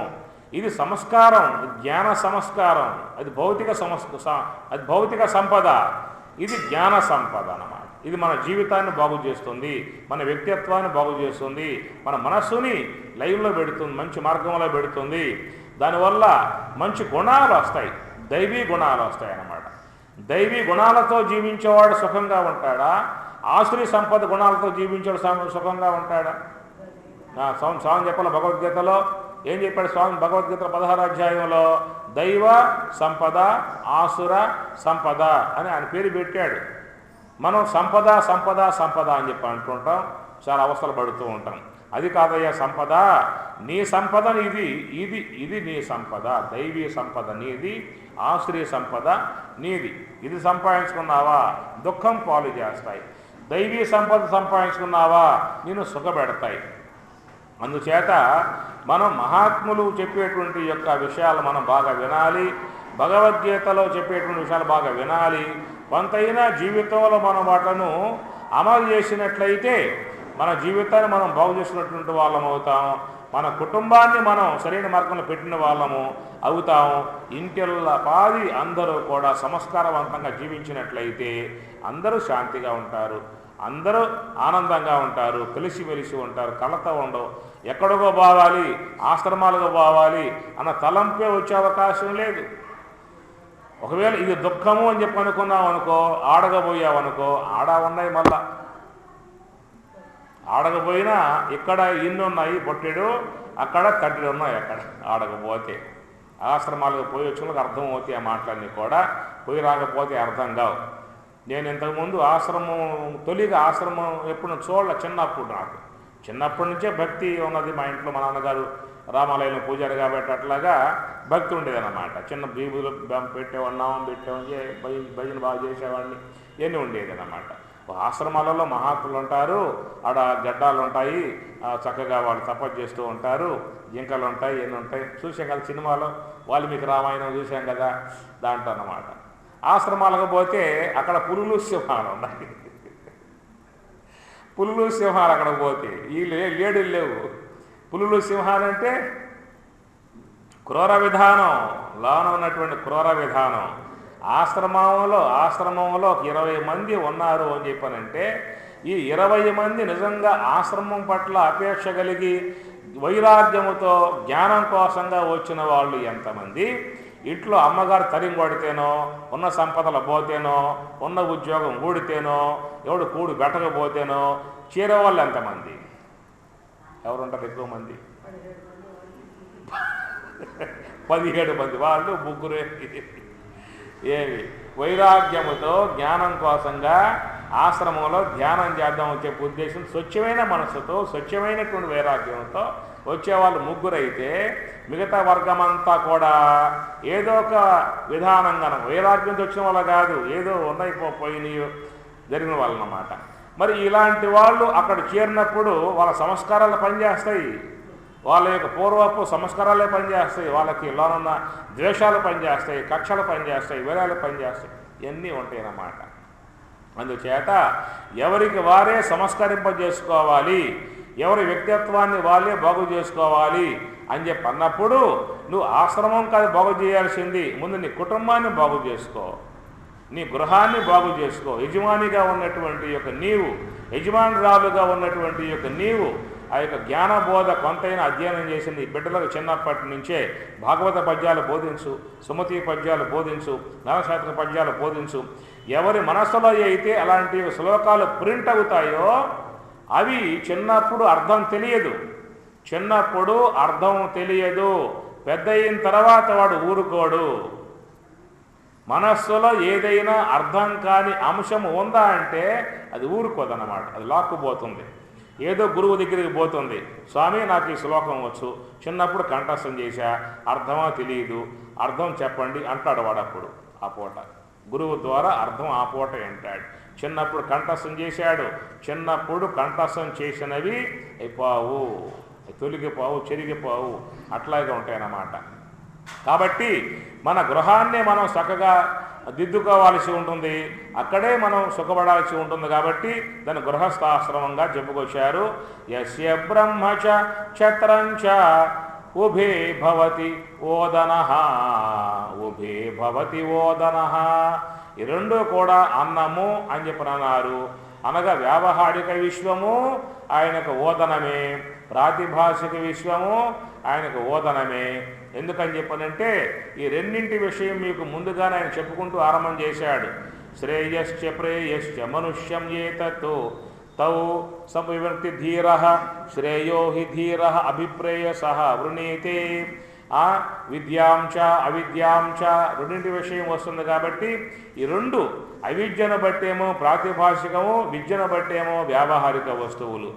ఇది సంస్కారం, జ్ఞాన సంస్కారం. అది భౌతిక సంపద, ఇది జ్ఞాన సంపద అన్నమాట. ఇది మన జీవితాన్ని బాగు చేస్తుంది, మన వ్యక్తిత్వాన్ని బాగు చేస్తుంది, మన మనస్సుని లైవ్లో పెడుతుంది, మంచి మార్గంలో పెడుతుంది. దానివల్ల మంచి గుణాలు వస్తాయి, దైవీ గుణాలు వస్తాయి అన్నమాట. దైవీ గుణాలతో జీవించేవాడు సుఖంగా ఉంటాడా? ఆసురీ సంపద గుణాలతో జీవించేవాడు సుఖంగా ఉంటాడా? స్వామి చెప్పాలి భగవద్గీతలో ఏం చెప్పాడు స్వామి? భగవద్గీత 16వ అధ్యాయంలో దైవ సంపద, ఆసుర సంపద అని ఆయన పేరు పెట్టాడు. మనం సంపద సంపద సంపద అని చెప్పి అంటుంటాం, చాలా అవస్థలు పడుతూ ఉంటాం. అది కాదయ్యా సంపద, నీ సంపద ఇది నీ సంపద. దైవీ సంపద నీది, ఆశ్రయ సంపద నీది. ఇది సంపాదించుకున్నావా దుఃఖం పాలు చేస్తాయి, దైవీ సంపద సంపాదించుకున్నావా నిన్ను సుఖపెడతాయి. అందుచేత మనం మహాత్ములు చెప్పేటువంటి యొక్క విషయాలు మనం బాగా వినాలి, భగవద్గీతలో చెప్పేటువంటి విషయాలు బాగా వినాలి. కొంతైనా జీవితంలో మనం వాటిను అమలు చేసినట్లయితే మన జీవితాన్ని మనం బాగు చేసినటువంటి వాళ్ళం అవుతాం, మన కుటుంబాన్ని మనం సరైన మార్గంలో పెట్టిన వాళ్ళము అవుతాం. ఇంటిల్లపాది అందరూ కూడా సంస్కారవంతంగా జీవించినట్లయితే అందరూ శాంతిగా ఉంటారు, అందరూ ఆనందంగా ఉంటారు, కలిసిమెలిసి ఉంటారు, కలత ఉండవు. ఎక్కడికో పోవాలి, ఆశ్రమాలకు పోవాలి అన్న తలంపే వచ్చే అవకాశం లేదు. ఒకవేళ ఇది దుఃఖము అని చెప్పి అనుకున్నాం అనుకో, ఆడగబోయావనుకో, ఆడ ఉన్నాయి మళ్ళా ఆడకపోయినా ఇక్కడ ఇన్ని ఉన్నాయి పొట్టెడు, అక్కడ తట్టెడు ఉన్నాయి అక్కడ ఆడకపోతే. ఆశ్రమాలకు పోయి వచ్చిన వాళ్ళకి అర్థం అవుతాయి ఆ మాటలన్నీ కూడా, పోయి రాకపోతే అర్థం కావు. నేను ఇంతకుముందు ఆశ్రమం తొలిగా ఆశ్రమం ఎప్పుడు చూడలే, చిన్నప్పటి నుంచే భక్తి ఉన్నది మా ఇంట్లో. మా నాన్నగారు రామాలయంలో పూజారి కాబట్టి అట్లాగా భక్తి ఉండేదన్నమాట. చిన్న బీబులు పెట్టేవాడిని, నామం పెట్టేవాడిని, భజన బాగా చేసేవాడిని, ఇవన్నీ ఉండేదన్నమాట. ఆశ్రమాలలో మహాత్ములు ఉంటారు, ఆడ గడ్డాలు ఉంటాయి, చక్కగా వాళ్ళు తపస్సు చేస్తూ ఉంటారు, జింకలు ఉంటాయి, ఎన్ని ఉంటాయి. చూసాం కదా సినిమాలో, వాల్మీకి రామాయణం చూసాం కదా, దాంట్లో అన్నమాట. ఆశ్రమాలకు పోతే అక్కడ పులులు సింహాలు ఉన్నాయి. పులులు సింహాలు అక్కడ పోతే ఈ లేడులు లేవు. పులులు సింహాలు అంటే క్రూర విధానం, లోన ఉన్నటువంటి క్రూర విధానం. ఆశ్రమంలో 20 మంది ఉన్నారు అని చెప్పానంటే, ఈ 20 మంది నిజంగా ఆశ్రమం పట్ల అపేక్ష కలిగి వైరాగ్యముతో జ్ఞానం కోసంగా వచ్చిన వాళ్ళు ఎంతమంది, ఇంట్లో అమ్మగారు తరిం కొడితేనో, ఉన్న సంపదలు పోతేనో, ఉన్న ఉద్యోగం ఊడితేనో, ఎవడు కూడు పెట్టకపోతేనో చేరే వాళ్ళు ఎంతమంది? ఎవరుంటారు ఎక్కువ మంది? 17 మంది. వాళ్ళు ముగ్గురే. ఏమి వైరాగ్యముతో జ్ఞానం కోసంగా ఆశ్రమంలో ధ్యానం చేద్దాం చెప్పే ఉద్దేశం, స్వచ్ఛమైన మనస్సుతో, స్వచ్ఛమైనటువంటి వైరాగ్యంతో వచ్చేవాళ్ళు ముగ్గురైతే, మిగతా వర్గమంతా కూడా ఏదో ఒక విధానంగా వైరాగ్యంతో వచ్చిన వాళ్ళు కాదు, ఏదో ఉన్నాయి పోయినాయో జరిగిన వాళ్ళు అన్నమాట. మరి ఇలాంటి వాళ్ళు అక్కడ చేరినప్పుడు వాళ్ళ సంస్కారాలు పనిచేస్తాయి, వాళ్ళ యొక్క పూర్వపు సంస్కారాలే పనిచేస్తాయి, వాళ్ళకి లోనున్న ద్వేషాలు పనిచేస్తాయి, కక్షలు పనిచేస్తాయి, వీరాలు పనిచేస్తాయి, ఇవన్నీ ఉంటాయి అన్నమాట. అందుచేత ఎవరికి వారే సంస్కరింపజేసుకోవాలి, ఎవరి వ్యక్తిత్వాన్ని వాళ్ళే బాగు చేసుకోవాలి అని చెప్పి అన్నప్పుడు, నువ్వు ఆశ్రమం కాదు బాగు చేయాల్సింది, ముందు నీ కుటుంబాన్ని బాగు చేసుకో, నీ గృహాన్ని బాగు చేసుకో. యజమానిగా ఉన్నటువంటి యొక్క నీవు, యజమానురాలుగా ఉన్నటువంటి యొక్క నీవు ఆ యొక్క జ్ఞానబోధ కొంతైనా అధ్యయనం చేసి నీ బిడ్డలకు చిన్నప్పటి నుంచే భాగవత పద్యాలు బోధించు, సుమతి పద్యాలు బోధించు, నవశాస్త్ర పద్యాలు బోధించు. ఎవరి మనస్సులో అయితే అలాంటి శ్లోకాలు ప్రింట్ అవుతాయో అవి చిన్నప్పుడు అర్థం తెలియదు, పెద్ద అయిన తర్వాత వాడు ఊరుకోడు. మనస్సులో ఏదైనా అర్థం కాని అంశం ఉందా అంటే అది ఊరుకోదన్నమాట, అది లాక్కుపోతుంది. ఏదో గురువు దగ్గరికి పోతుంది, స్వామి నాకు ఈ శ్లోకం వచ్చు, చిన్నప్పుడు కంఠస్థం చేశా, అర్థమా తెలియదు, అర్థం చెప్పండి అంటాడు వాడప్పుడు. ఆ పూట గురువు ద్వారా అర్థం ఆ పూట అంటాడు. చిన్నప్పుడు కంఠస్థం చేశాడు, చిన్నప్పుడు కంఠస్థం చేసినవి అయిపోవు, తొలగిపోవు, చెరిగిపోవు, అట్లాగే ఉంటాయన్నమాట. కాబట్టి మన గృహాన్ని మనం చక్కగా దిద్దుకోవాల్సి ఉంటుంది, అక్కడే మనం సుఖపడాల్సి ఉంటుంది. కాబట్టి దాన్ని గృహస్థాశ్రమంగా చెప్పుకొచ్చారు. యస్య బ్రహ్మచ ఛత్రంచ ఉభే భవతి ఓదనః, ఉభే భవతి ఓదనః. ఈ రెండు కూడా అన్నము అని చెప్పనన్నారు. అనగా వ్యావహారిక విశ్వము ఆయనకు ఓదనమే, ప్రాతిభాషిక విశ్వము ఆయనకు ఓదనమే. ఎందుకని చెప్పనంటే ఈ రెండింటి విషయం మీకు ముందుగానే ఆయన చెప్పుకుంటూ ఆరంభం చేశాడు. శ్రేయశ్చ ప్రేయశ్చ మనుష్యం ఏతతో తౌ సంవివర్తి ధీర శ్రేయో హి ధీర అభిప్రేయసః వృణీతే. విద్యాంచ అవిద్యాంచ రెండింటి విషయం వస్తుంది. కాబట్టి ఈ రెండు, అవిద్యను బట్టేమో ప్రాతిభాషికము, విద్యను బట్టేమో వ్యావహారిక వస్తువులు,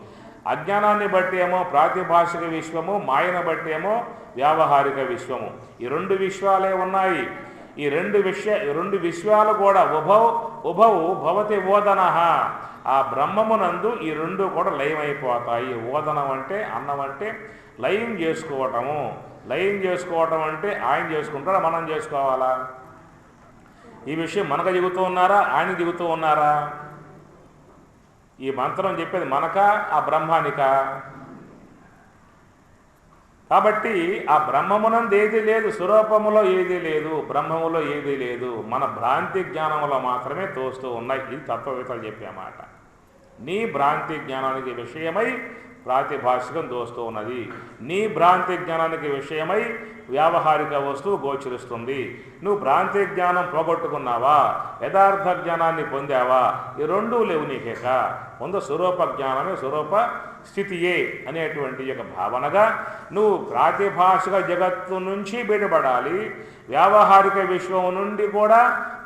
అజ్ఞానాన్ని బట్టేమో ప్రాతిభాషిక విశ్వము, మాయను బట్టేమో వ్యావహారిక విశ్వము. ఈ రెండు విశ్వాలే ఉన్నాయి. ఈ రెండు విశ్వాలు కూడా ఉభౌ భవతి ఓదనః. ఆ బ్రహ్మమునందు ఈ రెండు కూడా లయమైపోతాయి. ఓదనం అంటే, అన్నం అంటే లయం చేసుకోవటము. లయం చేసుకోవటం అంటే ఆయన చేసుకుంటారా, మనం చేసుకోవాలా? ఈ విషయం మనకు దిగుతూ ఉన్నారా, ఆయన దిగుతూ ఉన్నారా? ఈ మంత్రం చెప్పేది మనకా, ఆ బ్రహ్మానికా? కాబట్టి ఆ బ్రహ్మమునందు ఏదీ లేదు, స్వరూపములో ఏదీ లేదు, బ్రహ్మములో ఏదీ లేదు, మన భ్రాంతి జ్ఞానములో మాత్రమే తోస్తూ ఉన్నాయి. ఇది తత్వవేత్తలు చెప్పే మాట. నీ భ్రాంతి జ్ఞానానికి విషయమై ప్రాతిభాషికం దోస్తూ ఉన్నది, నీ భ్రాంతి జ్ఞానానికి విషయమై వ్యావహారిక వస్తువు గోచరిస్తుంది. నువ్వు భ్రాంతి జ్ఞానం పోగొట్టుకున్నావా, యథార్థ జ్ఞానాన్ని పొందావా, ఈ రెండూ లేవు నీకేక. ముందు స్వరూప జ్ఞానమే స్వరూప స్థితియే అనేటువంటి యొక్క భావనగా నువ్వు ప్రాతిభాషిక జగత్తు నుంచి బయటపడాలి, వ్యావహారిక విశ్వం నుండి కూడా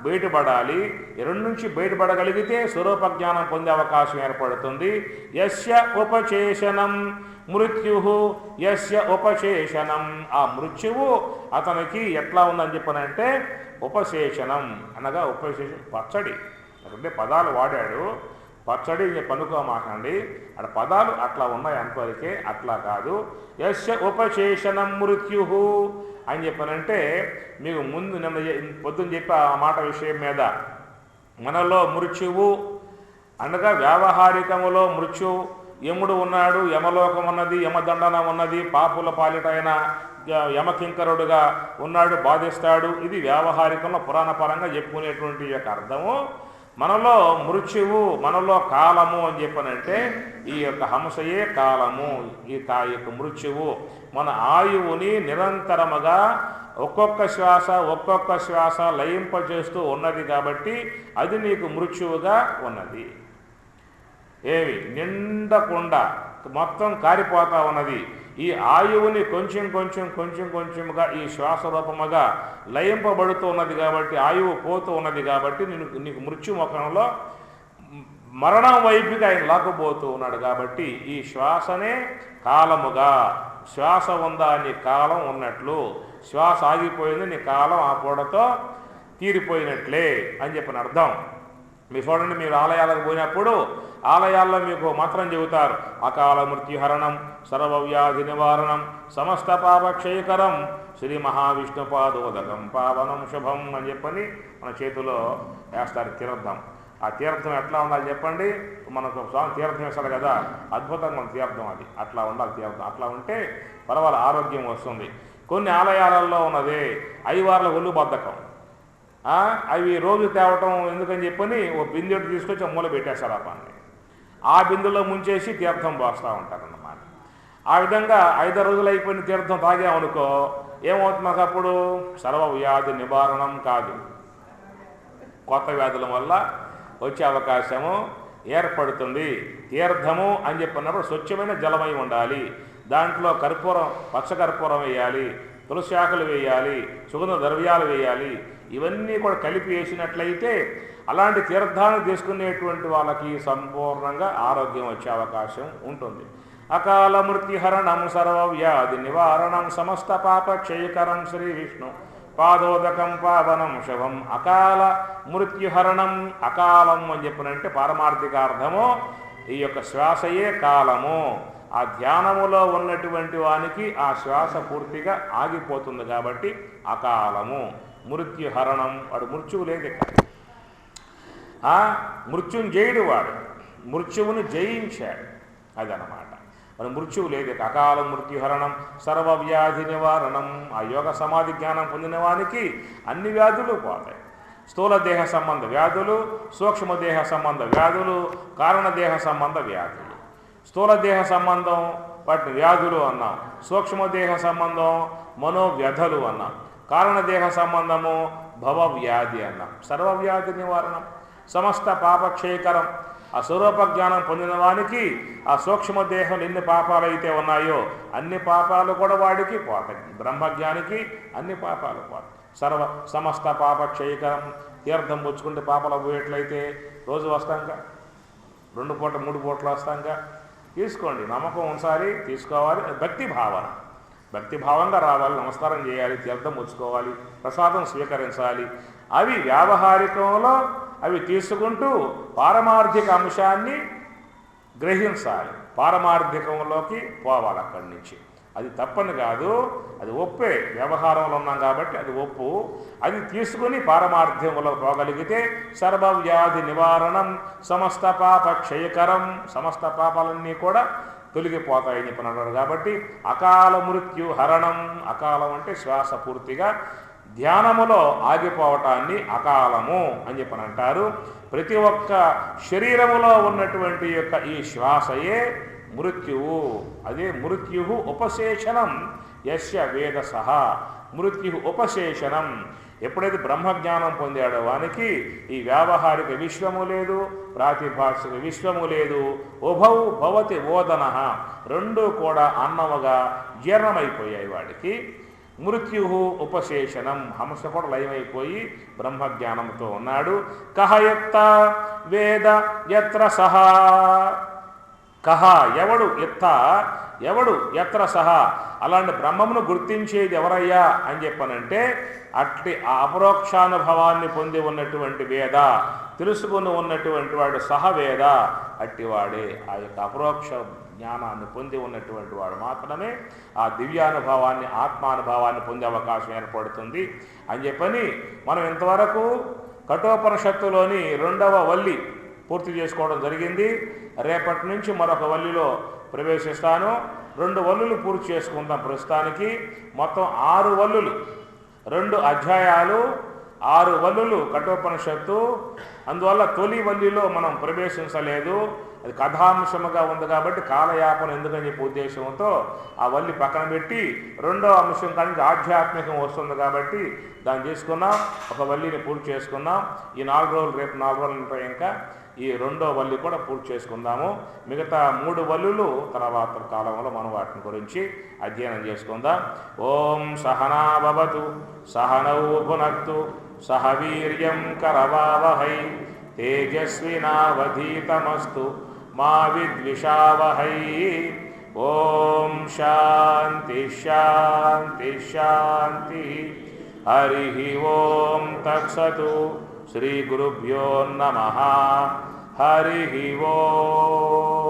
బయటపడాలి. ఈ రెండు నుంచి బయటపడగలిగితే స్వరూప జ్ఞానం పొందే అవకాశం ఏర్పడుతుంది. యస్య ఉపచేషణం మృత్యు, యస్య ఉపశేషణం, ఆ మృత్యువు అతనికి ఎట్లా ఉందని చెప్పనంటే ఉపశేషణం అనగా ఉపశేషం పచ్చడి. అంటే పదాలు వాడాడు, పచ్చడి పనుకోమాకండి, అక్కడ పదాలు అట్లా ఉన్నాయి అంతవరకే, అట్లా కాదు. యస్య ఉపశేషణం మృత్యు అని చెప్పనంటే మీకు ముందు నిన్న పొద్దున్న చెప్పే ఆ మాట విషయం మీద మనలో మృత్యువు అనగా వ్యావహారికములో మృత్యు, యముడు ఉన్నాడు, యమలోకం ఉన్నది, యమదండన ఉన్నది, పాపుల పాలిటైన యమకింకరుడుగా ఉన్నాడు, బాధిస్తాడు. ఇది వ్యావహారికంలో పురాణపరంగా చెప్పుకునేటువంటి యొక్క అర్థము. మనలో మృత్యువు, మనలో కాలము అని చెప్పనంటే ఈ యొక్క హంసయే కాలము, ఈ యొక్క మృత్యువు మన ఆయువుని నిరంతరముగా ఒక్కొక్క శ్వాస లయింపజేస్తూ ఉన్నది కాబట్టి అది నీకు మృత్యువుగా ఉన్నది. ఏవి నిండకుండా మొత్తం కారిపోతా ఉన్నది. ఈ ఆయువుని కొంచెంగా ఈ శ్వాస రూపముగా లయింపబడుతూ ఉన్నది కాబట్టి, ఆయువు పోతూ ఉన్నది కాబట్టి నీకు మృత్యుముఖంలో మరణం వైపుకి ఆయన లాక్కుపోతూ ఉన్నాడు. కాబట్టి ఈ శ్వాసనే కాలముగా, శ్వాస ఉందా నీ కాలం ఉన్నట్లు, శ్వాస ఆగిపోయింది నీ కాలం ఆ పూటతో తీరిపోయినట్లే అని చెప్పిన అర్థం. మీరు చూడండి, మీరు ఆలయాలకు పోయినప్పుడు ఆలయాల్లో మీకు మంత్రం చెబుతారు, అకాల మృత్యుహరణం సర్వవ్యాధి నివారణం సమస్త పాపక్షయకరం శ్రీ మహావిష్ణుపాదోదకం పావనం శుభం అని చెప్పని మన చేతిలో వేస్తారు తీర్థం. ఆ తీర్థం ఎట్లా ఉండాలి చెప్పండి? మనకు స్వామి తీర్థం వేస్తారు కదా, అద్భుతంగా మన తీర్థం అది అట్లా ఉండాలి. తీర్థం అట్లా ఉంటే పర్వాలేదు, ఆరోగ్యం వస్తుంది. కొన్ని ఆలయాలలో ఉన్నదే అయ్యవార్ల ఒళ్ళు బద్ధకం, అవి రోజు తేవటం ఎందుకని చెప్పని ఓ బిందెడు తీసుకొచ్చి మూల పెట్టేస్తారు ఆ పని. ఆ బిందులో ముంచేసి తీర్థం పోస్తూ ఉంటారన్నమాట. ఆ విధంగా 5 రోజులు అయిపోయిన తీర్థం తాగామనుకో ఏమవుతుంది? మాకు అప్పుడు సర్వ వ్యాధి నివారణం కాదు, కొత్త వ్యాధుల వల్ల వచ్చే అవకాశము ఏర్పడుతుంది. తీర్థము అని చెప్పినప్పుడు స్వచ్ఛమైన జలమై ఉండాలి. దాంట్లో కర్పూరం, పచ్చకర్పూరం వేయాలి, తులసి ఆకులు వేయాలి, సుగంధ ద్రవ్యాలు వేయాలి. ఇవన్నీ కూడా కలిపి వేసినట్లయితే అలాంటి తీర్థాన్ని తీసుకునేటువంటి వాళ్ళకి సంపూర్ణంగా ఆరోగ్యం వచ్చే అవకాశం ఉంటుంది. అకాల మృత్యుహరణం సర్వవ్యాధి నివారణం సమస్త పాపక్షయకరం శ్రీ విష్ణు పాదోదకం పావనం శుభం. అకాల మృత్యుహరణం, అకాలం అని చెప్పినంటే పారమార్థికార్థము ఈ యొక్క శ్వాసయే కాలము. ఆ ధ్యానములో ఉన్నటువంటి వానికి ఆ శ్వాస పూర్తిగా ఆగిపోతుంది కాబట్టి అకాలము. మృత్యుహరణం, వాడు మృత్యువు లేదు, మృత్యుంజయుడు వాడు, మృత్యువును జయించాడు, అదనమాట. మరి మృత్యువు లేదు. అకాల మృత్యుహరణం సర్వవ్యాధి నివారణం. ఆ యోగ సమాధి జ్ఞానం పొందిన వానికి అన్ని వ్యాధులు పోతాయి. స్థూల దేహ సంబంధ వ్యాధులు, సూక్ష్మదేహ సంబంధ వ్యాధులు, కారణదేహ సంబంధ వ్యాధులు. స్థూల దేహ సంబంధం వాటిని వ్యాధులు అన్నాం, సూక్ష్మదేహ సంబంధం మనోవ్యధలు అన్నాం, కారణదేహ సంబంధము భవవ్యాధి అన్నాం. సర్వవ్యాధి నివారణం సమస్త పాపక్షయకరం. ఆ స్వరూప జ్ఞానం పొందిన వానికి ఆ సూక్ష్మదేహం ఎన్ని పాపాలు అయితే ఉన్నాయో అన్ని పాపాలు కూడా వాడికి పోతాయి. బ్రహ్మజ్ఞానికి అన్ని పాపాలు పోతాయి. సమస్త పాపక్షయకరం. తీర్థం పుచ్చుకుంటే పాపాలు పోయేట్లయితే రోజు వస్తాంగా, 2 పూట 3 పూటలు వస్తాంగా. తీసుకోండి, నమ్మకం ఉంచాలి, తీసుకోవాలి. భక్తి భావంగా రావాలి, నమస్కారం చేయాలి, తీర్థం పుచ్చుకోవాలి, ప్రసాదం స్వీకరించాలి. అవి వ్యావహారికంలో అవి తీసుకుంటూ పారమార్థిక అంశాన్ని గ్రహించాలి, పారమార్థికంలోకి పోవాలి. అక్కడి నుంచి అది తప్పని కాదు, అది ఒప్పే. వ్యవహారంలో ఉన్నాం కాబట్టి అది ఒప్పు. అది తీసుకుని పారమార్థ్యంలో పోగలిగితే సర్వవ్యాధి నివారణం సమస్త పాప క్షయకరం. సమస్త పాపాలన్నీ కూడా తొలగిపోతాయని చెప్పినారు. కాబట్టి అకాల మృత్యు హరణం. అకాలం అంటే శ్వాస పూర్తిగా ధ్యానములో ఆగిపోవటాన్ని అకాలము అని చెప్పని అంటారు. ప్రతి ఒక్క శరీరములో ఉన్నటువంటి యొక్క ఈ శ్వాసయే మృత్యువు. అదే మృత్యువు ఉపశేషణం. యస్య వేద సహా మృత్యు ఉపశేషణం. ఎప్పుడైతే బ్రహ్మజ్ఞానం పొందాడో వానికి ఈ వ్యావహారిక విశ్వము లేదు, ప్రాతిభాషిక విశ్వము లేదు. ఉభౌ భవతి ఓదన, రెండు కూడా అన్నముగా జీర్ణమైపోయాయి వాడికి. మృత్యు ఉపశేషణం, హంస కూడా లయమైపోయి బ్రహ్మజ్ఞానంతో ఉన్నాడు. కహ యత్త వేద యత్ర సహా, కహ ఎవడు, ఎత్త ఎవడు, ఎత్ర సహా అలాంటి బ్రహ్మమును గుర్తించేది ఎవరయ్యా అని చెప్పనంటే అట్టి ఆ అపరోక్షానుభవాన్ని పొంది ఉన్నటువంటి వేద, తెలుసుకుని ఉన్నటువంటి వాడు సహవేద, అట్టివాడే ఆ యొక్క అపరోక్ష జ్ఞానాన్ని పొంది ఉన్నటువంటి వాడు మాత్రమే ఆ దివ్యానుభవాన్ని, ఆత్మానుభవాన్ని పొందే అవకాశం ఏర్పడుతుంది అని చెప్పని మనం ఇంతవరకు కఠోపనిషత్తులోని 2వ వల్లి పూర్తి చేసుకోవడం జరిగింది. రేపటి నుంచి మరొక వల్లిలో ప్రవేశిస్తాను. 2 వల్లులు పూర్తి చేసుకుందాం. ప్రస్తుతానికి మొత్తం 6 వల్లులు, 2 అధ్యాయాలు, 6 వల్లులు కఠోపనిషత్తు. అందువల్ల తొలి వల్లిలో మనం ప్రవేశించలేదు, అది కథాంశముగా ఉంది కాబట్టి కాలయాపన ఎందుకని చెప్పే ఉద్దేశంతో ఆ వల్లి పక్కన పెట్టి 2వ అంశం కానీ ఆధ్యాత్మికం వస్తుంది కాబట్టి దాన్ని తీసుకున్నాం. ఒక వల్లిని పూర్తి చేసుకున్నాం. ఈ 4 రోజులు, రేపు 4 రోజులు ఉంటాయి. ఇంకా ఈ 2వ వల్లి కూడా పూర్తి చేసుకుందాము. మిగతా 3 వల్లులు తర్వాత కాలంలో మనం వాటిని గురించి అధ్యయనం చేసుకుందాం. ఓం సహనా భవతు సహనౌ భునక్తు సహ వీర్యం కరవావహై తేజస్వినావధీతమస్తు మా విద్విషావహై. ఓం శాంతి శాంతి శాంతి. హరి ఓం తత్సతు. శ్రీ గురుభ్యో నమః. హరి ఓం.